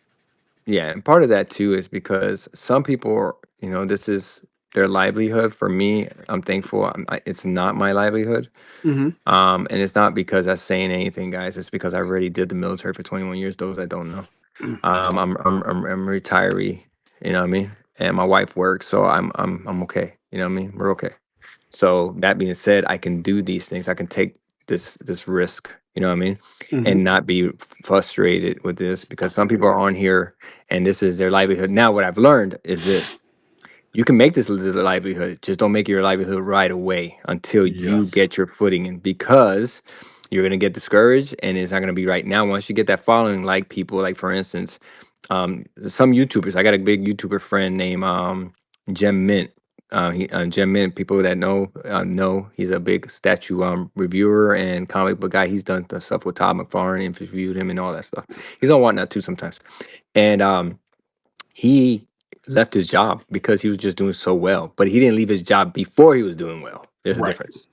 Yeah, and part of that too is because some people, this is their livelihood. For me, I'm thankful. It's not my livelihood, Hmm. and it's not because I'm saying anything, guys. It's because I already did the military for 21 years. Those that don't know, I'm a retiree. You know what I mean? And my wife works, so I'm okay. You know what I mean? We're okay. So that being said, I can do these things. I can take this risk, you know what I mean? Hmm. And not be frustrated with this because some people are on here and this is their livelihood. Now, what I've learned is this. You can make this a livelihood. Just don't make it your livelihood right away until you Yes. get your footing in because you're gonna get discouraged and it's not gonna be right now. Once you get that following, like people, like for instance, some YouTubers. I got a big YouTuber friend named Gem Mint. Gem Mint, people that know he's a big statue reviewer and comic book guy. He's done the stuff with Todd McFarlane, interviewed him and all that stuff. He's on Whatnot too sometimes. And he left his job because he was just doing so well. But he didn't leave his job before he was doing well. There's a Right. difference.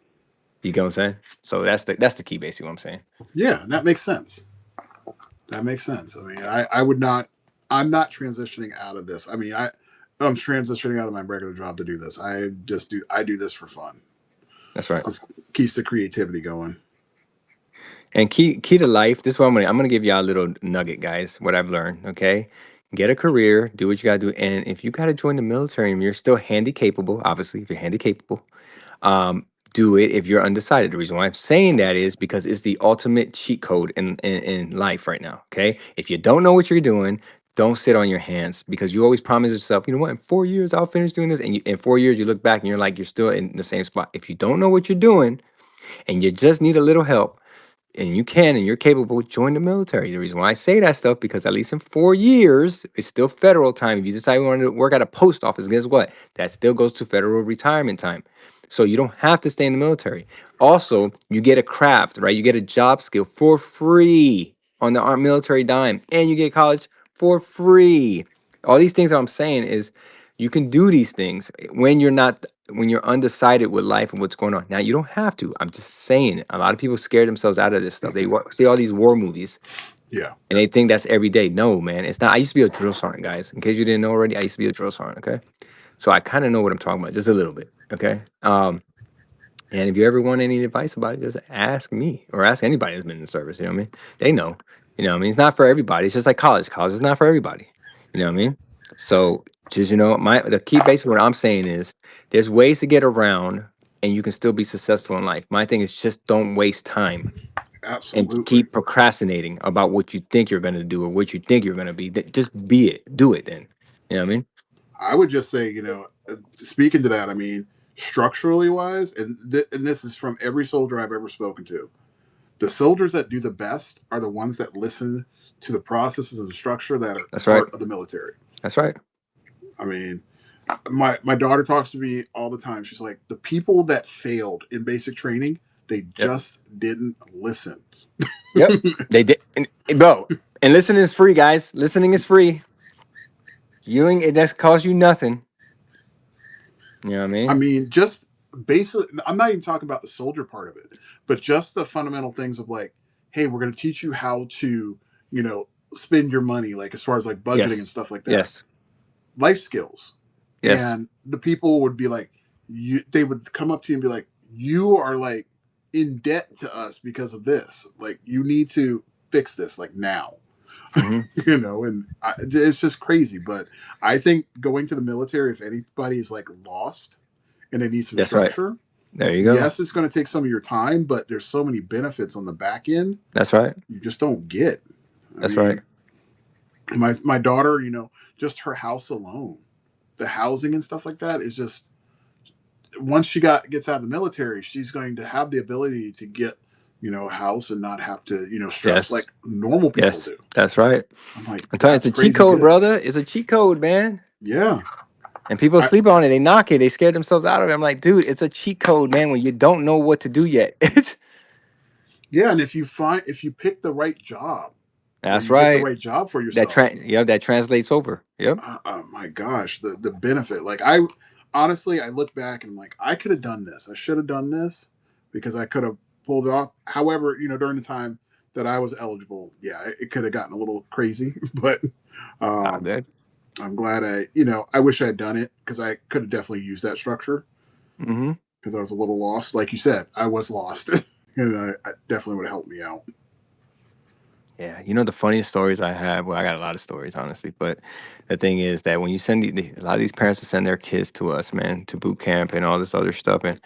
You get what I'm saying? So that's the key, basically. What I'm saying. Yeah, that makes sense. That makes sense. I mean, I would not. I'm not transitioning out of this. I mean, I'm transitioning out of my regular job to do this. I do this for fun. That's right. This keeps the creativity going. And key to life. This is what I'm gonna give y'all a little nugget, guys. What I've learned. Okay, get a career, do what you gotta do, and if you gotta join the military and you're still handy capable, obviously, if you're handy capable, um, do it if you're undecided. The reason why I'm saying that is because it's the ultimate cheat code in life right now. Okay, if you don't know what you're doing, don't sit on your hands because you always promise yourself, you know what, in 4 years I'll finish doing this, and in 4 years you look back and you're like you're still in the same spot. If you don't know what you're doing and you just need a little help and you can and you're capable, join the military. The reason why I say that stuff because at least in 4 years, it's still federal time. If you decide you want to work at a post office, guess what? That still goes to federal retirement time. So you don't have to stay in the military. Also, you get a craft, right? You get a job skill for free on the armed military dime, and you get college for free. All these things that I'm saying is you can do these things when you're undecided with life and what's going on. Now you don't have to. I'm just saying. A lot of people scare themselves out of this stuff. They see all these war movies Yeah. and they think that's every day. No, man, it's not. I used to be a drill sergeant, guys. In case you didn't know already, I used to be a drill sergeant. Okay, so I kind of know what I'm talking about, just a little bit. Okay. And if you ever want any advice about it, just ask me or ask anybody who's been in the service. You know what I mean? They know. You know what I mean? It's not for everybody. It's just like college. College is not for everybody. You know what I mean? So just the key basically what I'm saying is there's ways to get around and you can still be successful in life. My thing is just don't waste time and Absolutely. keep procrastinating about what you think you're gonna do or what you think you're gonna be. Just be it. Do it then. You know what I mean? I would just say, speaking to that, I mean, structurally wise, and this is from every soldier I've ever spoken to. The soldiers that do the best are the ones that listen to the processes and the structure that are That's right. part of the military. That's right. I mean, My daughter talks to me all the time. She's like, the people that failed in basic training, they Yep. just didn't listen. Yep. They did, bro. And listening is free, guys. Listening is free. You ain't it does cost you nothing. You know what I I mean? mean, just basically, I'm not even talking about the soldier part of it, but just the fundamental things of like, hey, we're going to teach you how to, spend your money, like as far as like budgeting and Yes. stuff like that, Yes. life skills. Yes. And the people would be like, they would come up to you and be like, you are like in debt to us because of this. Like, you need to fix this like now. Hmm. And it's just crazy. But I think going to the military, if anybody is like lost and they need some That's right. structure, There you go. yes, it's going to take some of your time, but there's so many benefits on the back end That's right. you just don't get. I That's right. mean, my daughter, just her house alone, the housing and stuff like that is just once she gets out of the military, she's going to have the ability to get a house and not have to stress like Yes. normal people Yes. do. That's right. I'm like, I'm telling you, it's that's a cheat crazy code, good. brother. It's a cheat code, man. Yeah. And people I sleep on it. They knock it. They scare themselves out of it. I'm like, dude, it's a cheat code, man. When you don't know what to do yet. Yeah, and if you pick the right job or That's you get the right. right job for yourself, That translates over. Yep. oh my gosh, the benefit. Like I honestly, I look back and I'm like, I could have done this. I should have done this because I could have pulled it off. However, during the time that I was eligible, yeah, it could have gotten a little crazy, but Ah, um, good. I'm glad I wish I had done it because I could have definitely used that structure Hmm. because I was a little lost. Like you said, I was lost, and I definitely would have helped me out. Yeah, the funniest stories I have. Well, I got a lot of stories, honestly. But the thing is that when you send a lot of these parents to send their kids to us, man, to boot camp and all this other stuff, and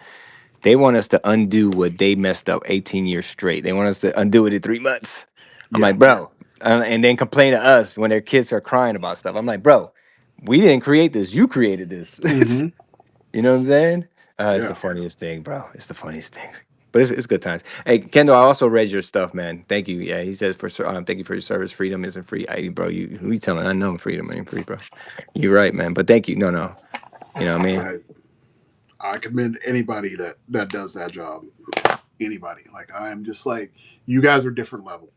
they want us to undo what they messed up 18 years straight. They want us to undo it in 3 months. I'm Yeah. like, bro, and then complain to us when their kids are crying about stuff. I'm like, bro, we didn't create this. You created this. Hmm. You know what I'm saying? It's the Yeah. funniest thing, bro. It's the funniest thing. But it's good times. Hey, Kendall, I also read your stuff, man. Thank you. Yeah, he says thank you for your service. Freedom isn't free. Bro, who you telling? I know freedom ain't free, bro. You're right, man. But thank you. No, no. You know what I mean? I, I commend anybody that does that job. Anybody. Like I'm just like you guys are different level.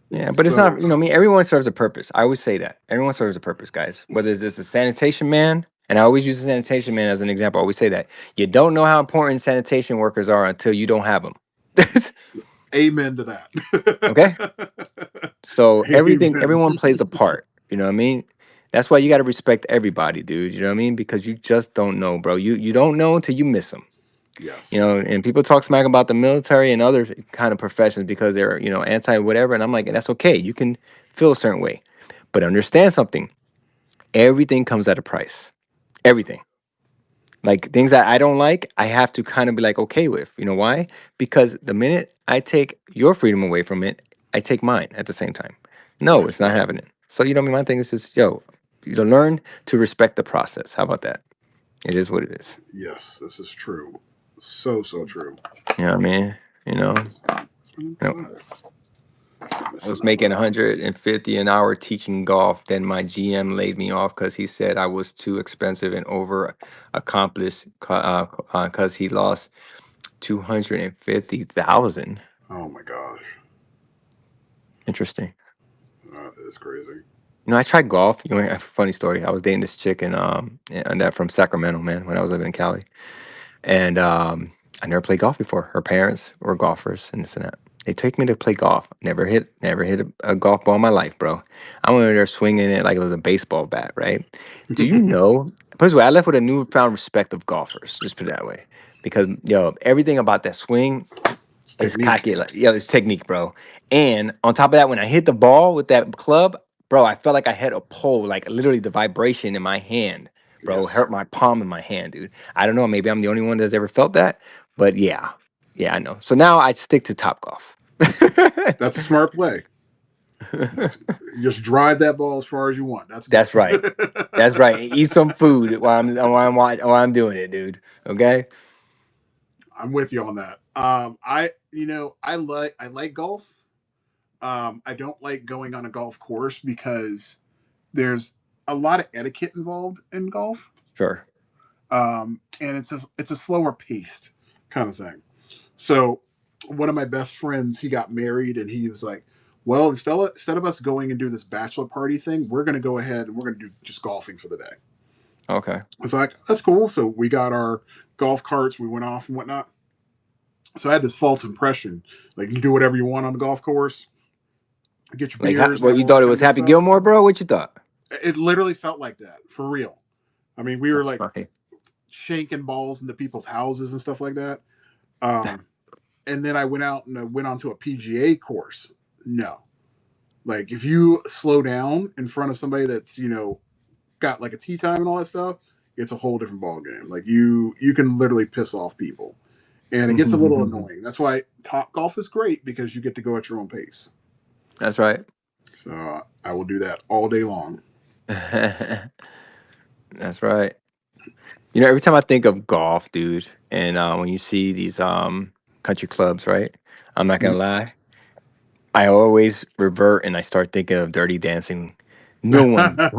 Yeah, but it's not, So I mean, everyone serves a purpose. I always say that. Everyone serves a purpose, guys. Whether it's just a sanitation man, and I always use the sanitation man as an example. I always say that. You don't know how important sanitation workers are until you don't have them. amen to Okay? that. So Amen. everyone plays a part. You know what I mean? That's why you got to respect everybody, dude. You know what I mean? Because you just don't know, bro. You don't know until you miss them. Yes. And people talk smack about the military and other kind of professions because they're, anti whatever. And I'm like, that's okay. You can feel a certain way. But understand something. Everything comes at a price. Everything. Like things that I don't like, I have to kind of be like okay with. You know why? Because the minute I take your freedom away from it, I take mine at the same time. No, Right. it's not happening. So I mean, my thing is just, learn to respect the process. How about that? It is what it is. Yes, this is true. So true. You know what I mean? You know, It's been you know, five. I was Messing up. making 150 an hour teaching golf. Then my GM laid me off because he said I was too expensive and over accomplished because he lost 250,000. Oh my gosh. Interesting. That is crazy. I tried golf. A funny story. I was dating this chick and that from Sacramento, man, when I was living in Cali. And I never played golf before. Her parents were golfers and this and that. They took me to play golf. Never hit a golf ball in my life, bro. I went over there swinging it like it was a baseball bat, right? Do you know? Put it this way, I left with a newfound respect of golfers. Just put it that way, because everything about that swing It's is technique. cocky. Like, it's technique, bro. And on top of that, when I hit the ball with that club, bro, I felt like I hit a pole. Like literally, the vibration in my hand, bro, Yes. hurt my palm in my hand, dude. I don't know. Maybe I'm the only one that's ever felt that, but yeah, I know. So now I stick to Top Golf. That's a smart play. That's just drive that ball as far as you want. That's good. That's right. That's right. Eat some food while I'm doing it, dude. Okay. I'm with you on that. I like golf. I don't like going on a golf course because there's a lot of etiquette involved in golf, Sure. and it's a slower paced kind of thing. So one of my best friends, he got married, and he was like, "Well, instead of us going and do this bachelor party thing, we're going to go ahead and we're going to do just golfing for the day." Okay. I was like, "That's cool." So we got our golf carts, we went off and whatnot. So I had this false impression, like you do whatever you want on the golf course, get your Like, beers and what have you all thought that it kind was of good Happy stuff. Gilmore, bro? What you thought? It literally felt like that for real. I mean, we were That's like funny. shanking balls into people's houses and stuff like that. Um, and then I went out and I went onto a PGA course. No, like if you slow down in front of somebody that's got like a tea time and all that stuff, it's a whole different ball game. Like you can literally piss off people, and it gets a little annoying. That's why top golf is great because you get to go at your own pace. That's right. So I will do that all day long. That's right. You know, every time I think of golf, dude, and when you see these country clubs, right? I'm not gonna lie, I always revert and I start thinking of Dirty Dancing. Oh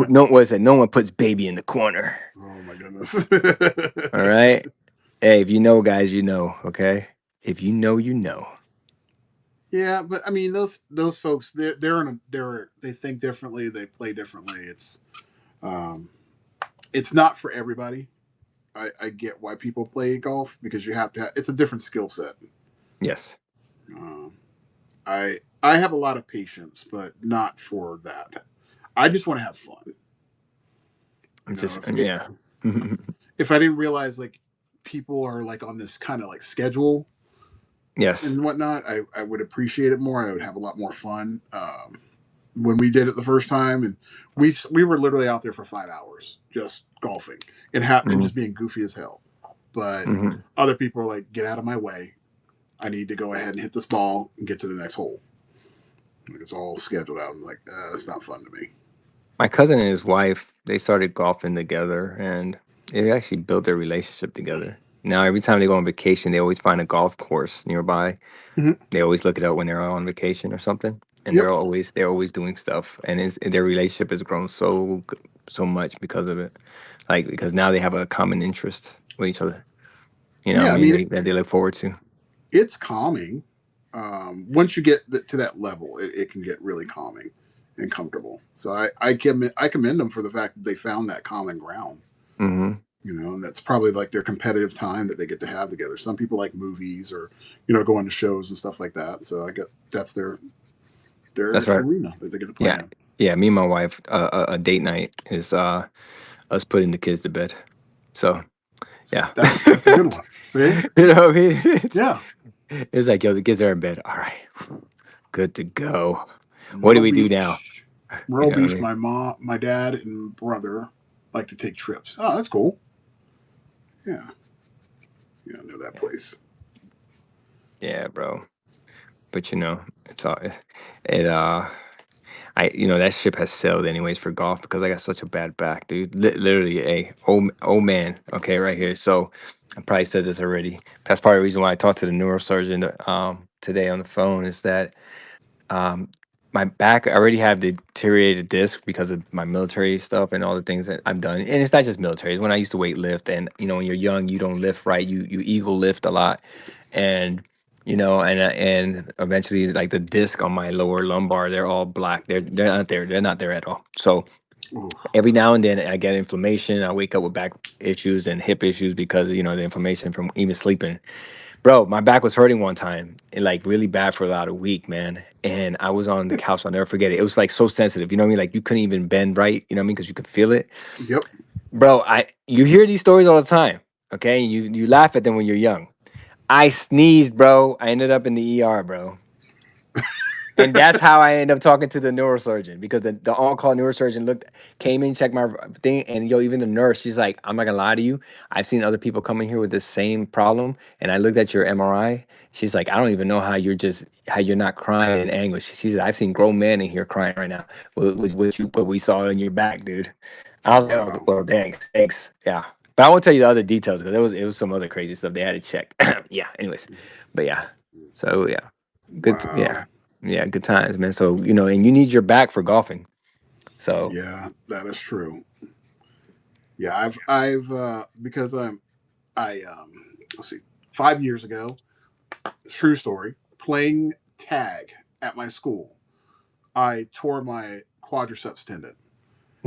No, was it? No one puts baby in the corner. my goodness. All right. Hey, if you know, guys, you know. Okay. If you know, you know. Yeah, but I mean those folks they think differently, they play differently. Um, it's not for everybody. I get why people play golf because you have to. It's a different skill set. Yes. Um, I have a lot of patience, but not for that. I just want to have fun. I'm just, If yeah. if I didn't realize like people are like on this kind of like schedule Yes. and whatnot, I would appreciate it more. I would have a lot more fun. When we did it the first time, and we were literally out there for 5 hours just golfing and Hmm. just being goofy as hell. But Hmm. other people are like, "Get out of my way! I need to go ahead and hit this ball and get to the next hole." Like, it's all scheduled out. I'm like, that's not fun to me. My cousin and his wife, they started golfing together and they actually built their relationship together. Now, every time they go on vacation, they always find a golf course nearby. Mhm. They always look it up when they're on vacation or something, and Yep. they're always doing stuff, and their relationship has grown so much because of it. Like because now they have a common interest with each other. You know what I Yeah. I mean? mean, That they look forward to. it's calming. Once you get to that level, it can get really calming and comfortable. So I commend them for the fact that they found that common ground. Hmm. And that's probably like their competitive time that they get to have together. Some people like movies or going to shows and stuff like that. So I get that's their That's right. arena that they get to play Yeah, in. yeah. Me and my wife, a date night is us putting the kids to bed. So See, yeah. that's a good one. See, You know what I mean? yeah, It's like, yo, the kids are in bed. All right, good to go. What do Myrtle we do now? Beach, You Myrtle know what I Beach. mean? My mom, my dad, and brother like to take trips. Oh, that's cool. Yeah, yeah, I know that place. Yeah, bro. But it's all it. That ship has sailed anyways for golf because I got such a bad back, dude. Literally, a old man. Okay, right here. So I probably said this already. That's part of the reason why I talked to the neurosurgeon today on the phone is that Um, my back, I already have the deteriorated disc because of my military stuff and all the things that I've done. And it's not just military. It's when I used to weight lift, and when you're young, you don't lift right. You eagle lift a lot, and and eventually, like the disc on my lower lumbar, they're all black. They're not there. They're not there at all. So Ooh, every now and then, I get inflammation. I wake up with back issues and hip issues because of the inflammation from even sleeping. Bro, my back was hurting one time, and like really bad for about a week, man. And I was on the couch. I'll never forget it. It was like so sensitive. You know what I mean? Like you couldn't even bend right. You know what I mean? Because you could feel it, yep. bro. You hear these stories all the time, okay? And you laugh at them when you're young. I sneezed, bro. I ended up in the ER, bro. And that's how I ended up talking to the neurosurgeon because the on-call neurosurgeon came in, checked my thing, and even the nurse, she's like, I'm not gonna lie to you. I've seen other people come in here with the same problem, and I looked at your MRI. She's like, I don't even know how you're not crying in anguish. She said, I've seen grown men in here crying right now with what we saw in your back, dude. I was like, oh, Wow. well, thanks. Yeah. But I won't tell you the other details because it was some other crazy stuff they had to check. Yeah, anyways. But yeah. So yeah. Good Wow. yeah. Yeah, good times, man. So, and you need your back for golfing. So, Yeah, that is true. Yeah, I've because I let's see, 5 years ago, true story, playing tag at my school, I tore my quadriceps tendon.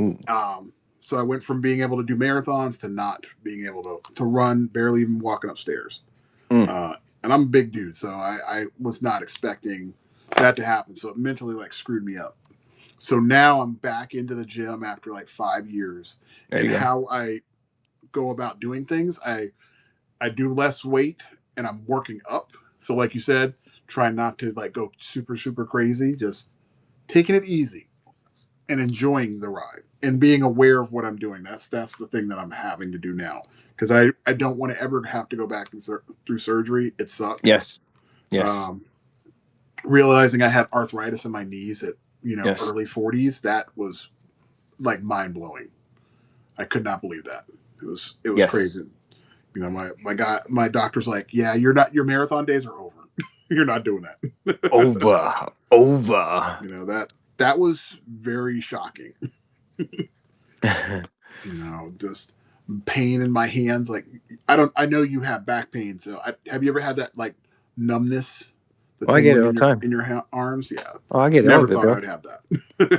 ooh, Um, so I went from being able to do marathons to not being able to run, barely even walking upstairs. mm, Uh, and I'm a big dude, so I was not expecting that to happen. So it mentally like screwed me up. So now I'm back into the gym after like 5 years, there and you go. how I go about doing things, I do less weight and I'm working up. So like you said, try not to like go super crazy, just taking it easy and enjoying the ride and being aware of what I'm doing. That's the thing that I'm having to do now because I don't want to ever have to go back through surgery. It sucked. Yes, yes, Um, Realizing I had arthritis in my knees at yes, early 40s, that was like mind blowing. I could not believe that. It was yes. crazy. My doctor's like, yeah, you're not your marathon days are over. You're not doing that. Over, over. That was very shocking. Just pain in my hands. Like I know you have back pain. So have you ever had that like numbness, the Oh, I get it tingling all in the your time. arms? Yeah, Oh, I get all never of it, thought bro. I'd have that.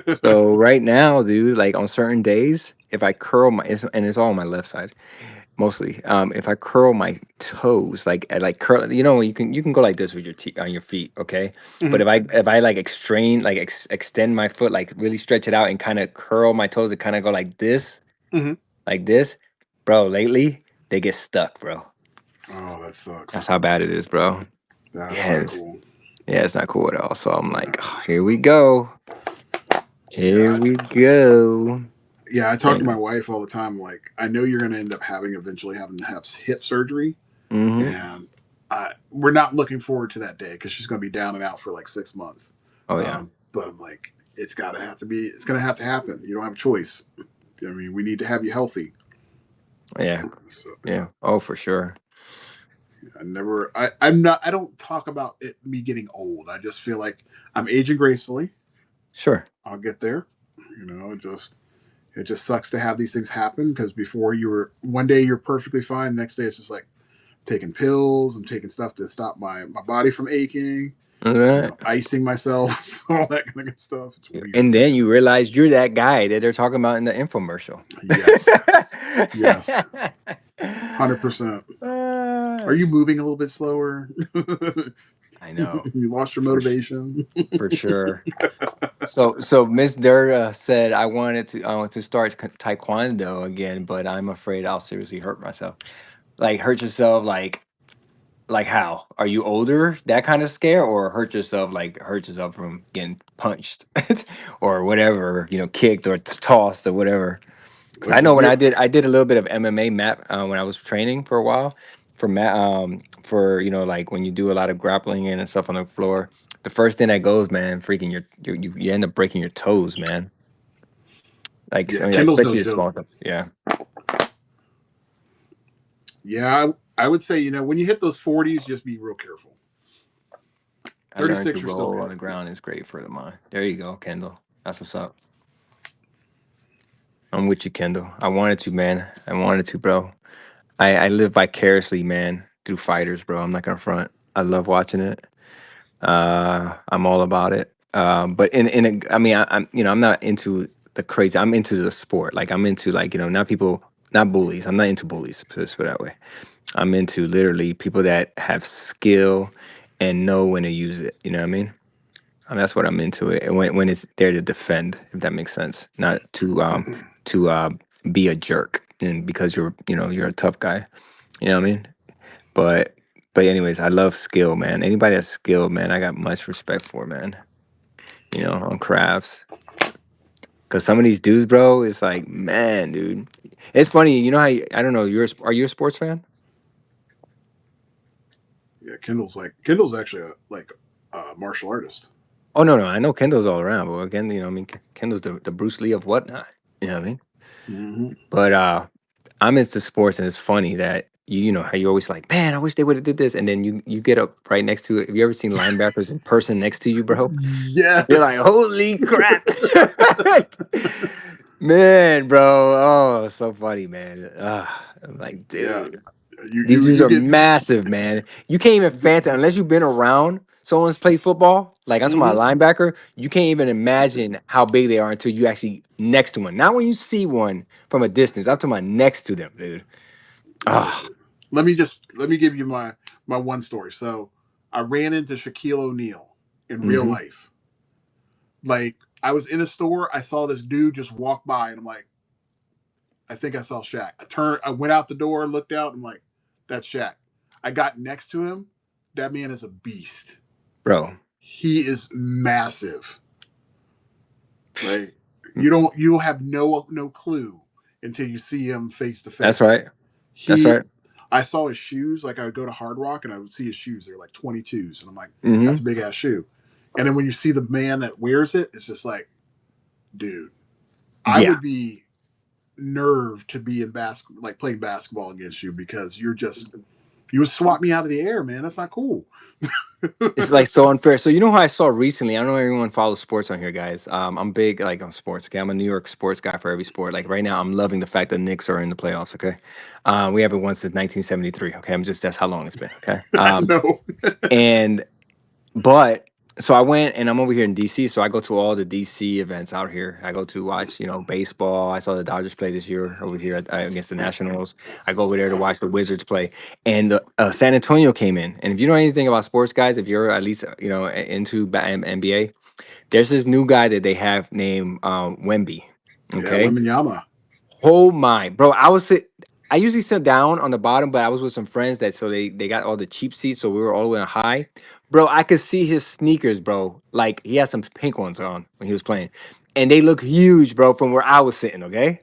So right now, dude, like on certain days, if I curl and it's all on my left side mostly. If I curl my toes, like I like curl, you can go like this with your on your feet, okay? But Mhm, if I like extend my foot, like really stretch it out and kind of curl my toes and kind of go mhm. like this, bro. Lately they get stuck, bro. Oh, that That's sucks. how bad it is, bro. That's not Yes, cool. yeah, it's not cool at all. So I'm like, No. "Oh, here we go, here Yeah, we go." yeah. I talk to my And wife all the time. Like, I know you're going to end up eventually having to have hip surgery, mm-hmm. and we're not looking forward to that day because she's going to be down and out for like 6 months. Oh yeah, But I'm like, it's got to have to be. It's going to have to happen. You don't have a choice. I mean, we need to have you healthy. yeah, So yeah. Oh, for sure. I never. I'm not. I don't talk about me getting old. I just feel like I'm aging gracefully. Sure. I'll get there. It just sucks to have these things happen because before you were one day you're perfectly fine, next day it's just like taking pills. I'm taking stuff to stop my body from aching. All right. Icing myself, all that kind of good stuff. It's weird. And then you realize you're that guy that they're talking about in the infomercial. Yes, yes, 100%. Are you moving a little bit slower? I know, You lost your for motivation. for sure. So Miss Durda said I want to start taekwondo again, but I'm afraid I'll seriously hurt myself. Like hurt yourself, like how? Are you older? That kind of scare, or hurt yourself from getting punched, or whatever, kicked or tossed or whatever. Because I Like know if when you I did a little bit of MMA map when I was training for a while for like when you do a lot of grappling and stuff on the floor. The first thing that goes, man, freaking you end up breaking your toes, man. Like Yeah, so, yeah, Kendall's no especially the joke. small stuff. Yeah, Yeah, I would say when you hit those 40s, just be real careful. I learned to 36, you're still roll on good. the ground is great for the mind. There you go, Kendall. That's what's up. I'm with you, Kendall. I wanted to, man. I wanted to, bro. I live vicariously, man, through fighters, bro. I'm not gonna front. I love watching it. I'm all about it. But I mean, I'm not into the crazy. I'm into the sport. Like I'm into like not people, not bullies. I'm not into bullies. Put it that way. I'm into literally people that have skill and know when to use it. You know what I mean? That's what I'm into it. And when it's there to defend, if that makes sense, not to be a jerk and because you're a tough guy. You know what I mean? But anyways, I love skill, man. Anybody that's skilled, man, I got much respect for, man. On crafts. Cause some of these dudes, bro, it's like, man, dude. It's funny, you know how I don't know, are you a sports fan? Yeah, Kendall's actually a martial artist. Oh no, no, I know Kendall's all around, but again, I mean, Kendall's the Bruce Lee of whatnot. You know what I mean? Hmm. But I'm into sports, and it's funny that you know how you always like, man, I wish they would have did this, and then you get up right next to it. Have you ever seen linebackers in person next to you, bro? You're like, Yes. holy crap, man, bro. Oh, so funny, man. I'm like, Yeah. dude. You These you dudes you are get. massive, man. You can't even fancy unless you've been around someone's played football. Like I'm talking about Mhm. linebacker, you can't even imagine how big they are until you actually next to one. Not when you see one from a distance. I'm talking about next to them, dude. Ah, Let me give you my one story. So I ran into Shaquille O'Neal in real mm-hmm, life. Like I was in a store, I saw this dude just walk by, and I'm like, I think I saw Shaq. I went out the door, looked out, I'm like, that's Shaq. I got next to him. That man is a beast. bro. He is massive. Like Mm, you'll have no clue until you see him face to that's face. right. That's He right. I saw his shoes. Like I would go to Hard Rock and I would see his shoes. They're like 22s, and I'm like, that's Mm-hmm. a big ass shoe. And then when you see the man that wears it, it's just like, dude, I Yeah. would be nerved to be in basketball, like playing basketball against you because you would swat me out of the air, man. That's not cool. It's like so unfair. So you know how I saw recently? I don't know if everyone follows sports on here, guys. I'm big like on sports. Okay, I'm a New York sports guy for every sport. Like right now, I'm loving the fact that Knicks are in the playoffs. Okay, we haven't won since 1973. Okay, I'm just that's how long it's been. Okay, I know. and but so I went and I'm over here in DC. So I go to all the DC events out here. I go to watch, baseball. I saw the Dodgers play this year over here against the Nationals. I go over there to watch the Wizards play. And San Antonio came in. And if you know anything about sports, guys, if you're at least into NBA, there's this new guy that they have named Wemby. Yeah, Okay, Weminyama. oh my, bro! I usually sit down on the bottom, but I was with some friends that so they got all the cheap seats, so we were all the way on high. Bro, I could see his sneakers, bro. Like he had some pink ones on when he was playing, and they look huge, bro, from where I was sitting. Okay,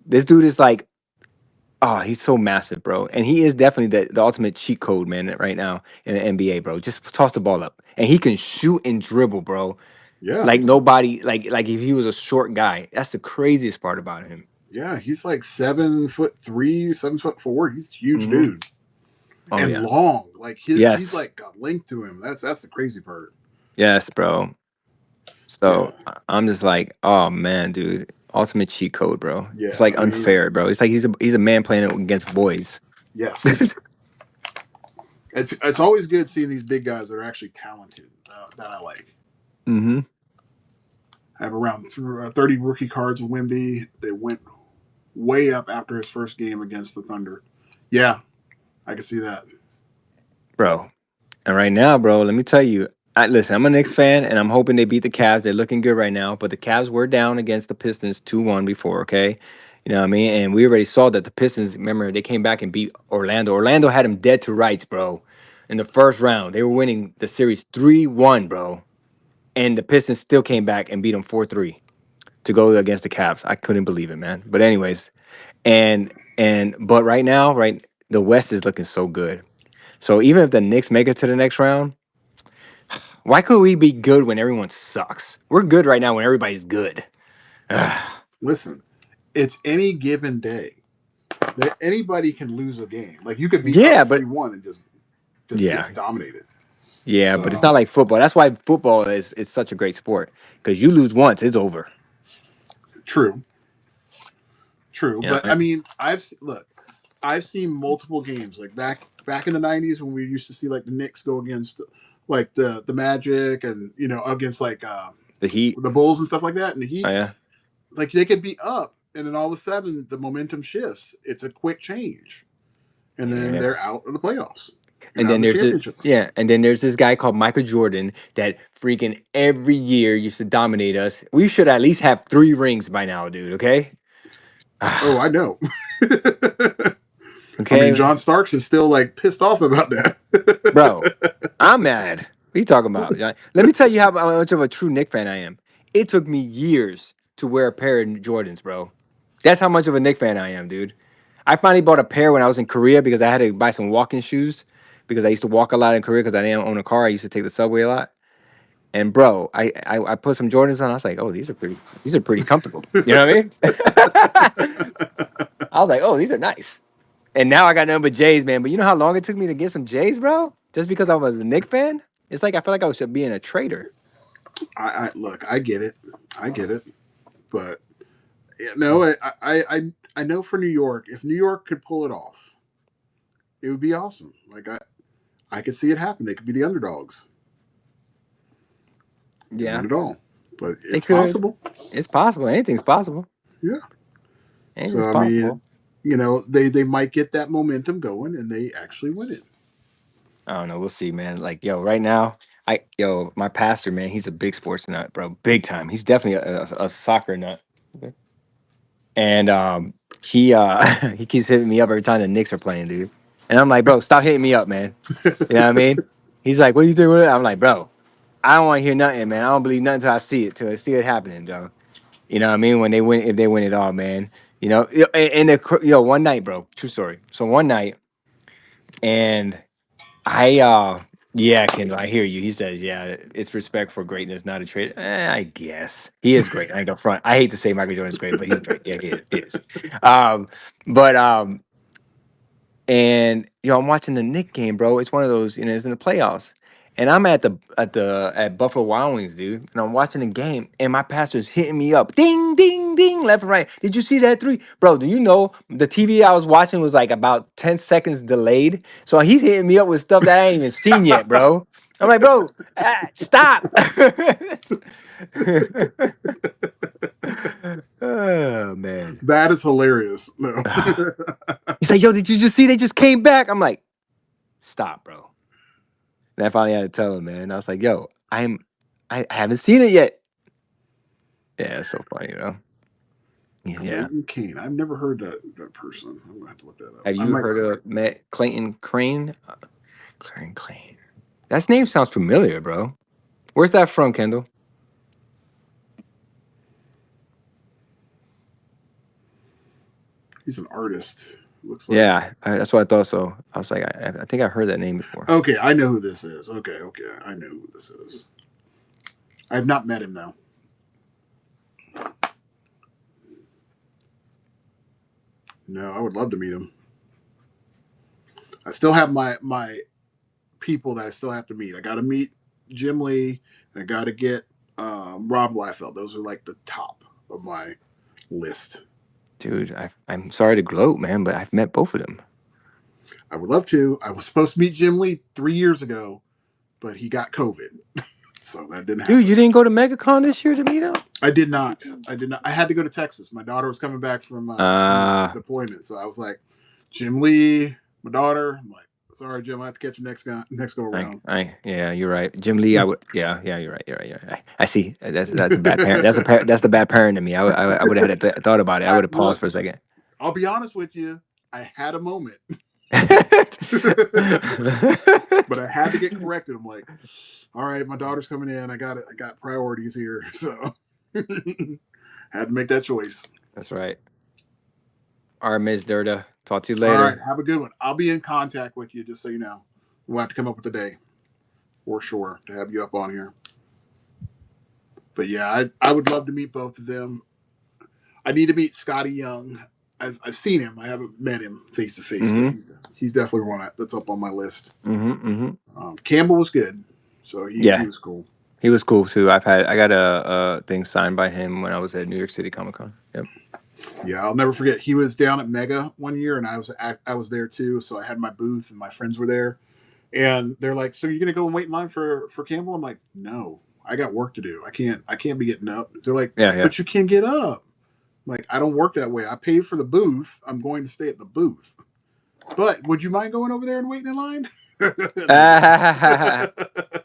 this dude is like, oh, he's so massive, bro, and he is definitely the ultimate cheat code, man, right now in the NBA, bro. Just toss the ball up, and he can shoot and dribble, bro. Yeah, Like nobody, like if he was a short guy, that's the craziest part about him. yeah. He's like 7'3", 7'4". He's a huge Hmm. dude Oh and yeah. long. Like he's Yes. like got length to him. That's the crazy part. Yes, bro. Yeah, So I'm just like, oh man, dude, ultimate cheat code, bro. It's yeah. like I mean, unfair, bro. It's like he's a man playing against boys. yes. It's always good seeing these big guys that are actually talented. That I like. Hmm. I have around 30 rookie cards of Wimby. They went way up after his first game against the Thunder. Yeah, I can see that. Bro. And right now, bro, let me tell you, listen, I'm a Knicks fan, and I'm hoping they beat the Cavs. They're looking good right now, but the Cavs were down against the Pistons 2-1 before. Okay, you know what I mean? And we already saw that the Pistons. Remember, they came back and beat Orlando. Orlando had them dead to rights, bro. In the first round, they were winning the series 3-1, bro. And the Pistons still came back and beat them 4-3 to go against the Cavs. I couldn't believe it, man. But anyways, but right now, right, the West is looking so good. So even if the Knicks make it to the next round, why couldn't we be good when everyone sucks? We're good right now when everybody's good. Listen, it's any given day that anybody can lose a game. Like you could be up Yeah, but 3-1 and just yeah, get dominated. yeah, but it's So not like football. That's why football is such a great sport because you lose once, it's over. true, true. You know But what I I mean? mean, I've seen multiple games like back in the '90s when we used to see like the Knicks go against like the Magic and against like The Heat. the Bulls and stuff like that. And the Oh Heat, yeah, like they could be up, and then all of a sudden the momentum shifts. It's a quick change, and then yeah. they're out of the playoffs and And out of then the there's this, championship. yeah, and then there's this guy called Michael Jordan that freaking every year used to dominate us. We should at least have 3 rings by now, dude. Okay. Oh, I know. I mean, Okay, John Starks is still like pissed off about bro, that. I'm mad. What are you talking about? Let me tell you how much of a true Nick fan I am. It took me years to wear a pair of Jordans, bro. That's how much of a Nick fan I am, dude. I finally bought a pair when I was in Korea because I had to buy some walking shoes because I used to walk a lot in Korea because I didn't own a car. I used to take the subway a lot. And bro, I put some Jordans on. I was like, oh, these are pretty comfortable. You know what I mean? I was like, oh, these are nice. And now I got nothing but Jays, man. But you know how long it took me to get some Jays, bro? Just because I was a Knicks fan? It's like I felt like I was being a traitor. I look, I get it, but yeah, no, I know for New York, if New York could pull it off, it would be awesome. Like I could see it happen. They could be the underdogs. They Yeah, win it all, but they it's could. possible. It's possible. Anything's possible. Yeah. Anything's So I mean, possible. they might get that momentum going and they actually win it. I don't know. We'll see, man. Like, yo, right now, my pastor, man, he's a big sports nut, bro. Big time. He's definitely a soccer nut. Okay. And he he keeps hitting me up every time the Knicks are playing, dude. And I'm like, bro, stop hitting me up, man. You know what I mean? He's like, what do you think with it? I'm like, bro, I don't want to hear nothing, man. I don't believe nothing until I see it, till I see it happening, Joe. You know what I mean? When they win, if they win it all, man. And one night, bro, true story. So one night, and I yeah, Kendall, I hear you. He says, yeah, it's respect for greatness, not a trade. I guess. He is great. I ain't gonna front. I hate to say Michael Jordan's great, but he's great. Yeah, he is. But and I'm watching the Nick game, bro. It's one of those, it's in the playoffs. And I'm at Buffalo Wild Wings, dude. And I'm watching the game, and my pastor's hitting me up. Ding, ding, ding, left and right. Did you see that three? Bro, do you know the TV I was watching was like about 10 seconds delayed? So he's hitting me up with stuff that I ain't even seen yet, bro. I'm like, bro, stop. Oh man. That is hilarious. No. He's like, yo, did you just see they just came back? I'm like, stop, bro. And I finally had to tell him, man. I was like, yo, I haven't seen it yet. Yeah, it's so funny, Yeah. Clayton Kane. I've never heard that person. I'm gonna have to look that up. Have I you might heard see. of Clayton Crane? Clayton Crane. That name sounds familiar, bro. Where's that from, Kendall? He's an artist. Looks like. Yeah, that's what I thought. So I was like, I think I heard that name before. Okay, I know who this is. Okay, I know who this is. I have not met him though. No, I would love to meet him. I still have my people that I still have to meet. I got to meet Jim Lee. I got to get Rob Liefeld. Those are like the top of my list. Dude, I'm sorry to gloat, man, but I've met both of them. I would love to. I was supposed to meet Jim Lee 3 years ago, but he got COVID, so that didn't happen. Dude, you didn't go to MegaCon this year to meet him? I did not. I did not. I had to go to Texas. My daughter was coming back from deployment, so I was like, Jim Lee, my daughter. I'm like, sorry, Jim, I have to catch you next go around. Yeah, you're right. Jim Lee, I would. Yeah, you're right. You're right. I see. That's a bad parent. That's the bad parent in me. I would have had thought about it. I would have paused for a second. I'll be honest with you. I had a moment. But I had to get corrected. I'm like, all right, my daughter's coming in. I got priorities here, so had to make that choice. That's right. All right, Ms. Durda. Talk to you later. All right, have a good one. I'll be in contact with you, just so you know. We'll have to come up with a day, for sure, to have you up on here. But yeah, I would love to meet both of them. I need to meet Scotty Young. I've seen him. I haven't met him face to face, but he's definitely one that's up on my list. Campbell was good, so he was cool. He was cool too. I got a thing signed by him when I was at New York City Comic Con. Yep. Yeah, I'll never forget. He was down at Mega one year, and I was there too. So I had my booth, and my friends were there, and they're like, "So you're gonna go and wait in line for Campbell?" I'm like, "No, I got work to do. I can't be getting up." They're like, "But you can't get up." Like, I don't work that way. I paid for the booth. I'm going to stay at the booth. But would you mind going over there and waiting in line? Hey,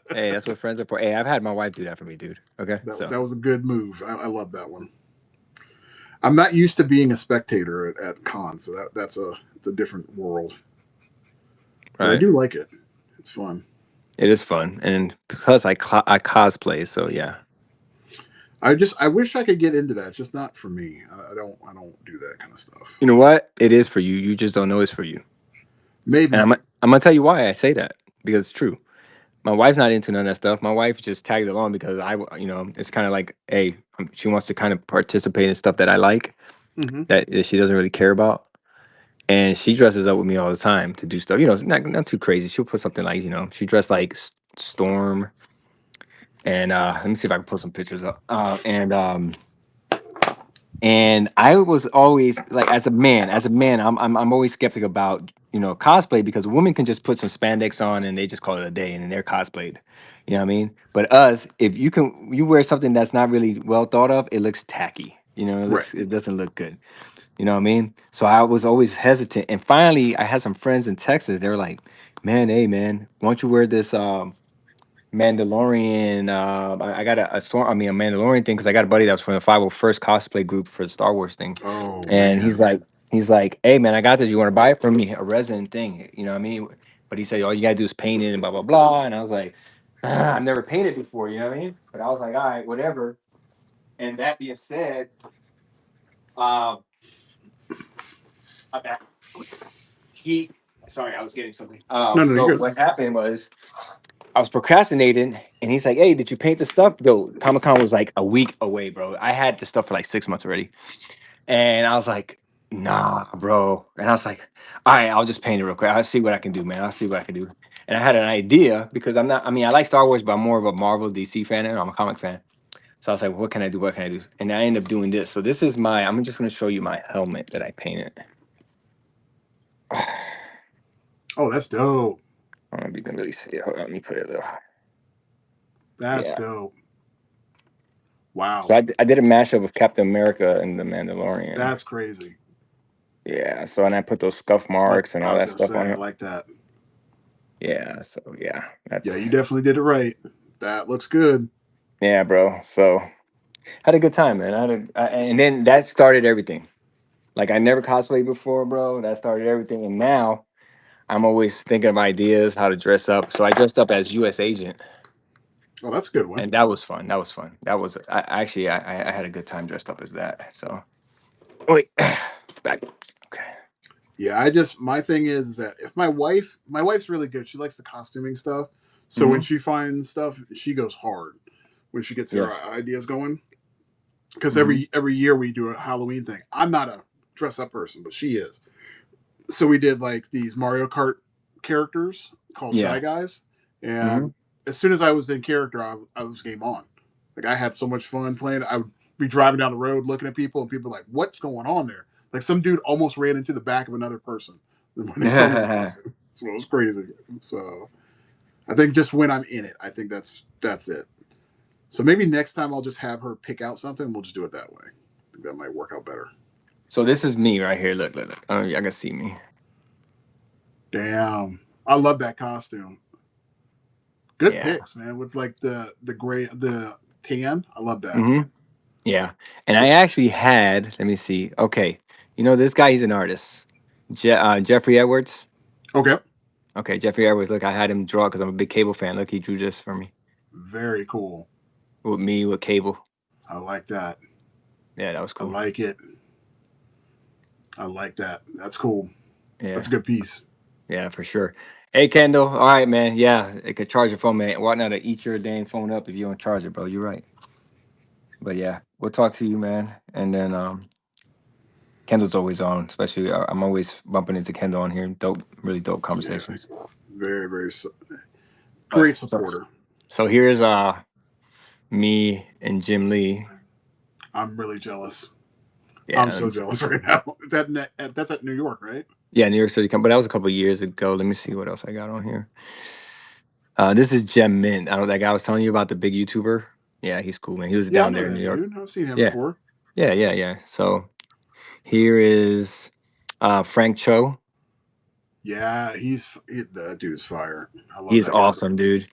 that's what friends are for. Hey, I've had my wife do that for me, dude. Okay. That was a good move. I love that one. I'm not used to being a spectator at cons, so it's a different world. Right. But I do like it. It's fun. It is fun, and plus I cosplay, so yeah. I wish I could get into that. It's just not for me. I don't do that kind of stuff. You know what? It is for you. You just don't know it's for you. Maybe. And I'm gonna tell you why I say that, because it's true. My wife's not into none of that stuff. My wife just tagged along because it's kind of like, hey, she wants to kind of participate in stuff that I like, that she doesn't really care about. and she dresses up with me all the time to do stuff. It's not too crazy. She'll put something like, she dressed like Storm, and let me see if I can put some pictures up. And I was always like, as a man, I'm always skeptic about cosplay, because women can just put some spandex on and they just call it a day and then they're cosplayed. You know what I mean? But us, if you wear something that's not really well thought of, it looks tacky. Right. It doesn't look good. You know what I mean? So I was always hesitant. And finally, I had some friends in Texas. They were like, "Man, hey man, why don't you wear this Mandalorian? I got a Mandalorian thing, because I got a buddy that was from the 501st cosplay group for the Star Wars thing." Oh And man. he's like, "Hey man, I got this. You want to buy it from me? A resin thing. You know what I mean?" But he said, "All you gotta do is paint it and blah blah blah." And I was like, "I've never painted before. You know what I mean?" But I was like, "All right, whatever." And that being said, um, okay, he sorry, I was getting something. No, no, So you're good. what happened was, I was procrastinating, and he's like, "Hey, did you paint the stuff?" Yo, Comic Con was like a week away, bro. I had the stuff for like 6 months already, and I was like, "Nah, bro." And I was like, "All right, I'll just paint it real quick. I'll see what I can do, man. I'll see what I can do." And I had an idea, because I'm not. I mean, I like Star Wars, but I'm more of a Marvel, DC fan, and I'm a comic fan. So I was like, "What can I do? What can I do?" And I ended up doing this. So this is my. I'm just gonna show you my helmet that I painted. Oh, that's dope. I don't know if you can really see it. Hold on, let me put it a little. That's Yeah. dope. So Wow. I did a mashup of Captain America and the Mandalorian. That's crazy. Yeah. So, and I put those scuff Like marks and I all was that gonna stuff say, on I it. like that. Yeah. So yeah, Yeah, you that's definitely did it right. That looks good. yeah, bro. So had a good time, man. And then that started everything. Like, I never cosplayed before, bro. That started everything, and now I'm always thinking of ideas how to dress up. So I dressed up as U.S. agent, Oh, that's a good one. and that was fun. That was fun. That was I had a good time dressed up as that. So wait, back. Okay. Yeah, my thing is that if my wife's really good. She likes the costuming stuff. So when Hmm. she finds stuff, she goes hard when she gets her Yes. ideas going. Because Hmm. every year we do a Halloween thing. I'm not a dress up person, but she is. So we did like these Mario Kart characters called Shy Yeah. Guys, Hmm. and as soon as I was in character, I was game on. Like I had so much fun playing. I would be driving down the road looking at people, and people were like, "What's going on there?" Like some dude almost ran into the back of another person when they saw me in costume. So it was crazy. So I think just when I'm in it, I think that's it. So maybe next time I'll just have her pick out something. And we'll just do it that way. I think that might work out better. So this is me right here. Look, look, look. Oh, y'all can see me. Damn, I love that costume. Good Yeah. picks, man. With like the gray, the tan. I love that. Hmm. Yeah. And I actually had. Let me see. Okay. This guy. He's an artist. Jeffrey Edwards. Okay, Okay, Jeffrey Edwards. Look, I had him draw because I'm a big Cable fan. Look, he drew this for me very cool. with me with Cable. I like that. Yeah, that was I cool. like it. I like that. That's cool. Yeah. That's a good piece. Yeah, for sure. Hey, Kendall. All right, man. Yeah, it could charge your phone, man. Why not to eat your dang phone up if you don't charge it, bro? You're right. But yeah, we'll talk to you, man. And then Kendall's always on, especially I'm always bumping into Kendall on here. Dope, really dope Yeah, conversations. very But great so, supporter. so here's me and Jim Lee. I'm really jealous. I'm Yeah, let so me see. jealous right now. That's at New York, right? Yeah, New York City. But that was a couple years ago. Let me see what else I got on here. This is Jem Mint. I don't that guy I was telling you about, the big YouTuber. Yeah, he's cool, man. He was Yeah, I down know there in that New York. dude. I've seen him Yeah, before. yeah, yeah, yeah. So here is Frank Cho. Yeah, that dude's fire. I love He's that guy. awesome, dude.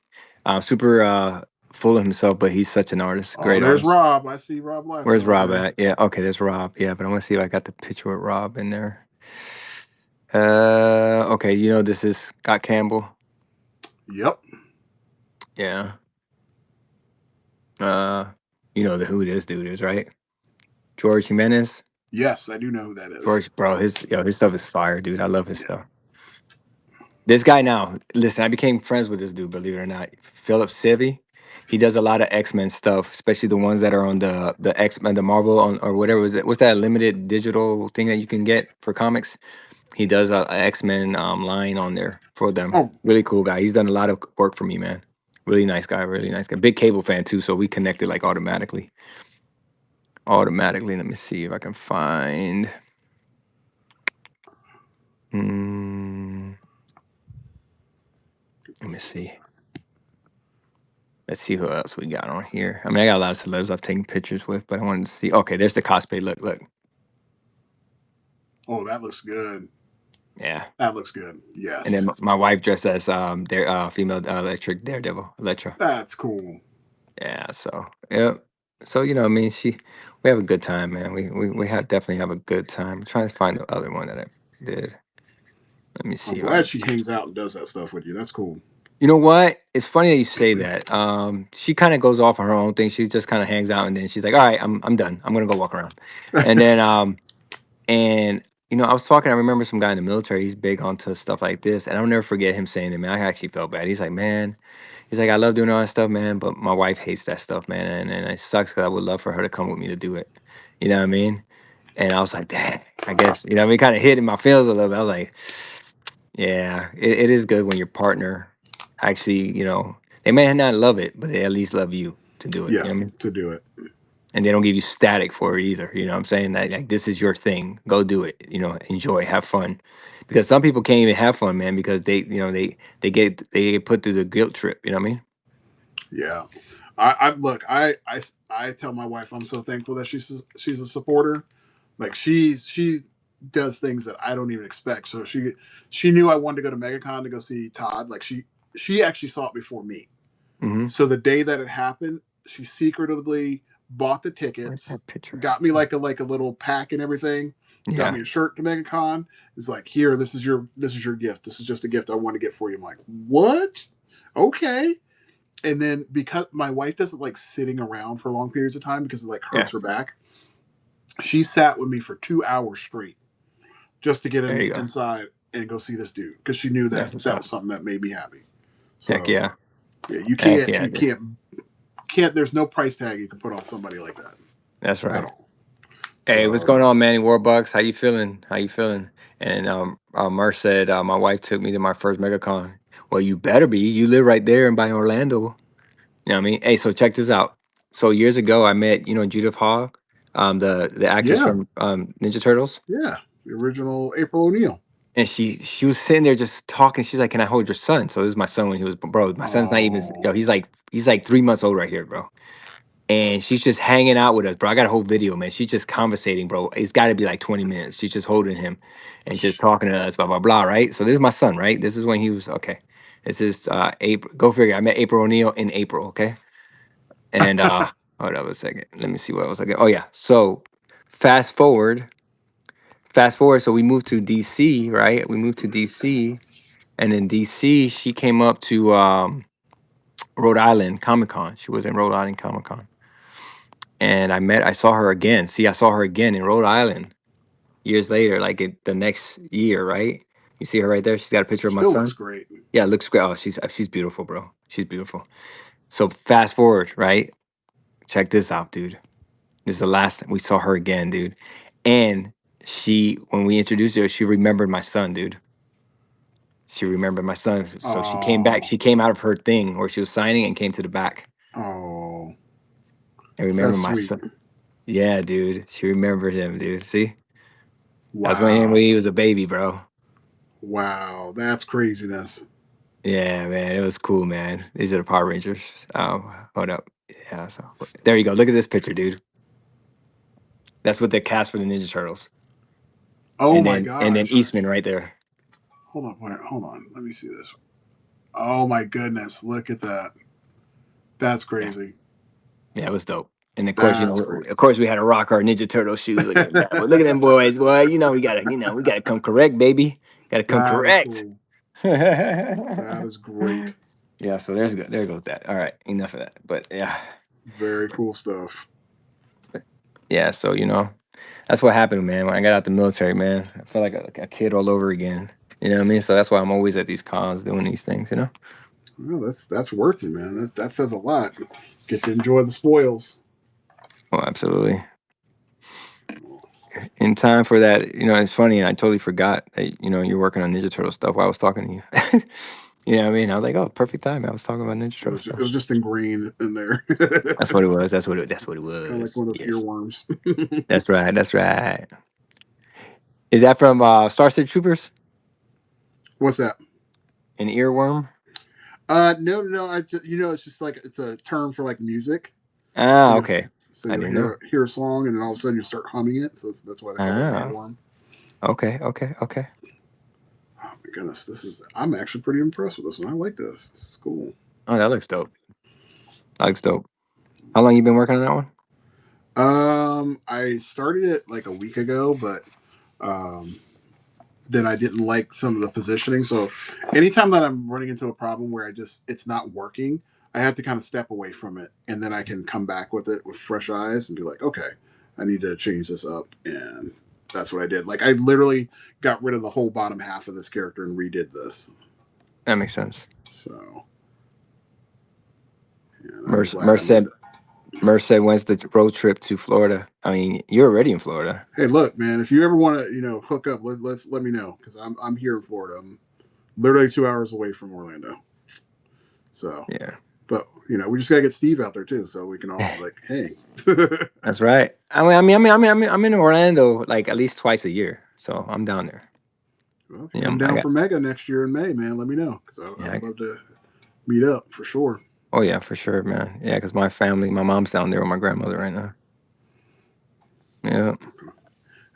Super full of himself, but he's such an artist. Oh, Great there's artist. Rob. I see Rob laughing Where's over Rob there. at? Yeah, okay, there's Rob. Yeah, but I want to see if I got the picture with Rob in there. Okay, this is Scott Campbell. Yep. Yeah. You know who this dude is, right? George Jimenez. Yes, I do know who that is. George, bro, his stuff is fire, dude. I love his Yeah. stuff. This guy now, listen, I became friends with this dude, believe it or not. Philip Civi. He does a lot of X-Men stuff, especially the ones that are on the X-Men, the Marvel on or whatever is it. What's that limited digital thing that you can get for comics? He does a X-Men line on there for them. Oh, Really cool guy. He's done a lot of work for me, man. Really nice guy. Really nice guy. Big Cable fan too. So we connected like automatically. Automatically. Let me see if I can find. Let me see. Let's see who else we got on here. I mean, I got a lot of celebs I've taken pictures with, but I wanted to see. Okay, there's the cosplay. Look, look. oh, that looks good. Yeah. That looks good. And then Yes, my wife dressed as their female electric Daredevil, Electra. that's cool. Yeah. So yeah. So I mean, we have a good time, man. We have definitely have a good time. I'm trying to find the other one that I did. Let me I'm see if I glad can. she hangs out and does that stuff with you. That's cool. You know what? It's funny that you say that. She kind of goes off on her own thing. She just kind of hangs out, and then she's like, "All right, I'm done. I'm gonna go walk around." And then and I was talking. I remember some guy in the military. He's big onto stuff like this, and I'll never forget him saying to me. I actually felt bad. He's like, "Man," he's like, "I love doing all that stuff, man, but my wife hates that stuff, man, and it sucks because I would love for her to come with me to do it." You know what I mean? And I was like, "Dang, I guess what I mean." Kind of hit in my feels a little bit. I was like, "Yeah, it is good when your partner actually, they may not love it, but they at least love you to do it. You Yeah, know what I mean?" to do it. And they don't give you static for it either. You know what I'm saying? That like this is your thing. Go do it. Enjoy, have fun. Because some people can't even have fun, man, because they get put through the guilt trip. You know what I mean? Yeah. I look. I tell my wife I'm so thankful that she's a supporter. Like she does things that I don't even expect. So she knew I wanted to go to MegaCon to go see Todd. Like she actually saw it before me. Mm-hmm. So the day that it happened, she secretively bought the Where's tickets, that picture got me like a little pack and everything, at? got Yeah. me a shirt to MegaCon. It's like, here, this is your gift. This is just a gift I want to get for you. I'm like, what? Okay. And then because my wife doesn't like sitting around for long periods of time because it like Yeah. hurts her back, she sat with me for 2 hours straight just to get There you go. inside and go see this dude because she knew That's that what's that up. was something that made me happy. Heck So yeah. yeah, you Heck can't yeah, you dude. can't there's no price tag you can put on somebody like that That's at right. all. Hey, what's So going on, Manny Warbucks? How you feeling? How you feeling? And Mer said my wife took me to my first MegaCon. Well, you better be. You live right there and by Orlando. You know what I mean? Hey, so check this out. So years ago, I met Judith Hogg, the actress yeah, from Ninja Turtles, yeah, the original April O'Neil. and she was sitting there just talking. She's like, "Can I hold your son?" So this is my son when he was bro. My son's not even Oh, he's like 3 months old right here, bro. And she's just hanging out with us, bro. I got a whole video, man. She's just conversating, bro. It's got to be like 20 minutes. She's just holding him and just talking to us, blah blah blah. Right. So this is my son, right? This is when he was okay. This is April. Go figure. I met April O'Neil in April. Okay. And hold on a second. Let me see what else I got. Oh yeah. So fast forward, So we moved to DC, right? We moved to DC, and in DC, she came up to Rhode Island Comic Con. She was in Rhode Island Comic Con, and I saw her again. See, I saw her again in Rhode Island years later, like the next year, right? You see her right there. She's got a picture of my still looks son. great. Yeah, it looks great. Oh, she's beautiful, bro. She's beautiful. So fast forward, right? Check this out, dude. This is the last time we saw her again, dude. And when we introduced her, she remembered my son, dude. She remembered my son. So she came back. Oh, She came out of her thing where she was signing and came to the back oh, and remembered that's my sweet. son. Yeah, dude. She remembered him, dude. See? That's when he Wow, was a baby, bro. wow, that's craziness. Yeah, man. It was cool, man. These are the Power Rangers. Hold up. Yeah, so there you go. Look at this picture, dude. That's what the cast for the Ninja Turtles. Oh And my then gosh. Eastman right there. Hold on. Let me see this. Oh my goodness, look at that. That's Yeah. crazy. Yeah, it was dope. And of course, That's great. of course, we had to rock our Ninja Turtle shoes. Look at that. Look at them boys, boy. We gotta come correct, baby. Gotta come That is correct. cool. That Yeah. is great. So there goes that. All right, enough of that. But yeah, Very cool stuff. yeah. So that's what happened, man. When I got out the military, man, I felt like a kid all over again. You know what I mean? So that's why I'm always at these cons doing these things. Well, that's worth it, man. That says a lot. Get to enjoy the spoils. Oh, absolutely. in time for that. You know, it's funny. I totally forgot that, you're working on Ninja Turtle stuff while I was talking to you. You know what I mean? I was like, oh, perfect time. I was talking about Ninja Turtle It stuff. was just ingrained in there. That's what it was. That's what it Kind of like was. one of those Yes. earworms. That's right. That's right. Is that from Star City Troopers? What's that? An earworm? No, no. I just, it's just like it's a term for like music. So Ah, you, okay. so I you'll didn't know. hear a song, and then all of a sudden you start humming it. So that's why they call it an Ah, earworm. okay, okay, okay. Oh my goodness, I'm actually pretty impressed with this one. I like this. This is cool. Oh, that looks dope. That looks dope. How long you been working on that one? I started it like a week ago, but um, then I didn't like some of the positioning. So anytime that I'm running into a problem where it's not working, I have to kind of step away from it, and then I can come back with it with fresh eyes and be like, okay, I need to change this up, and that's what I did. Like I literally got rid of the whole bottom half of this character and redid this. That makes sense. So yeah, I'm Merce, glad I Merce made said, it. Merce said, when's the road trip to Florida? I mean, you're already in Florida. Hey, look, man, if you ever want to, hook up, let me know because I'm here in Florida. I'm literally 2 hours away from Orlando. So, Yeah. but we just gotta get Steve out there too, so we can all like, hey. That's right. I'm in Orlando like at least twice a year, so I'm down there. Well, if you Yeah, come I down got. for Mega next year in May, man, let me know because I Yeah. would love to meet up for sure. Oh yeah, for sure, man. Yeah, because my mom's down there with my grandmother right now. Yeah.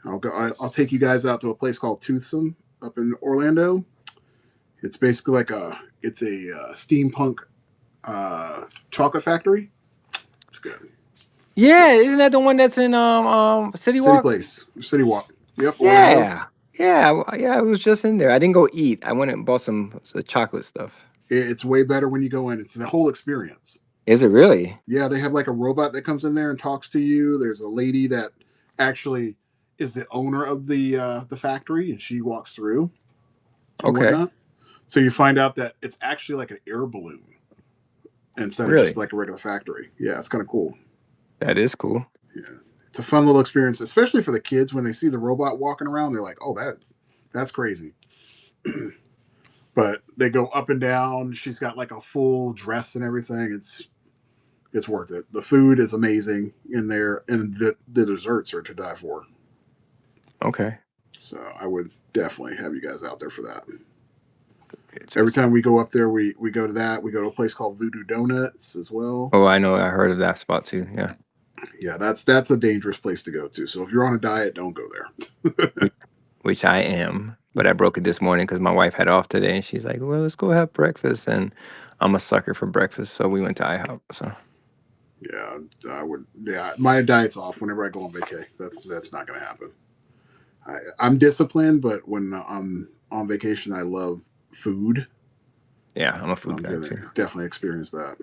I'll take you guys out to a place called Toothsome up in Orlando. It's basically like it's a steampunk chocolate factory. It's good. So Yeah, isn't that the one that's in City City Walk? Place, City Walk. Yep, Orlando. Yeah. Yeah, yeah, I was just in there. I didn't go eat. I went and bought some chocolate stuff. It's way better when you go in. It's the whole experience. Is it really? Yeah, they have like a robot that comes in there and talks to you. There's a lady that actually is the owner of the factory, and she walks through and Okay. whatnot. So you find out that it's actually like an air balloon instead of just Really? like a regular factory. Yeah, it's kind of cool. That is cool. Yeah, it's a fun little experience, especially for the kids when they see the robot walking around. They're like, "Oh, that's crazy." But they go up and down. She's got like a full dress and everything. It's worth it. The food is amazing in there, and the desserts are to die for. Okay. So I would definitely have you guys out there for that. Every Pictures. time we go up there, we go to that. We go to a place called Voodoo Donuts as well. Oh, I know. I heard of that spot too. Yeah. Yeah, that's a dangerous place to go to. So if you're on a diet, don't go there. Which, which I am, but I broke it this morning because my wife had off today, and she's like, "Well, let's go have breakfast." And I'm a sucker for breakfast, so we went to IHOP. So Yeah, I would. Yeah, my diet's off whenever I go on vacay. That's not going to happen. I'm disciplined, but when I'm on vacation, I love food. yeah, I'm a So food I'm guy going to too. definitely experience that.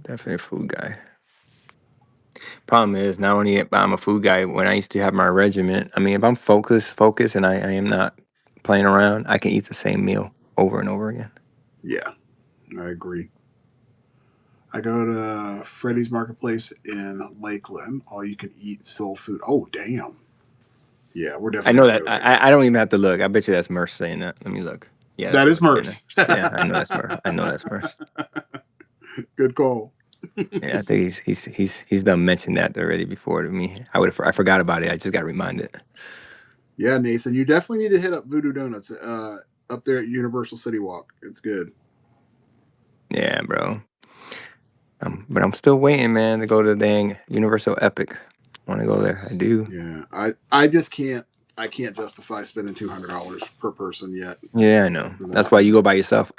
Definitely a food guy. Problem is, not only I'm a food guy. When I used to have my regiment, I mean, if I'm focused, and I am not playing around, I can eat the same meal over and over again. Yeah, I agree. I go to Freddy's Marketplace in Lakeland. All you can eat soul food. Oh, damn. Yeah, we're I definitely know going to that. go there. I don't even have to look. I bet you that's Merce saying that. Let me look. Yeah, that's That is Merce saying that. Merce. Yeah, I know that's Merce. I know that's Merce. Good call. Yeah, I think he's done mentioned that already before to me. I forgot about it. I just got reminded. Yeah, Nathan, you definitely need to hit up Voodoo Donuts up there at Universal City Walk. It's good. Yeah, bro. But I'm still waiting, man, to go to dang Universal Epic. I want to go there. I do. Yeah, I just can't. I can't justify spending $200 per person yet Yeah, I know. for That's that. why you go by yourself.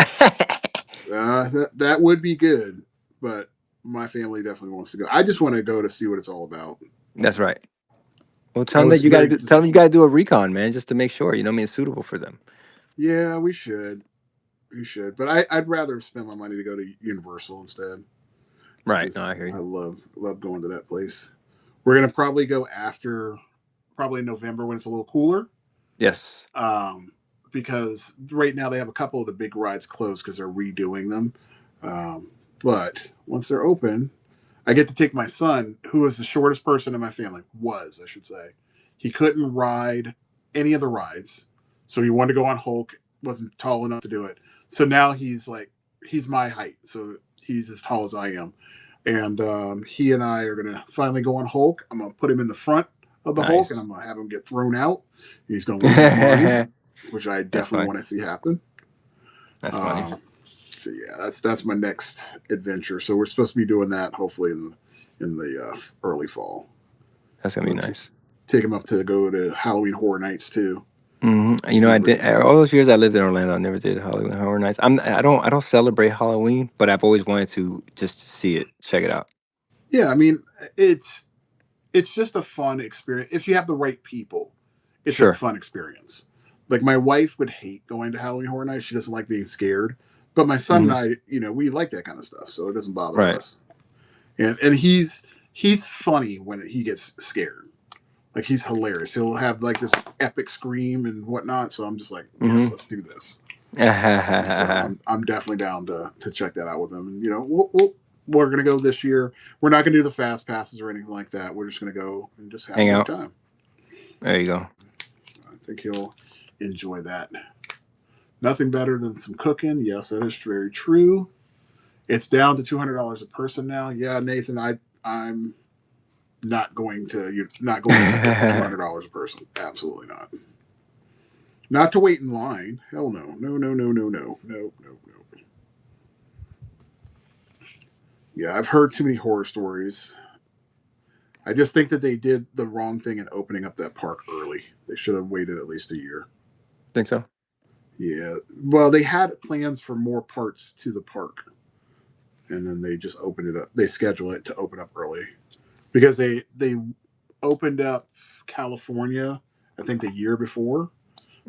That would be good, but my family definitely wants to go. I just want to go to see what it's all about. That's right. Well, I was very tell them you disappointed. gotta do a recon, man, just to make sure. You know what I mean? It's suitable for them. Yeah, we should. We should. But I'd rather spend my money to go to Universal instead Right. No, because I hear I you. love going to that place. We're gonna probably go after probably in November when it's a little cooler. Yes. Um, because right now they have a couple of the big rides closed because they're redoing them. Um, but once they're open, I get to take my son, who is the shortest person in my family, I should say. He couldn't ride any of the rides, so he wanted to go on Hulk. Wasn't tall enough to do it. So now he's my height, so he's as tall as I am, and he and I are gonna finally go on Hulk. I'm gonna put him in the front of the Hulk, and Nice. I'm gonna have him get thrown out. He's gonna lose his mind, which I That's definitely fine. want to see happen. That's funny. So yeah, that's my next adventure. So we're supposed to be doing that hopefully in the early fall. That's gonna be We'll nice. take him up to go to Halloween Horror Nights too. You know, I did Celebrate. all those years I lived in Orlando. I never did Halloween Horror Nights. I don't celebrate Halloween, but I've always wanted to just see it, check it out. Yeah, I mean it's just a fun experience if you have the right people. It's a Sure. fun experience. Like my wife would hate going to Halloween Horror Nights. She doesn't like being scared. But my son and Hmm. I, we like that kind of stuff, so it doesn't bother Right. us. And he's funny when he gets scared. Like he's hilarious. He'll have like this epic scream and whatnot. So I'm just like, yes, Hmm. let's do this. So I'm definitely down to check that out with him. And we're gonna go this year. We're not gonna do the fast passes or anything like that. We're just gonna go and just have a Hang good out. time. There you go. I think he'll enjoy that. Nothing better than some cooking. Yes, that is very true. It's down to $200 a person now. Yeah, Nathan, I'm not going to you're not going to cook for $200 a person. Absolutely not. Not to wait in line. Hell no. No, no, no, no, no. No, no, no. Yeah, I've heard too many horror stories. I just think that they did the wrong thing in opening up that park early. They should have waited at least a year. Think so? Yeah. Well, they had plans for more parts to the park, and then they just opened it up. They scheduled it to open up early because they opened up California, I think the year before,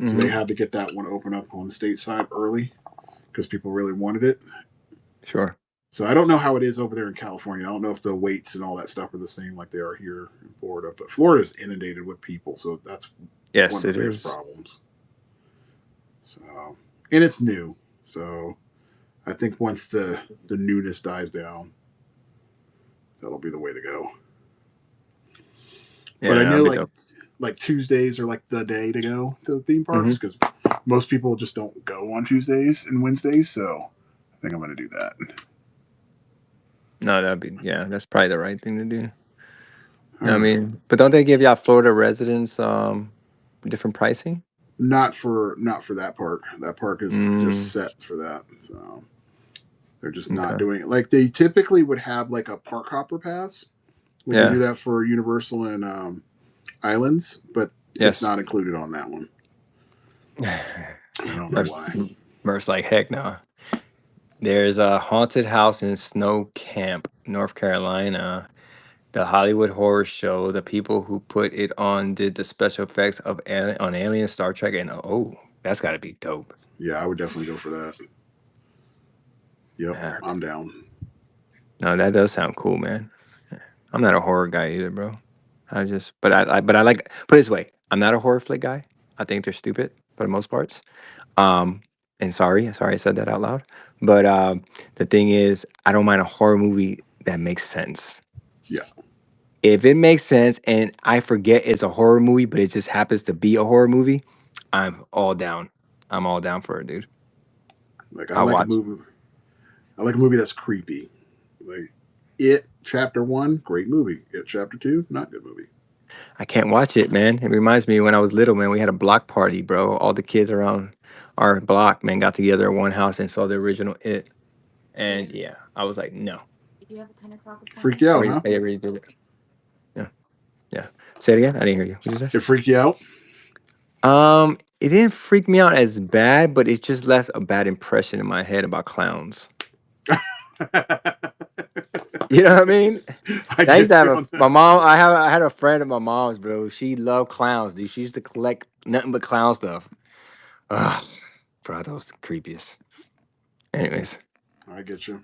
so they Hmm. had to get that one open up on the state side early because people really wanted it. Sure. So I don't know how it is over there in California. I don't know if the weights and all that stuff are the same like they are here in Florida. But Florida is inundated with people, so that's one Yes, of the it biggest is. problems. So, and it's new, so I think once the newness dies down, that'll be the way to go. But Yeah, I no, that'd know be dope. like Tuesdays are like the day to go to the theme Hmm. parks because most people just don't go on Tuesdays and Wednesdays. So I think I'm going to do that. No, that'd be yeah. That's probably the right thing to do. All I right. mean, but don't they give y'all Florida residents different pricing? Not for that park. That park is just Mm, set for that. So they're just not okay. doing it. Like they typically would have like a park hopper pass. Like they do Yeah. that for Universal and Islands, but it's Yes. not included on that one. I don't know Merce, why. Merce like heck no. There's a haunted house in Snow Camp, North Carolina. The Hollywood Horror Show. The people who put it on did the special effects of on Alien, Star Trek, and oh, that's got to be dope. Yeah, I would definitely go for that. Yep, Yeah. I'm down. No, that does sound cool, man. I'm not a horror guy either, bro. But I like. Put it this way, I'm not a horror flick guy. I think they're stupid for the most parts. Um, and sorry, I said that out loud. But the thing is, I don't mind a horror movie that makes sense. Yeah, If it makes sense and I forget it's a horror movie, but it just happens to be a horror movie, I'm all down. I'm all down for it, dude. like I I'll like a watch. movie. I like a movie that's creepy. Like It Chapter One, great movie. It Chapter Two, not good movie. I can't watch it, man. It reminds me when I was little, man. We had a block party, bro. All the kids around our block, man, got together at one house and saw the original It. And yeah, I was like, no. Freaked you I out, already, huh? I already did it. Yeah, yeah. Say it again. I didn't hear you. What did you say? It freaked you out. It didn't freak me out as bad, but it just left a bad impression in my head about clowns. You know what I mean? I I used to get have you on my that. mom. I had a friend of my mom's, bro. She loved clowns, dude. She used to collect nothing but clown stuff. Ugh, bro, that was the creepiest. Anyways, I get you.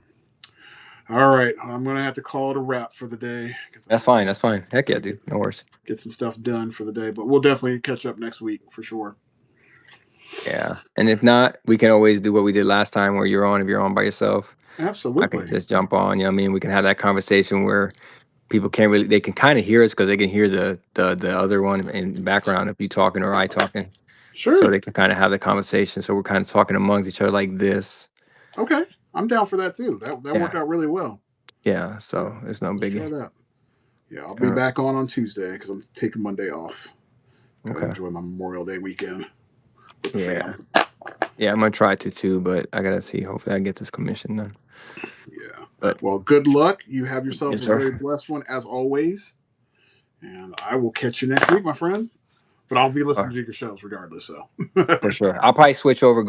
All right, I'm gonna have to call it a wrap for the day because that's I fine. That's fine. Heck yeah, gotta dude. No worries. get some stuff done for the day. But we'll definitely catch up next week for sure. Yeah, and if not, we can always do what we did last time, where you're on. If you're on by yourself, I can Absolutely. just jump on. You know what I mean? We can have that conversation where people can't really, they can kind of hear us because they can hear the other one in the background if you talking or I talking. So Sure. they can kind of have the conversation. So we're kind of talking amongst each other like this. Okay. I'm down for that too. That worked Yeah. out really well. Yeah. Yeah. So it's no Let's try biggie. that. Yeah, I'll be All right. back on Tuesday because I'm taking Monday off. Got to Okay. enjoy my Memorial Day weekend with the Yeah. fam. Yeah. I'm going to try to too, but I got to see. Hopefully I get this commission done. Yeah. But Well, good luck. You have yourself yes, a sir. very blessed one as always. And I will catch you next week, my friend. But I'll be All listening right. to your shows regardless. So, For sure. I'll probably switch over,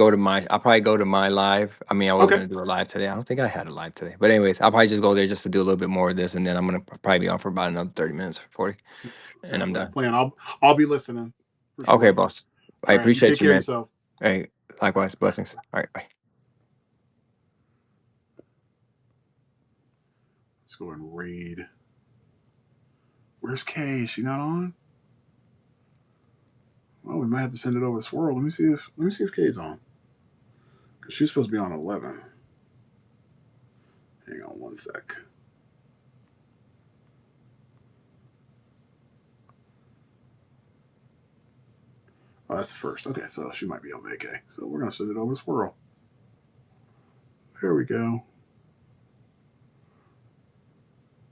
I'll probably go to my live. I mean, I was okay. going to do a live today. I don't think I had a live today. But anyways, I'll probably just go there just to do a little bit more of this. And then I'm going to probably be on for about another 30 minutes or 40. And Sounds I'm like a done. plan. I'll be listening for Okay, sure. boss. I All right. You take appreciate you, care of man. yourself. Hey, likewise. Blessings. All right. Bye. Let's go and read. Where's Kay? Is she not on? Well, we might have to send it over to Swirl. Let me see if Kay's on. Because she's supposed to be on 11. Hang on one sec. Oh, that's the first. Okay, so she might be on vacay. So we're gonna send it over to Swirl. There we go.